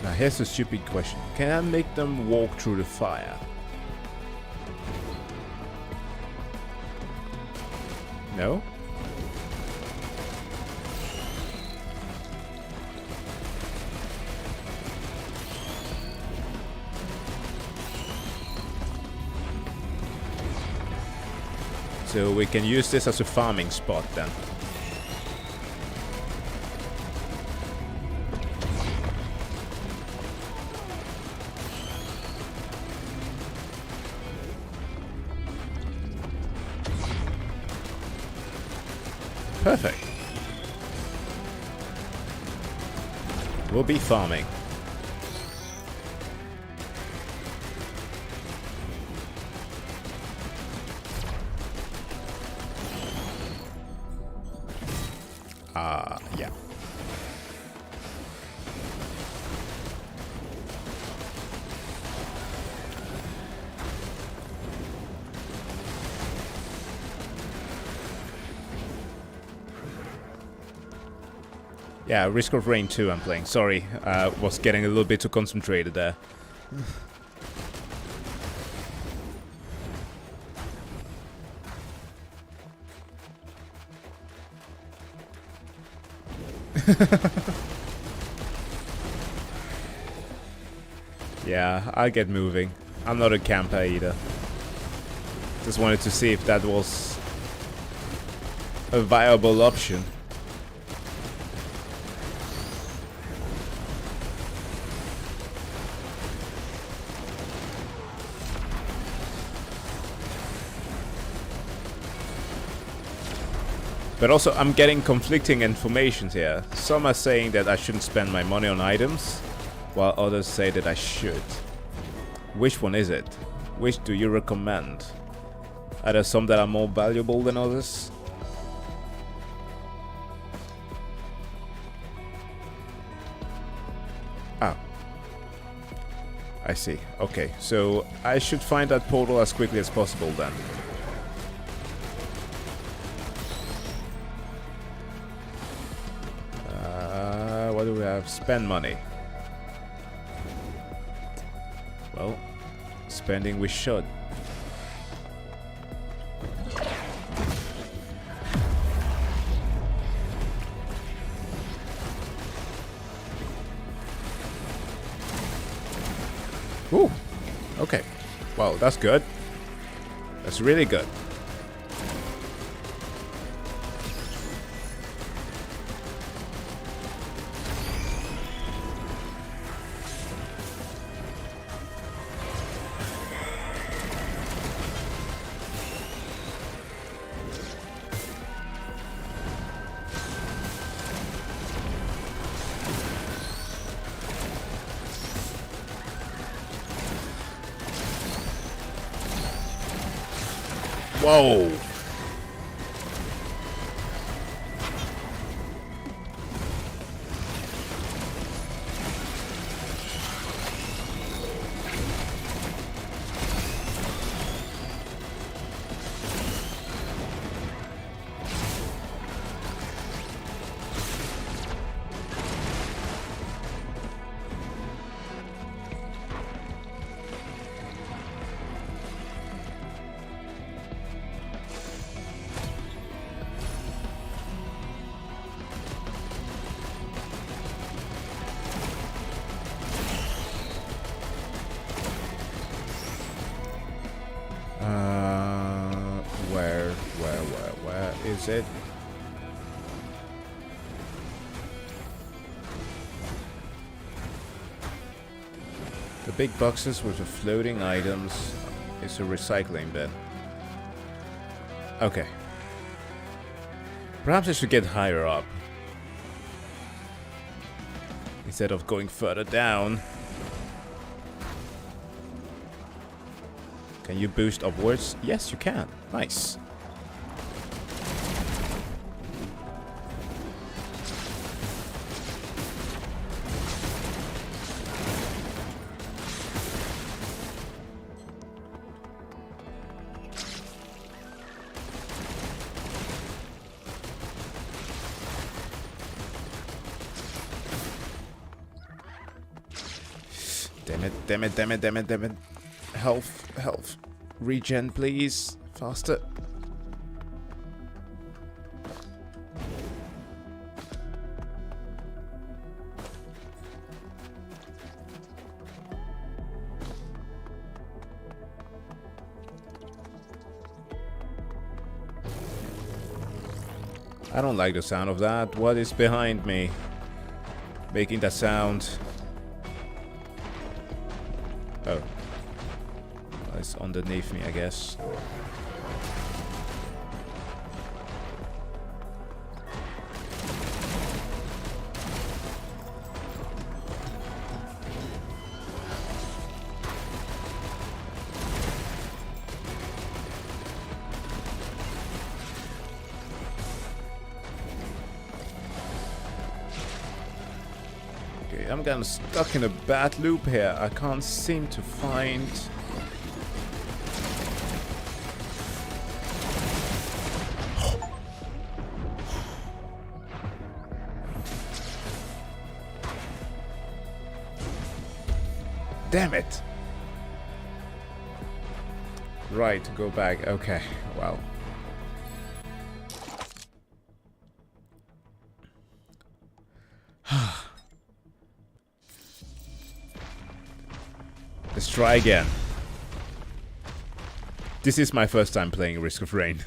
Now here's a stupid question. Can I make them walk through the fire? No? So we can use this as a farming spot then. Perfect. We'll be farming. Yeah. Yeah, Risk of Rain 2 I'm playing. Sorry, was getting a little bit too concentrated there. Yeah, I'll get moving. I'm not a camper either. Just wanted to see if that was a viable option. But also, I'm getting conflicting information here. Some are saying that I shouldn't spend my money on items, while others say that I should. Which one is it? Which do you recommend? Are there some that are more valuable than others? Ah. I see. Okay, so I should find that portal as quickly as possible then. What do we have? Spend money. Well, spending we should. Ooh, okay. Well, that's good. That's really good. Whoa. Where is it? big boxes with the floating items is a recycling bin. Okay. Perhaps I should get higher up. Instead of going further down. Can you boost upwards? Yes, you can. Nice. Damn it. Health. Regen, please. Faster. I don't like the sound of that. What is behind me? Making that sound. Oh. It's underneath me, I guess. Okay, I'm getting stuck in a bad loop here. I can't seem to find... Damn it! Right, go back. Okay, wow. Let's try again. This is my first time playing Risk of Rain.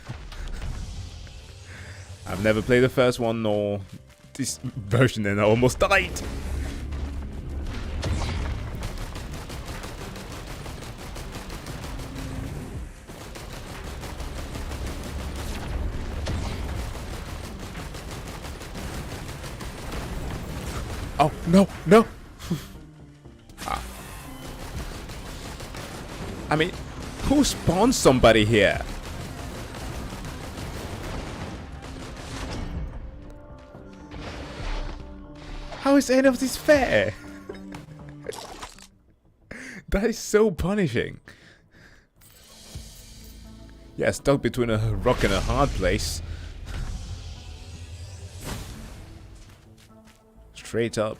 I've never played the first one nor this version and I almost died. Oh, no, no! Ah. I mean, who spawned somebody here? How is any of this fair? That is so punishing. Yeah, stuck between a rock and a hard place. Straight up.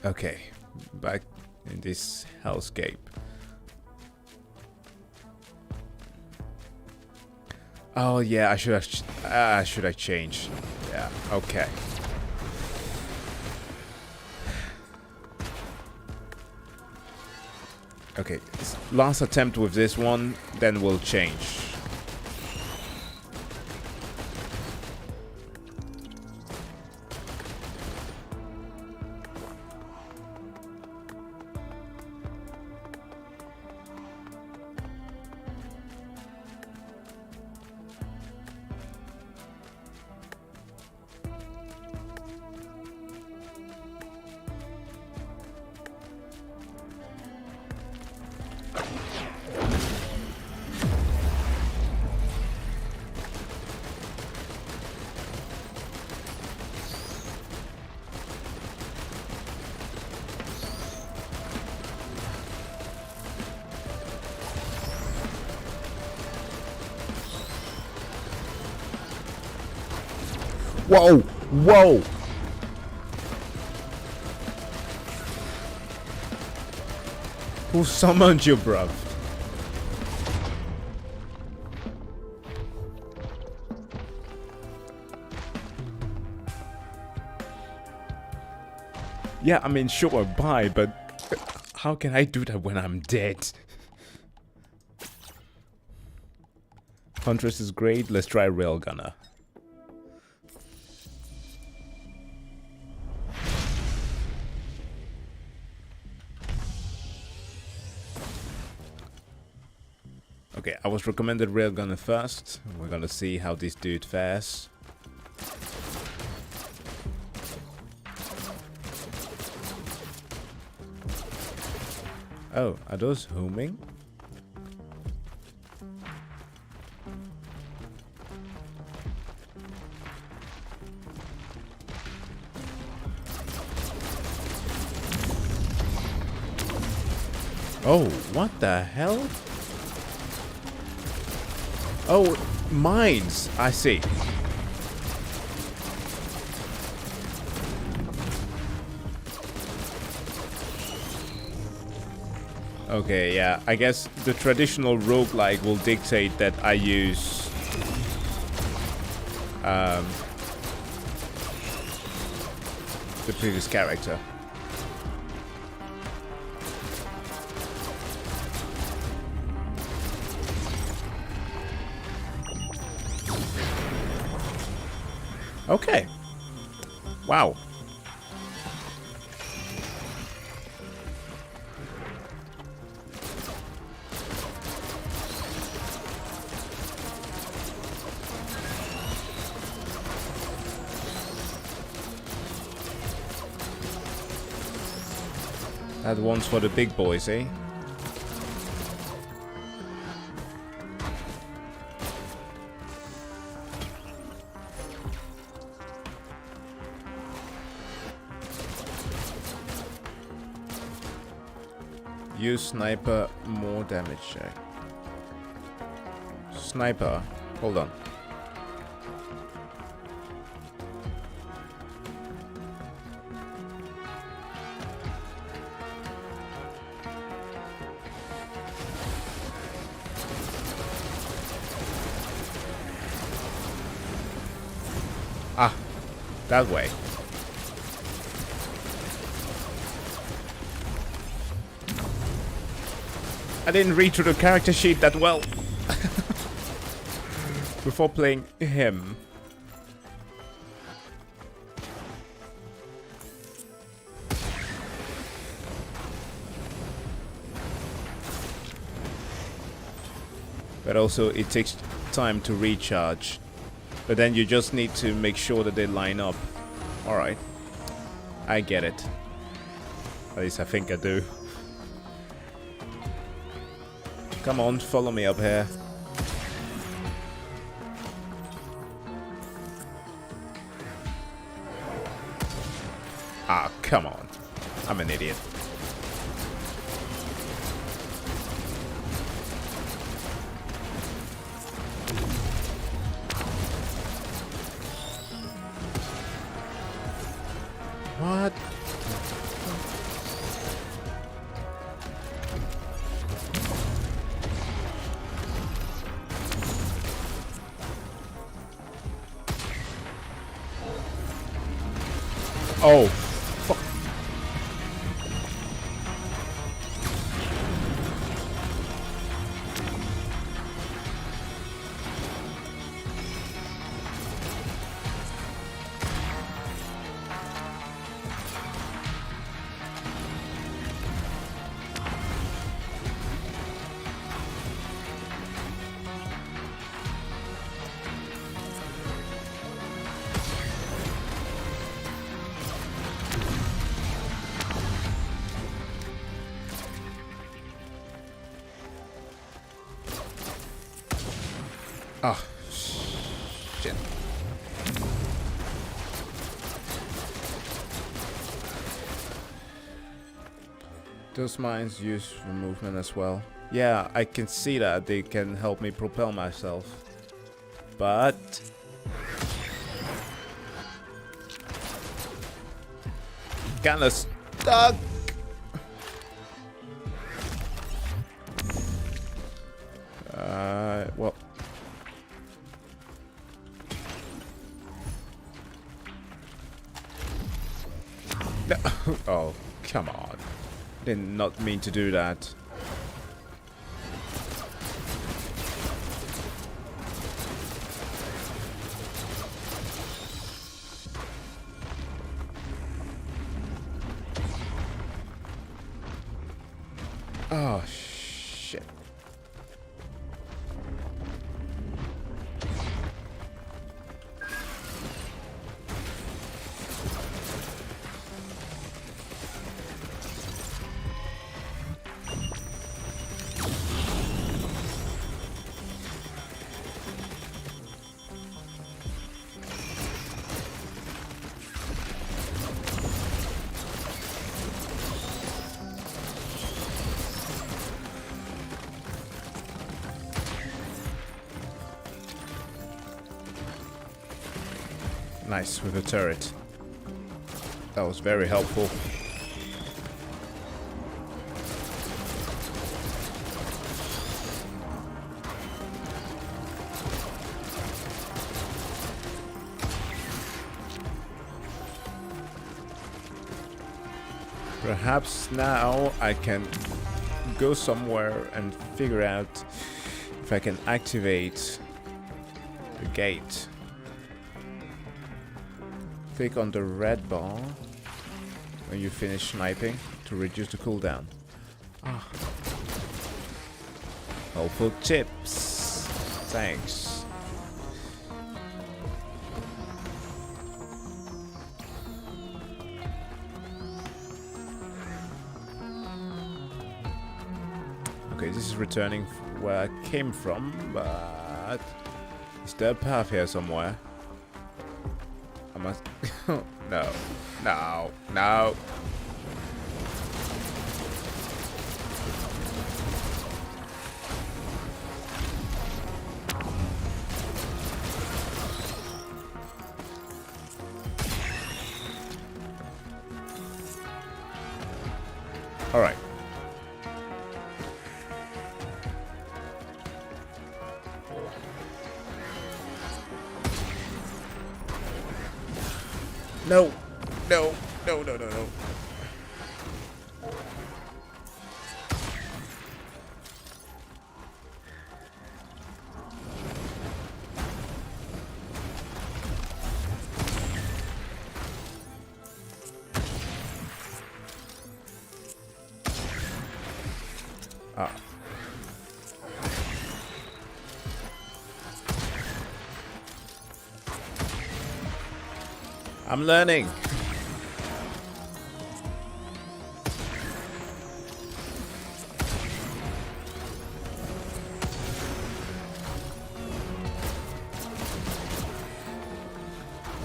Okay, back in this hellscape. Oh yeah, I should have changed. Yeah, okay. Okay, last attempt with this one, then we'll change. Whoa! Whoa! Who summoned you, bruv? Yeah, I mean, sure, bye, but how can I do that when I'm dead? Huntress is great, let's try Railgunner. Okay, I was recommended Railgunner first. We're gonna see how this dude fares. Oh, are those homing? Oh, what the hell? Oh, mines. I see. Okay, yeah. I guess the traditional roguelike will dictate that I use the previous character. Okay. Wow. That one's for the big boys, eh? Use sniper, more damage check. Sniper, hold on. Ah, that way. I didn't read through the character sheet that well before playing him. But also it takes time to recharge. But then you just need to make sure that they line up. Alright. I get it. At least I think I do. Come on, follow me up here. Ah, come on. I'm an idiot. What? Oh, fuck. Ah, shit. Those mines use for movement as well. Yeah, I can see that they can help me propel myself. But kinda stuck. Well. No. Oh, come on. Did not mean to do that. Oh, shit. Nice with a turret. That was very helpful. Perhaps now I can go somewhere and figure out if I can activate the gate. Click on the red bar when you finish sniping to reduce the cooldown. Ah. Helpful tips. Thanks. Okay, this is returning where I came from, but is there a path here somewhere? I must... No. No. No. All right. No, no, no, no, no, no. Ah. I'm learning.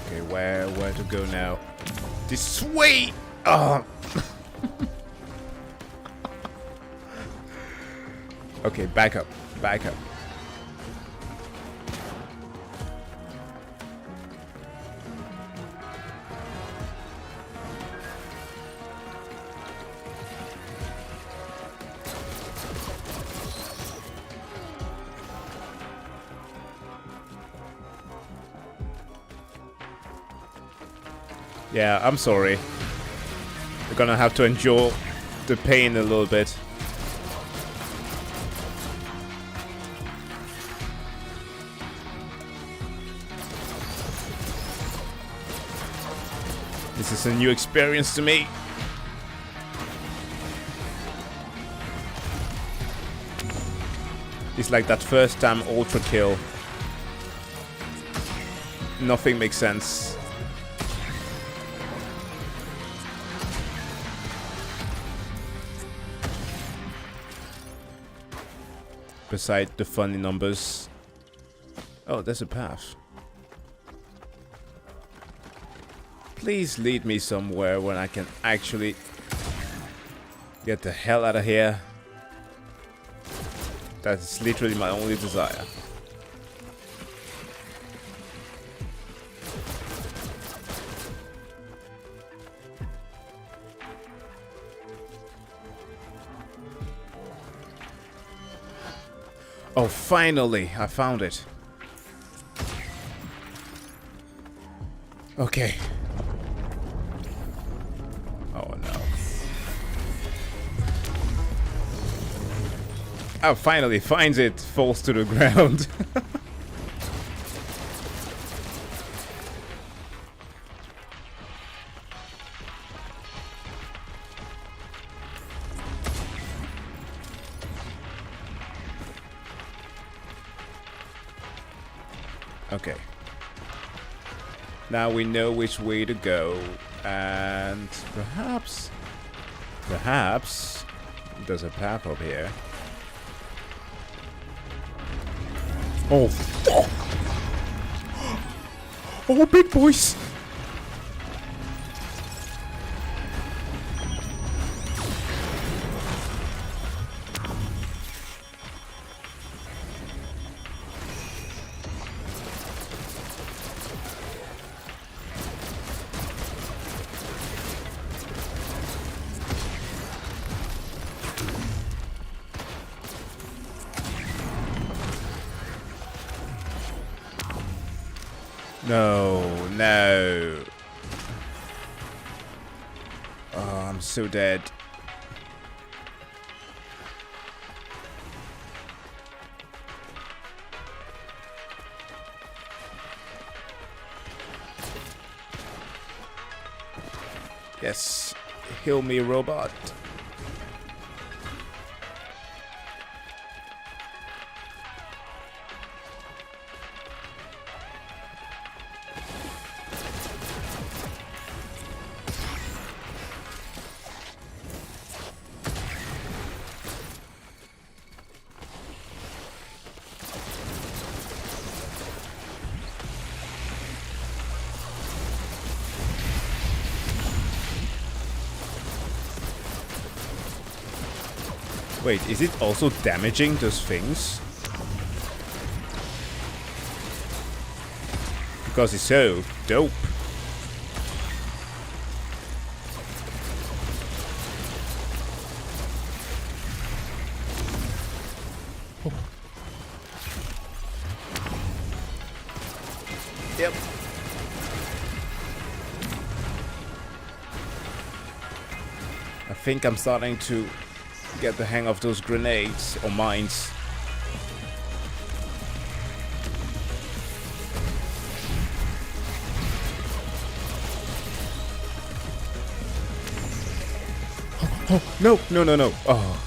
Okay, where to go now? This way. Oh. Okay, back up. Back up. Yeah, I'm sorry. You're gonna have to endure the pain a little bit. This is a new experience to me. It's like that first time ultra kill. Nothing makes sense. Beside the funny numbers. Oh, there's a path. Please lead me somewhere where I can actually get the hell out of here. That's literally my only desire. Oh, finally, I found it. Okay. Oh, no. Oh, finally finds it, falls to the ground. Okay. Now we know which way to go, and perhaps there's a path up here. Oh, fuck! Oh, big boys! No, no. Oh, I'm so dead. Yes, heal me, robot. Wait, is it also damaging those things? Because it's so dope. Oh. Yep. I think I'm starting to get the hang of those grenades or mines. Oh, no, no, no, no. Oh.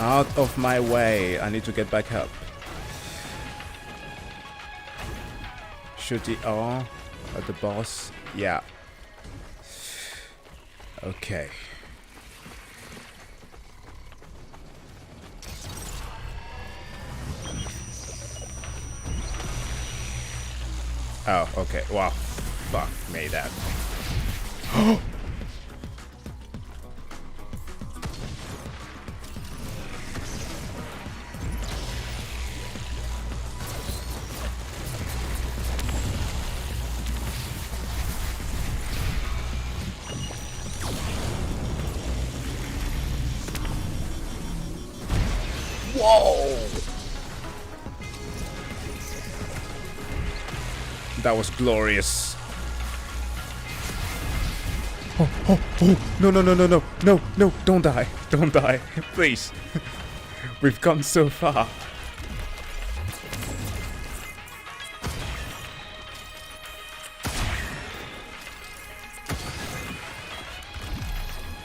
Out of my way. I need to get back up. Shoot the R at the boss. Yeah. Okay. Oh, okay. Wow. Fuck me that. Whoa! That was glorious. Oh, oh, oh! No, no, no, no, no, no, no! Don't die! Don't die! Please! We've gone so far.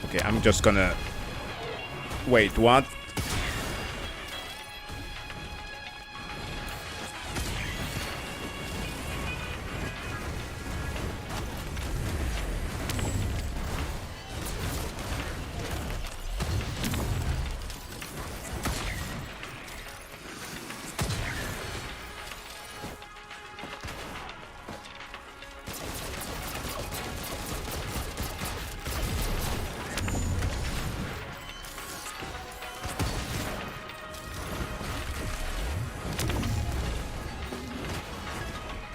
Okay, I'm just gonna... Wait, what?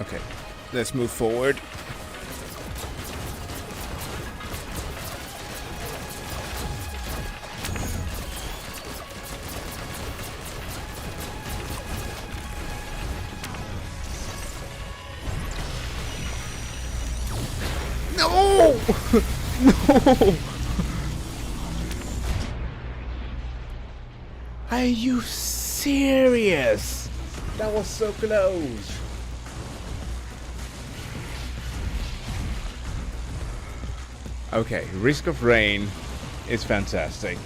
Okay, let's move forward. No! No! Are you serious? That was so close. Okay, Risk of Rain is fantastic.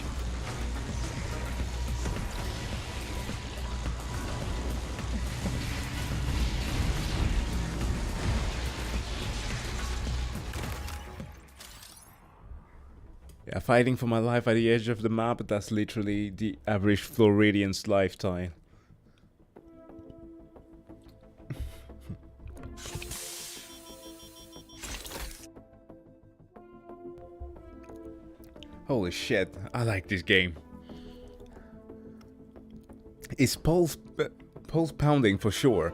Fighting for my life at the edge of the map, that's literally the average Floridian's lifetime. Holy shit, I like this game. It's pulse pounding for sure.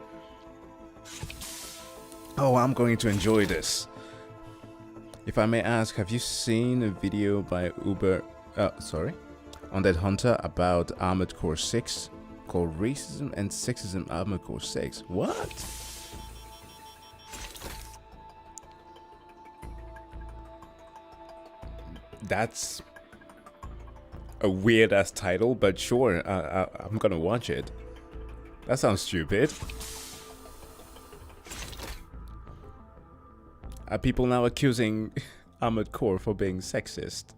Oh, I'm going to enjoy this. If I may ask, have you seen a video by Undead Hunter about Armored Core 6 called Racism and Sexism Armored Core 6? What? That's a weird ass title, but sure, I'm gonna watch it. That sounds stupid. Are people now accusing Armored Core for being sexist?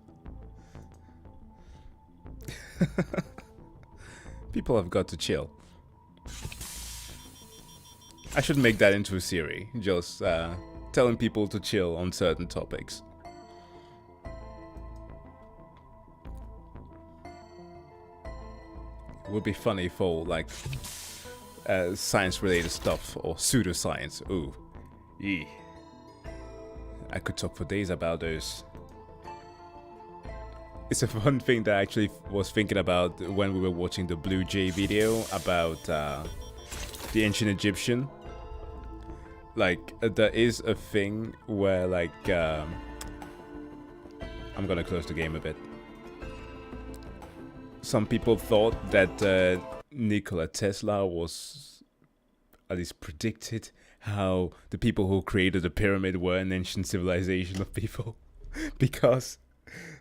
People have got to chill. I should make that into a series, just telling people to chill on certain topics. It would be funny for like science-related stuff or pseudoscience. Ooh, eee. I could talk for days about those. It's a fun thing that I actually was thinking about when we were watching the Blue Jay video about the ancient Egyptian. Like, there is a thing where, like, I'm gonna close the game a bit. Some people thought that Nikola Tesla was at least predicted how the people who created the pyramid were an ancient civilization of people. Because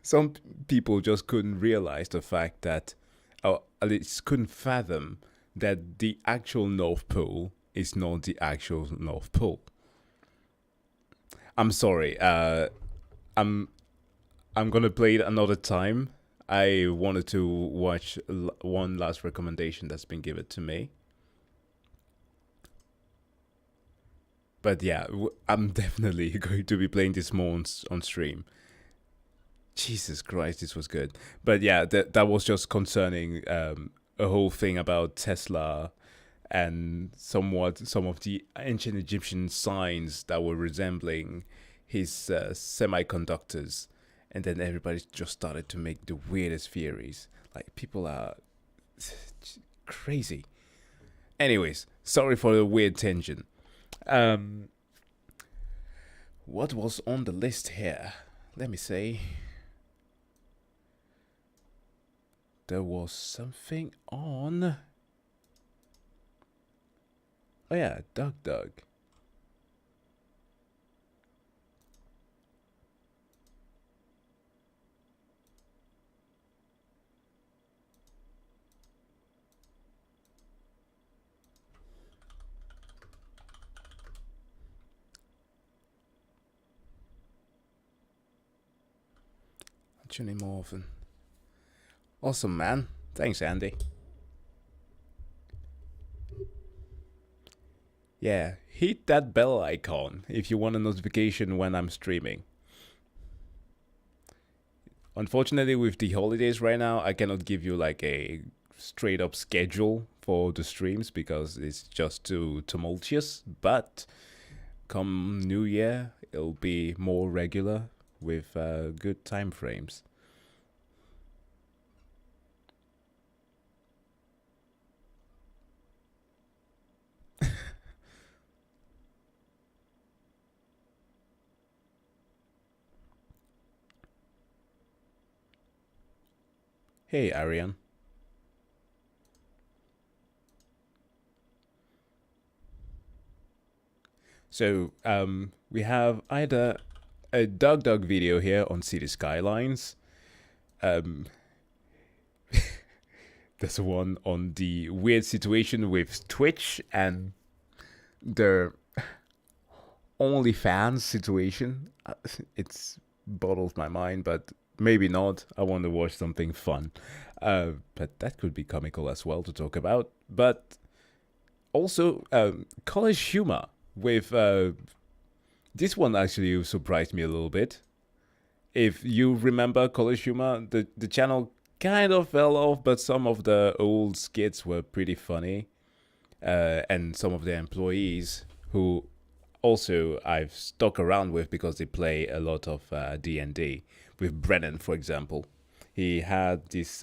some people just couldn't realize the fact that, or at least couldn't fathom that the actual North Pole is not the actual North Pole. I'm sorry, I'm gonna play it another time. I wanted to watch one last recommendation that's been given to me. But yeah, I'm definitely going to be playing this more on stream. Jesus Christ, this was good. But yeah, that was just concerning a whole thing about Tesla and some of the ancient Egyptian signs that were resembling his semiconductors. And then everybody just started to make the weirdest theories. Like, people are crazy. Anyways, sorry for the weird tangent. What was on the list here? Let me see. There was something on. Oh yeah, Doug. Tune in more often. Awesome, man. Thanks, Andy. Yeah, hit that bell icon if you want a notification when I'm streaming. Unfortunately, with the holidays right now, I cannot give you like a straight up schedule for the streams because it's just too tumultuous. But come New Year, it'll be more regular with good time frames. Hey, Ariane. So, we have either a Doug video here on City Skylines. There's one on the weird situation with Twitch and their OnlyFans situation. It's boggles my mind, but maybe not. I want to watch something fun. But that could be comical as well to talk about. But also college humor with... this one actually surprised me a little bit. if you remember College Humor, the channel kind of fell off, but some of the old skits were pretty funny. And some of the employees who also I've stuck around with because they play a lot of D&D. With Brennan, for example. He had this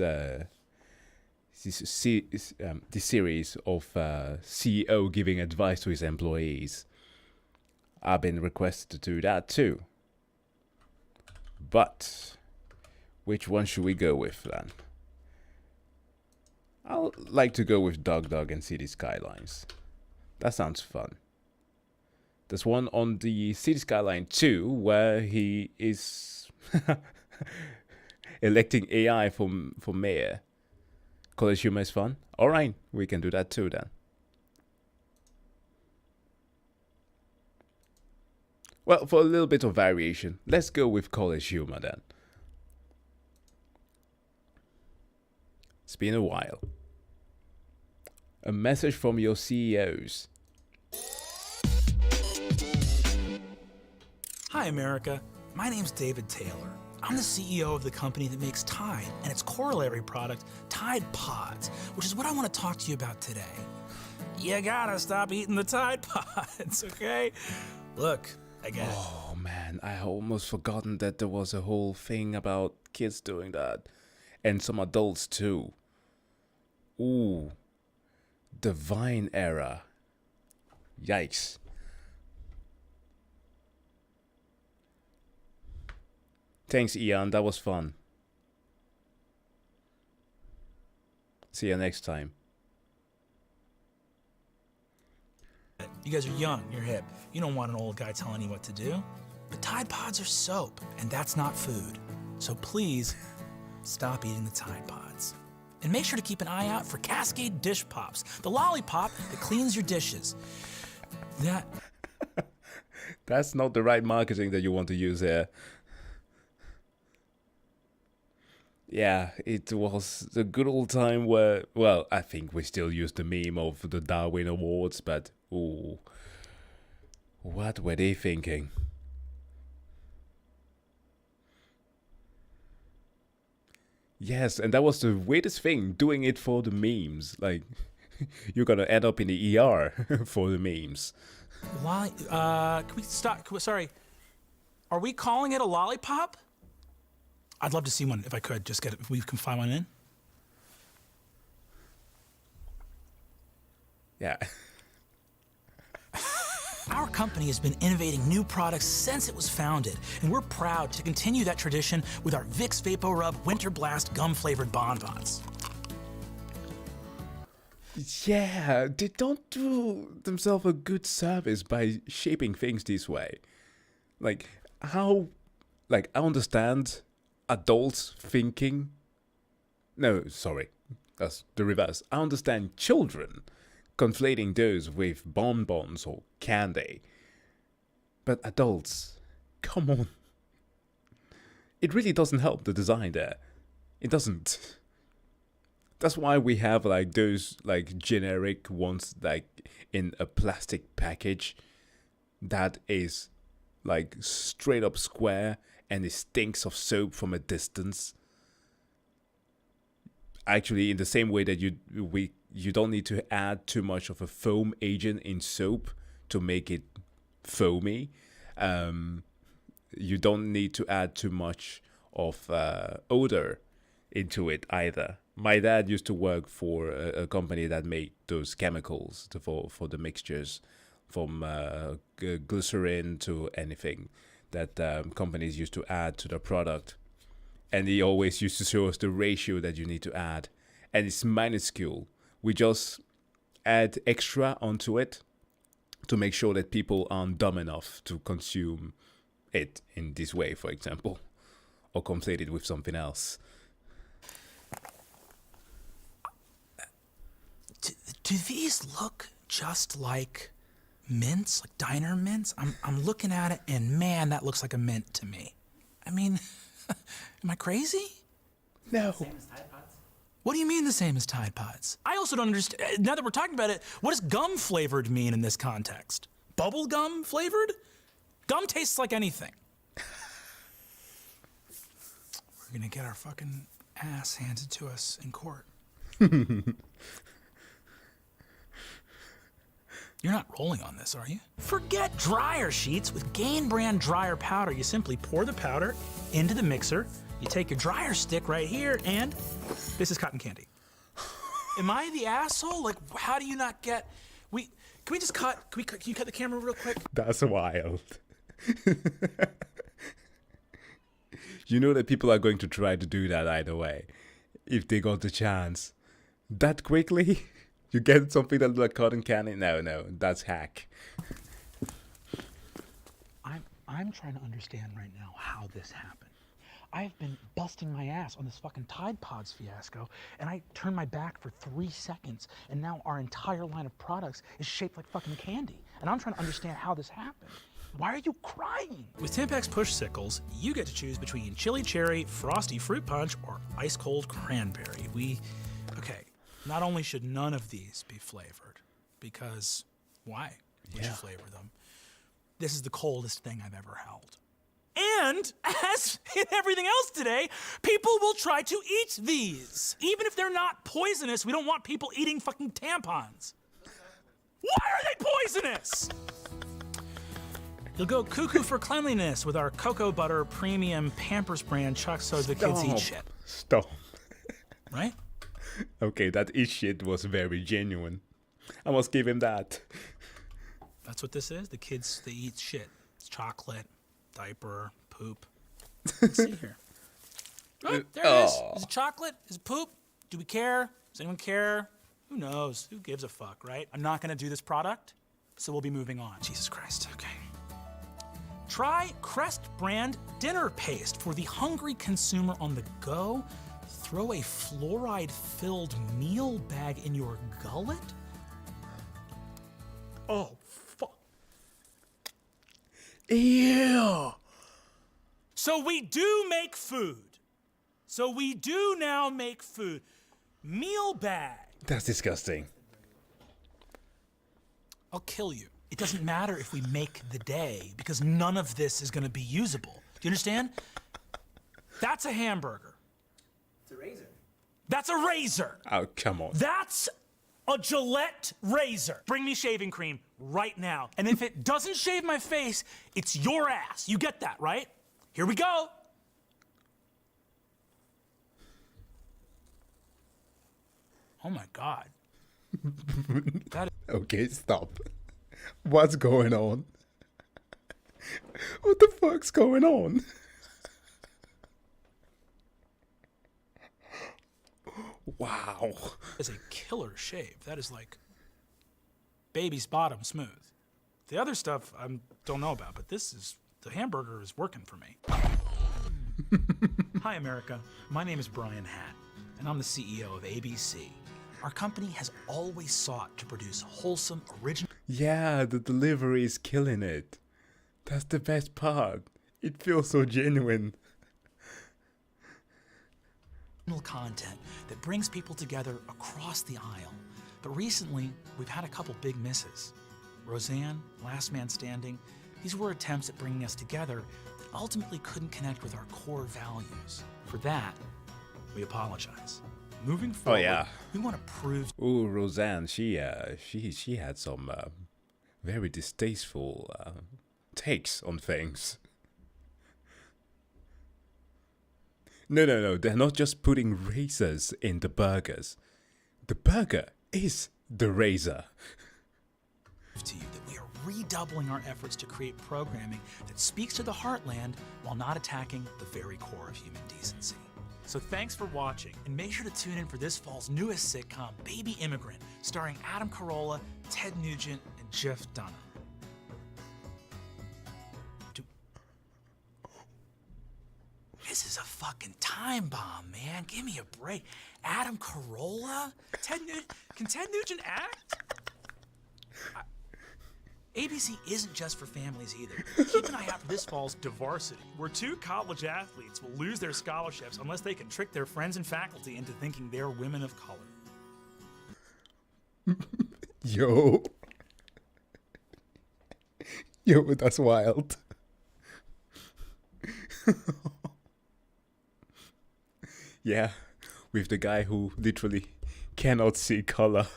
series of CEO giving advice to his employees. I've been requested to do that too. But which one should we go with then? I'll like to go with Dog and City Skylines. That sounds fun. There's one on the City Skyline 2 where he is electing AI for mayor. College Humor is fun. Alright, we can do that too then. Well, for a little bit of variation, let's go with College Humor then. It's been a while. A message from your CEOs. Hi, America. My name's David Taylor. I'm the CEO of the company that makes Tide and its corollary product, Tide Pods, which is what I want to talk to you about today. You gotta stop eating the Tide Pods, okay? Look, I get it. Oh man, I almost forgotten that there was a whole thing about kids doing that. And some adults too. Ooh. The Vine era. Yikes. Thanks, Ian. That was fun. See you next time. You guys are young, you're hip. You don't want an old guy telling you what to do. But Tide Pods are soap, and that's not food. So please, stop eating the Tide Pods. And make sure to keep an eye out for Cascade Dish Pops, the lollipop that cleans your dishes. That's not the right marketing that you want to use here. Yeah, it was the good old time where, well, I think we still use the meme of the Darwin Awards, but ooh, what were they thinking? Yes, and that was the weirdest thing, doing it for the memes. Like, you're gonna end up in the ER for the memes. Can we stop? Sorry, are we calling it a lollipop? I'd love to see one if I could. Just get it, if we can find one in. Yeah. Our company has been innovating new products since it was founded, and we're proud to continue that tradition with our Vicks VapoRub Winter Blast gum-flavored bonbons. Yeah, they don't do themselves a good service by shaping things this way. Like, I understand adults thinking. No, sorry, that's the reverse. I understand children conflating those with bonbons or candy. But adults, come on. It really doesn't help the design there. It doesn't. That's why we have like those like generic ones like in a plastic package that is like straight up square and it stinks of soap from a distance. Actually, in the same way that you don't need to add too much of a foam agent in soap to make it foamy. You don't need to add too much of odor into it either. My dad used to work for a company that made those chemicals for the mixtures, from glycerin to anything that companies used to add to the product. And he always used to show us the ratio that you need to add. And it's minuscule. We just add extra onto it to make sure that people aren't dumb enough to consume it in this way, for example. Or conflate it with something else. Do these look just like mints, like diner mints? I'm looking at it and man, that looks like a mint to me. I mean, am I crazy? No. Same as Tide Pods? What do you mean the same as Tide Pods? I also don't understand, now that we're talking about it, what does gum flavored mean in this context? Bubble gum flavored? Gum tastes like anything. We're gonna get our fucking ass handed to us in court. You're not rolling on this, are you? Forget dryer sheets. With Gain brand dryer powder, you simply pour the powder into the mixer. You take your dryer stick right here, and this is cotton candy. Am I the asshole? Like, how do you not get? Can we just cut? Can you cut the camera real quick? That's wild. You know that people are going to try to do that either way, if they got the chance. That quickly? You get something that looks like cotton candy? No, that's hack. I'm trying to understand right now how this happened. I've been busting my ass on this fucking Tide Pods fiasco, and I turned my back for 3 seconds, and now our entire line of products is shaped like fucking candy. And I'm trying to understand how this happened. Why are you crying? With Timpaks Push Sickles, you get to choose between chili cherry, frosty fruit punch, or ice cold cranberry. Okay, not only should none of these be flavored, because why would you flavor them? This is the coldest thing I've ever held. And, as in everything else today, people will try to eat these. Even if they're not poisonous, we don't want people eating fucking tampons. Why are they poisonous? You'll go cuckoo for cleanliness with our Cocoa Butter Premium Pampers brand Chuck so the kids eat shit. Stop. Right? Okay, that eat shit was very genuine. I must give him that. That's what this is. The kids, they eat shit. It's chocolate, diaper, poop. Let's see here. Oh, there it is. Is it chocolate? Is it poop? Do we care? Does anyone care? Who knows? Who gives a fuck, right? I'm not gonna do this product, so we'll be moving on. Jesus Christ, okay. Try Crest brand dinner paste for the hungry consumer on the go. Throw a fluoride-filled meal bag in your gullet? Oh, fuck. Ew. So we do make food. So we do now make food. Meal bag. That's disgusting. I'll kill you. It doesn't matter if we make the day, because none of this is going to be usable. Do you understand? That's a hamburger. It's a razor. That's a razor. Oh, come on. That's a Gillette razor. Bring me shaving cream right now. And if it doesn't shave my face, it's your ass. You get that, right? Here we go. Oh my God. Okay, stop. What's going on? What the fuck's going on? Wow. It's a killer shave. That is like baby's bottom smooth. The other stuff I don't know about, but the hamburger is working for me. Hi, America. My name is Brian Hatt, and I'm the CEO of ABC. Our company has always sought to produce wholesome, original... Yeah, the delivery is killing it. That's the best part. It feels so genuine. content that brings people together across the aisle. But recently, we've had a couple big misses. Roseanne, Last Man Standing, these were attempts at bringing us together that ultimately couldn't connect with our core values. For that, we apologize. Moving forward, we want to prove... Ooh, Roseanne, she had some very distasteful takes on things. No, they're not just putting razors in the burgers. The burger is the razor. ...to you that we are redoubling our efforts to create programming that speaks to the heartland while not attacking the very core of human decency. So thanks for watching, and make sure to tune in for this fall's newest sitcom, Baby Immigrant, starring Adam Carolla, Ted Nugent, and Jeff Dunham. This is a fucking time bomb, man. Give me a break. Adam Carolla? Can Ted Nugent act? ABC isn't just for families either. Keep an eye out for this fall's Divarsity, where 2 college athletes will lose their scholarships unless they can trick their friends and faculty into thinking they're women of color. Yo, that's wild. Yeah, with the guy who literally cannot see color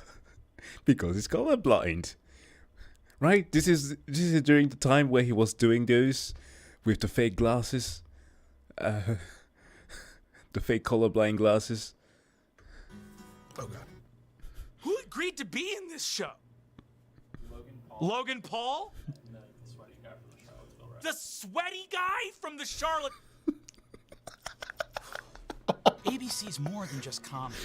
because he's colorblind. Right? This is during the time where he was doing those with the fake glasses. The fake colorblind glasses. Oh god. Who agreed to be in this show? Logan Paul? The sweaty guy from the Charlotte. ABC's more than just comedy.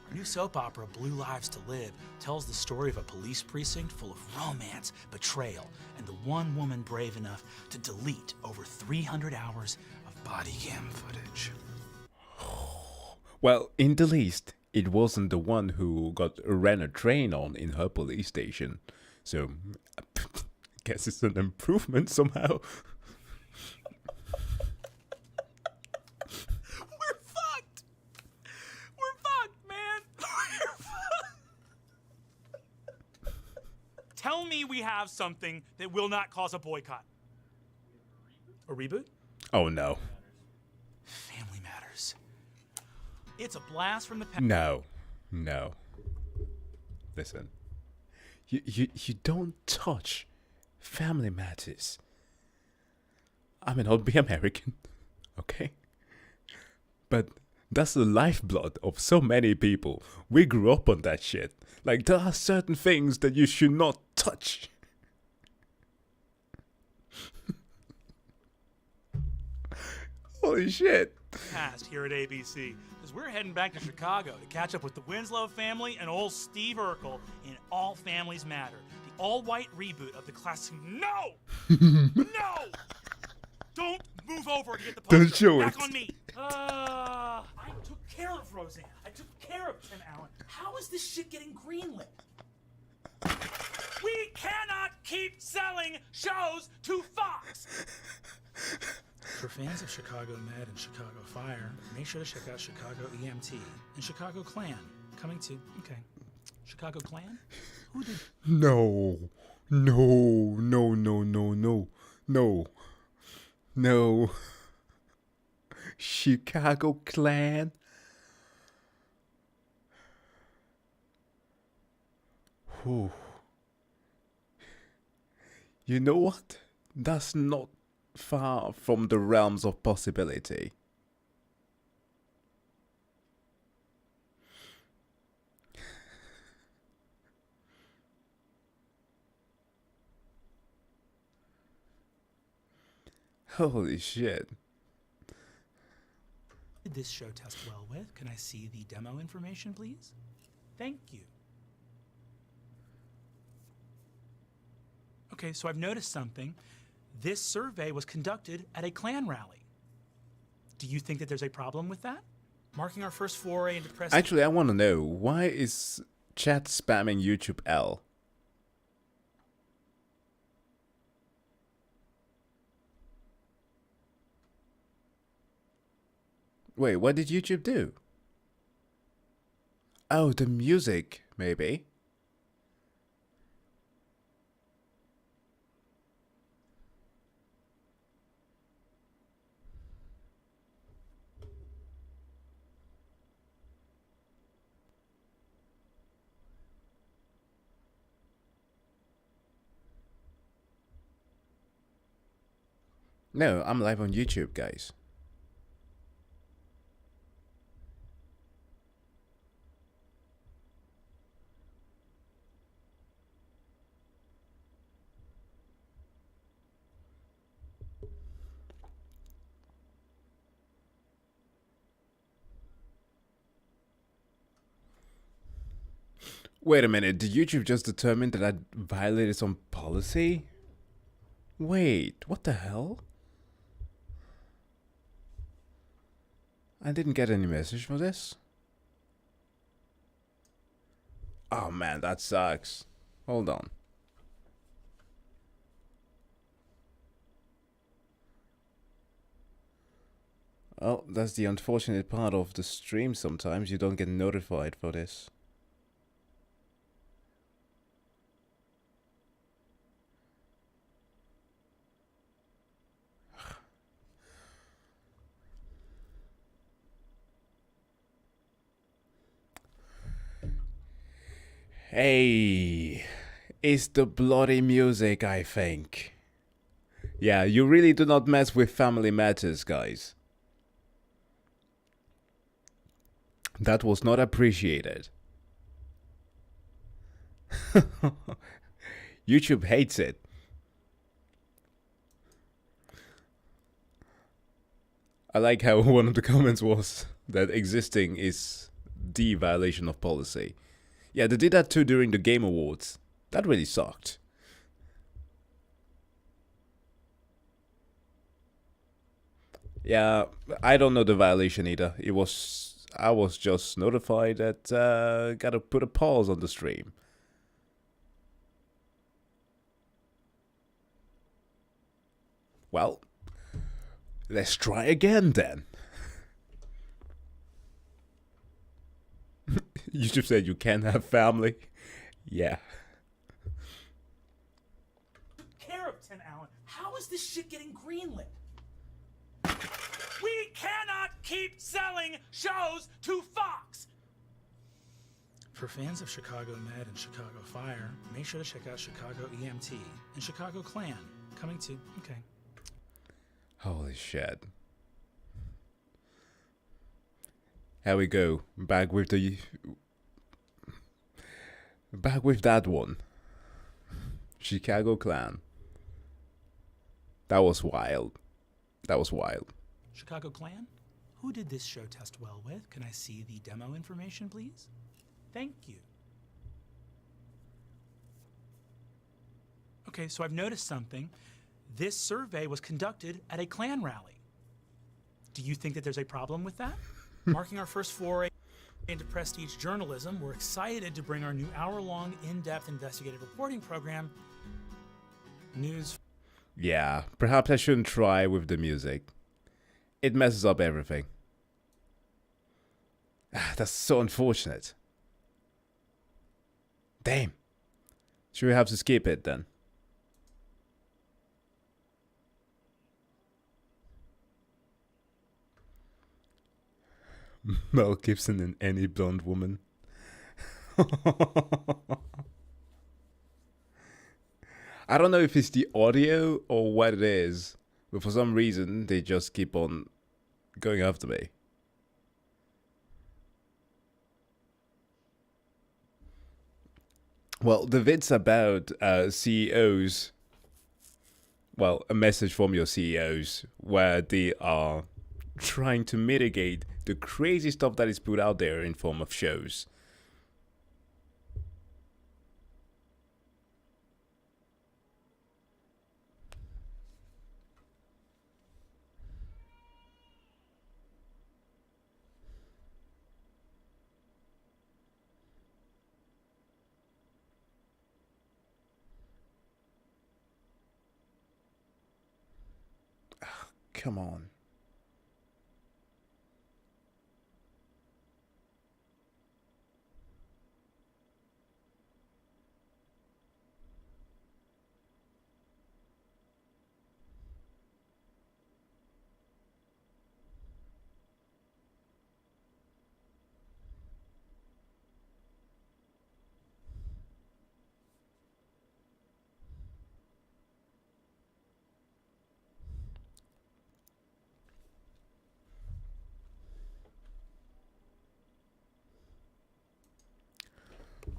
Our new soap opera, Blue Lives to Live, tells the story of a police precinct full of romance, betrayal, and the one woman brave enough to delete over 300 hours of body cam footage. Well, in the least, it wasn't the one who ran a train on in her police station. So, I guess it's an improvement somehow. We're fucked! We're fucked, man! We're fucked! Tell me we have something that will not cause a boycott. A reboot? Oh no. Family Matters. It's a blast from the past. No. Listen. You don't touch Family Matters. I mean, I'll be American, okay? But that's the lifeblood of so many people. We grew up on that shit. Like, there are certain things that you should not touch. Holy shit. Past here at ABC, because we're heading back to Chicago to catch up with the Winslow family and old Steve Urkel in All Families Matter, the all-white reboot of the classic. No! No! Don't move over to get the poster. Don't show back it. on me. I took care of Roseanne. I took care of Tim Allen. How is this shit getting greenlit? We cannot keep selling shows to Fox. For fans of Chicago Med and Chicago Fire, make sure to check out Chicago EMT and Chicago Clan. Coming to, Chicago Clan? Who did... No. Chicago Clan. Whew. You know what? That's not far from the realms of possibility. Holy shit. Did this show test well with? Can I see the demo information, please? Thank you. Okay, so I've noticed something. This survey was conducted at a Klan rally. Do you think that there's a problem with that? Marking our first foray into press... Actually, I want to know, why is chat spamming YouTube L? Wait, what did YouTube do? Oh, the music, maybe. No, I'm live on YouTube, guys. Wait a minute, did YouTube just determine that I violated some policy? Wait, what the hell? I didn't get any message for this. Oh man, that sucks. Hold on. Oh, that's the unfortunate part of the stream sometimes. You don't get notified for this. Hey, it's the bloody music, I think. Yeah, you really do not mess with family matters, guys. That was not appreciated. YouTube hates it. I like how one of the comments was that existing is the violation of policy. Yeah, they did that too during the Game Awards. That really sucked. Yeah, I don't know the violation either. I was just notified that gotta put a pause on the stream. Well, let's try again then. YouTube said you can't have family. Yeah. Care of Tim Allen. How is this shit getting greenlit? We cannot keep selling shows to Fox! For fans of Chicago Med and Chicago Fire, make sure to check out Chicago EMT and Chicago Clan. Coming to, okay. Holy shit. Here we go. Back with that one. Chicago Clan. That was wild. That was wild. Chicago Clan? Who did this show test well with? Can I see the demo information, please? Thank you. Okay, so I've noticed something. This survey was conducted at a Klan rally. Do you think that there's a problem with that? Marking our first foray into prestige journalism, we're excited to bring our new hour-long, in-depth investigative reporting program, News. Yeah, perhaps I shouldn't try with the music. It messes up everything. That's so unfortunate. Damn. Should we have to skip it then? Mel Gibson and any blonde woman. I don't know if it's the audio or what it is, but for some reason they just keep on going after me. Well, the vid's about CEOs. Well, a message from your CEOs where they are trying to mitigate the crazy stuff that is put out there in form of shows. Come on.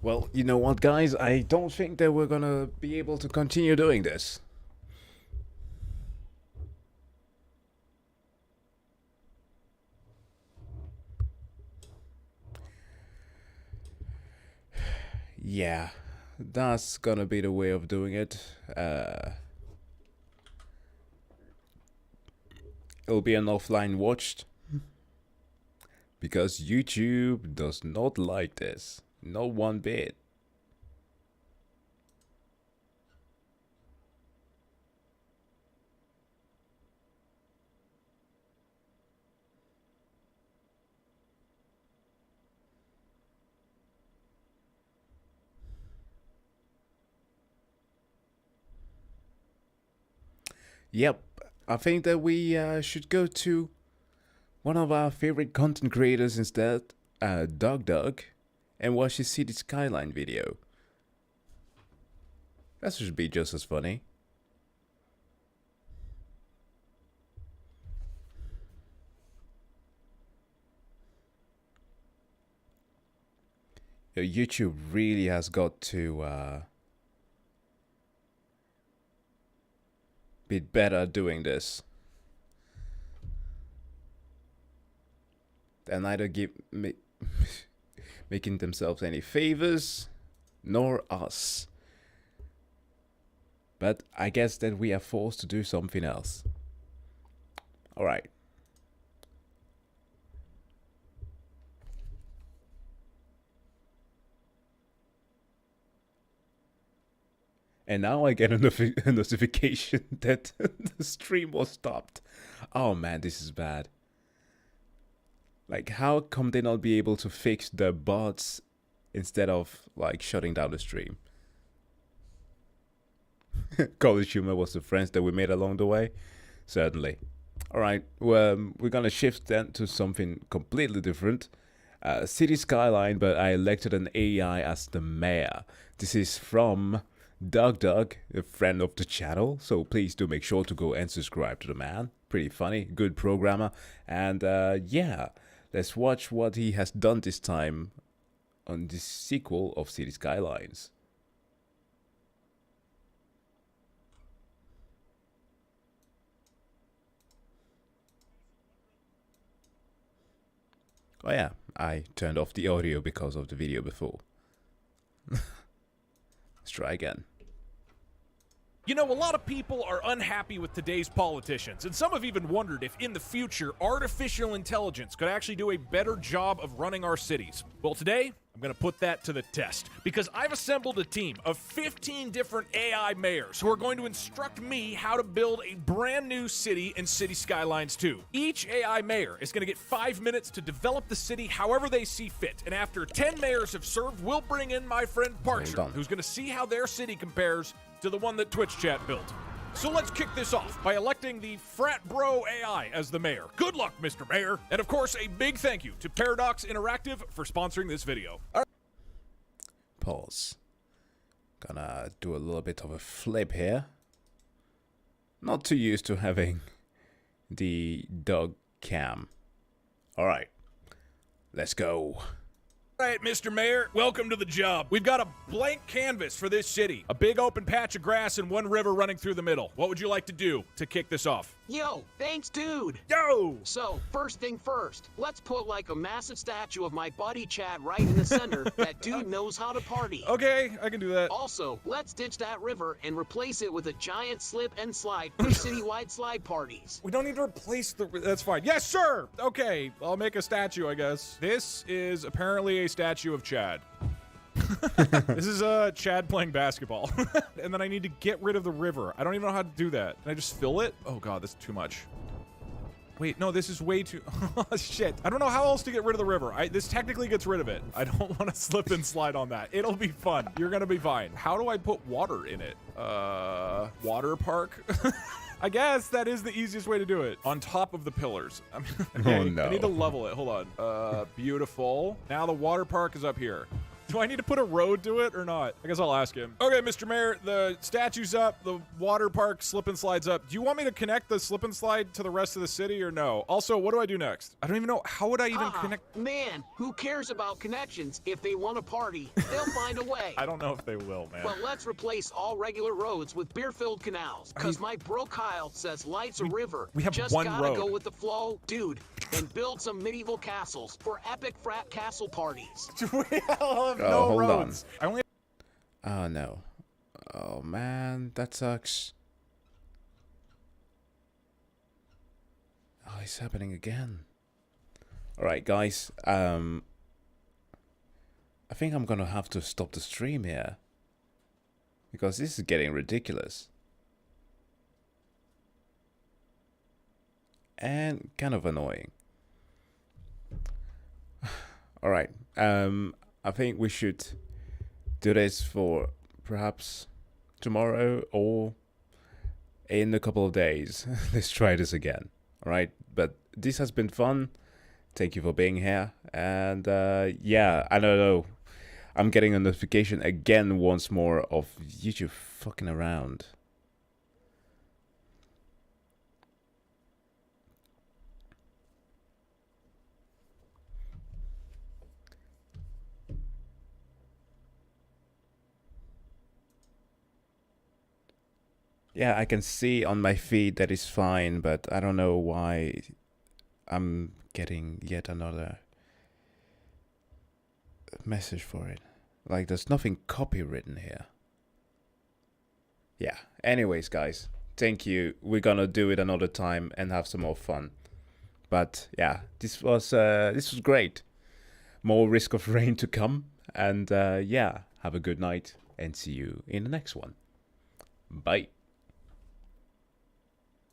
Well, you know what, guys? I don't think that we're gonna be able to continue doing this. Yeah, that's gonna be the way of doing it. It'll be an offline watched. Because YouTube does not like this. Not one bit. Yep, I think that we should go to one of our favorite content creators instead, Doug, and watch his City Skyline video. That should be just as funny. YouTube really has got to be better at doing this. They're neither making themselves any favors, nor us. But I guess that we are forced to do something else. Alright. And now I get a notification that the stream was stopped. Oh man, this is bad. Like, how come they not be able to fix the bots instead of, like, shutting down the stream? College humor was the friends that we made along the way? Certainly. Alright, well, we're gonna shift then to something completely different. City Skyline, but I elected an AI as the mayor. This is from Doug, a friend of the channel, so please do make sure to go and subscribe to the man. Pretty funny, good programmer, and yeah, let's watch what he has done this time on this sequel of City Skylines. Oh yeah, I turned off the audio because of the video before. Let's try again. You know, a lot of people are unhappy with today's politicians, and some have even wondered if in the future artificial intelligence could actually do a better job of running our cities. Well, today, I'm going to put that to the test, because I've assembled a team of 15 different AI mayors who are going to instruct me how to build a brand new city in City Skylines 2. Each AI mayor is going to get 5 minutes to develop the city however they see fit, and after 10 mayors have served, we'll bring in my friend Parcher, who's going to see how their city compares to the one that Twitch chat built. So let's kick this off by electing the Frat Bro AI as the mayor. Good luck, Mr. Mayor. And of course, a big thank you to Paradox Interactive for sponsoring this video. Pause. Gonna do a little bit of a flip here. Not too used to having the dog cam. Alright, let's go. All right, Mr. Mayor, welcome to the job. We've got a blank canvas for this city. A big open patch of grass and one river running through the middle. What would you like to do to kick this off? Yo, thanks, dude. Yo! So, first thing first, let's put like a massive statue of my buddy Chad right in the center. That dude knows how to party. Okay, I can do that. Also, let's ditch that river and replace it with a giant slip and slide for citywide slide parties. We don't need to replace the... That's fine. Yes, sir! Okay, I'll make a statue, I guess. This is apparently a statue of Chad. This is Chad playing basketball. And then I need to get rid of the river. I don't even know how to do that. Can I just fill it? Oh god, that's too much. Wait, no, this is way too... Oh, shit. I don't know how else to get rid of the river. This technically gets rid of it. I don't want to slip and slide on that. It'll be fun. You're gonna be fine. How do I put water in it? Water park? I guess that is the easiest way to do it. On top of the pillars. Okay, oh no. I need to level it. Hold on. Beautiful. Now the water park is up here. Do I need to put a road to it or not? I guess I'll ask him. Okay, Mr. Mayor, the statue's up, the water park slip and slide's up. Do you want me to connect the slip and slide to the rest of the city or no? Also, what do I do next? I don't even know. How would I even connect? Man, who cares about connections? If they want to party, they'll find a way. I don't know if they will, man. Well, let's replace all regular roads with beer-filled canals, because my bro Kyle says life's a river. We have just one gotta road. go with the flow, dude, and build some medieval castles for epic frat castle parties. We have no hold roads. on. I only Oh no. Oh man, that sucks. Oh, it's happening again. Alright guys, I think I'm gonna have to stop the stream here. Because this is getting ridiculous. And kind of annoying. Alright, I think we should do this for perhaps tomorrow or in a couple of days. Let's try this again. Alright, but this has been fun. Thank you for being here. And yeah, I don't know. I'm getting a notification again once more of YouTube fucking around. Yeah, I can see on my feed that it's fine, but I don't know why I'm getting yet another message for it. Like, there's nothing copywritten here. Yeah, anyways, guys, thank you. We're gonna do it another time and have some more fun. But yeah, this was great. More Risk of Rain to come. And yeah, have a good night and see you in the next one. Bye.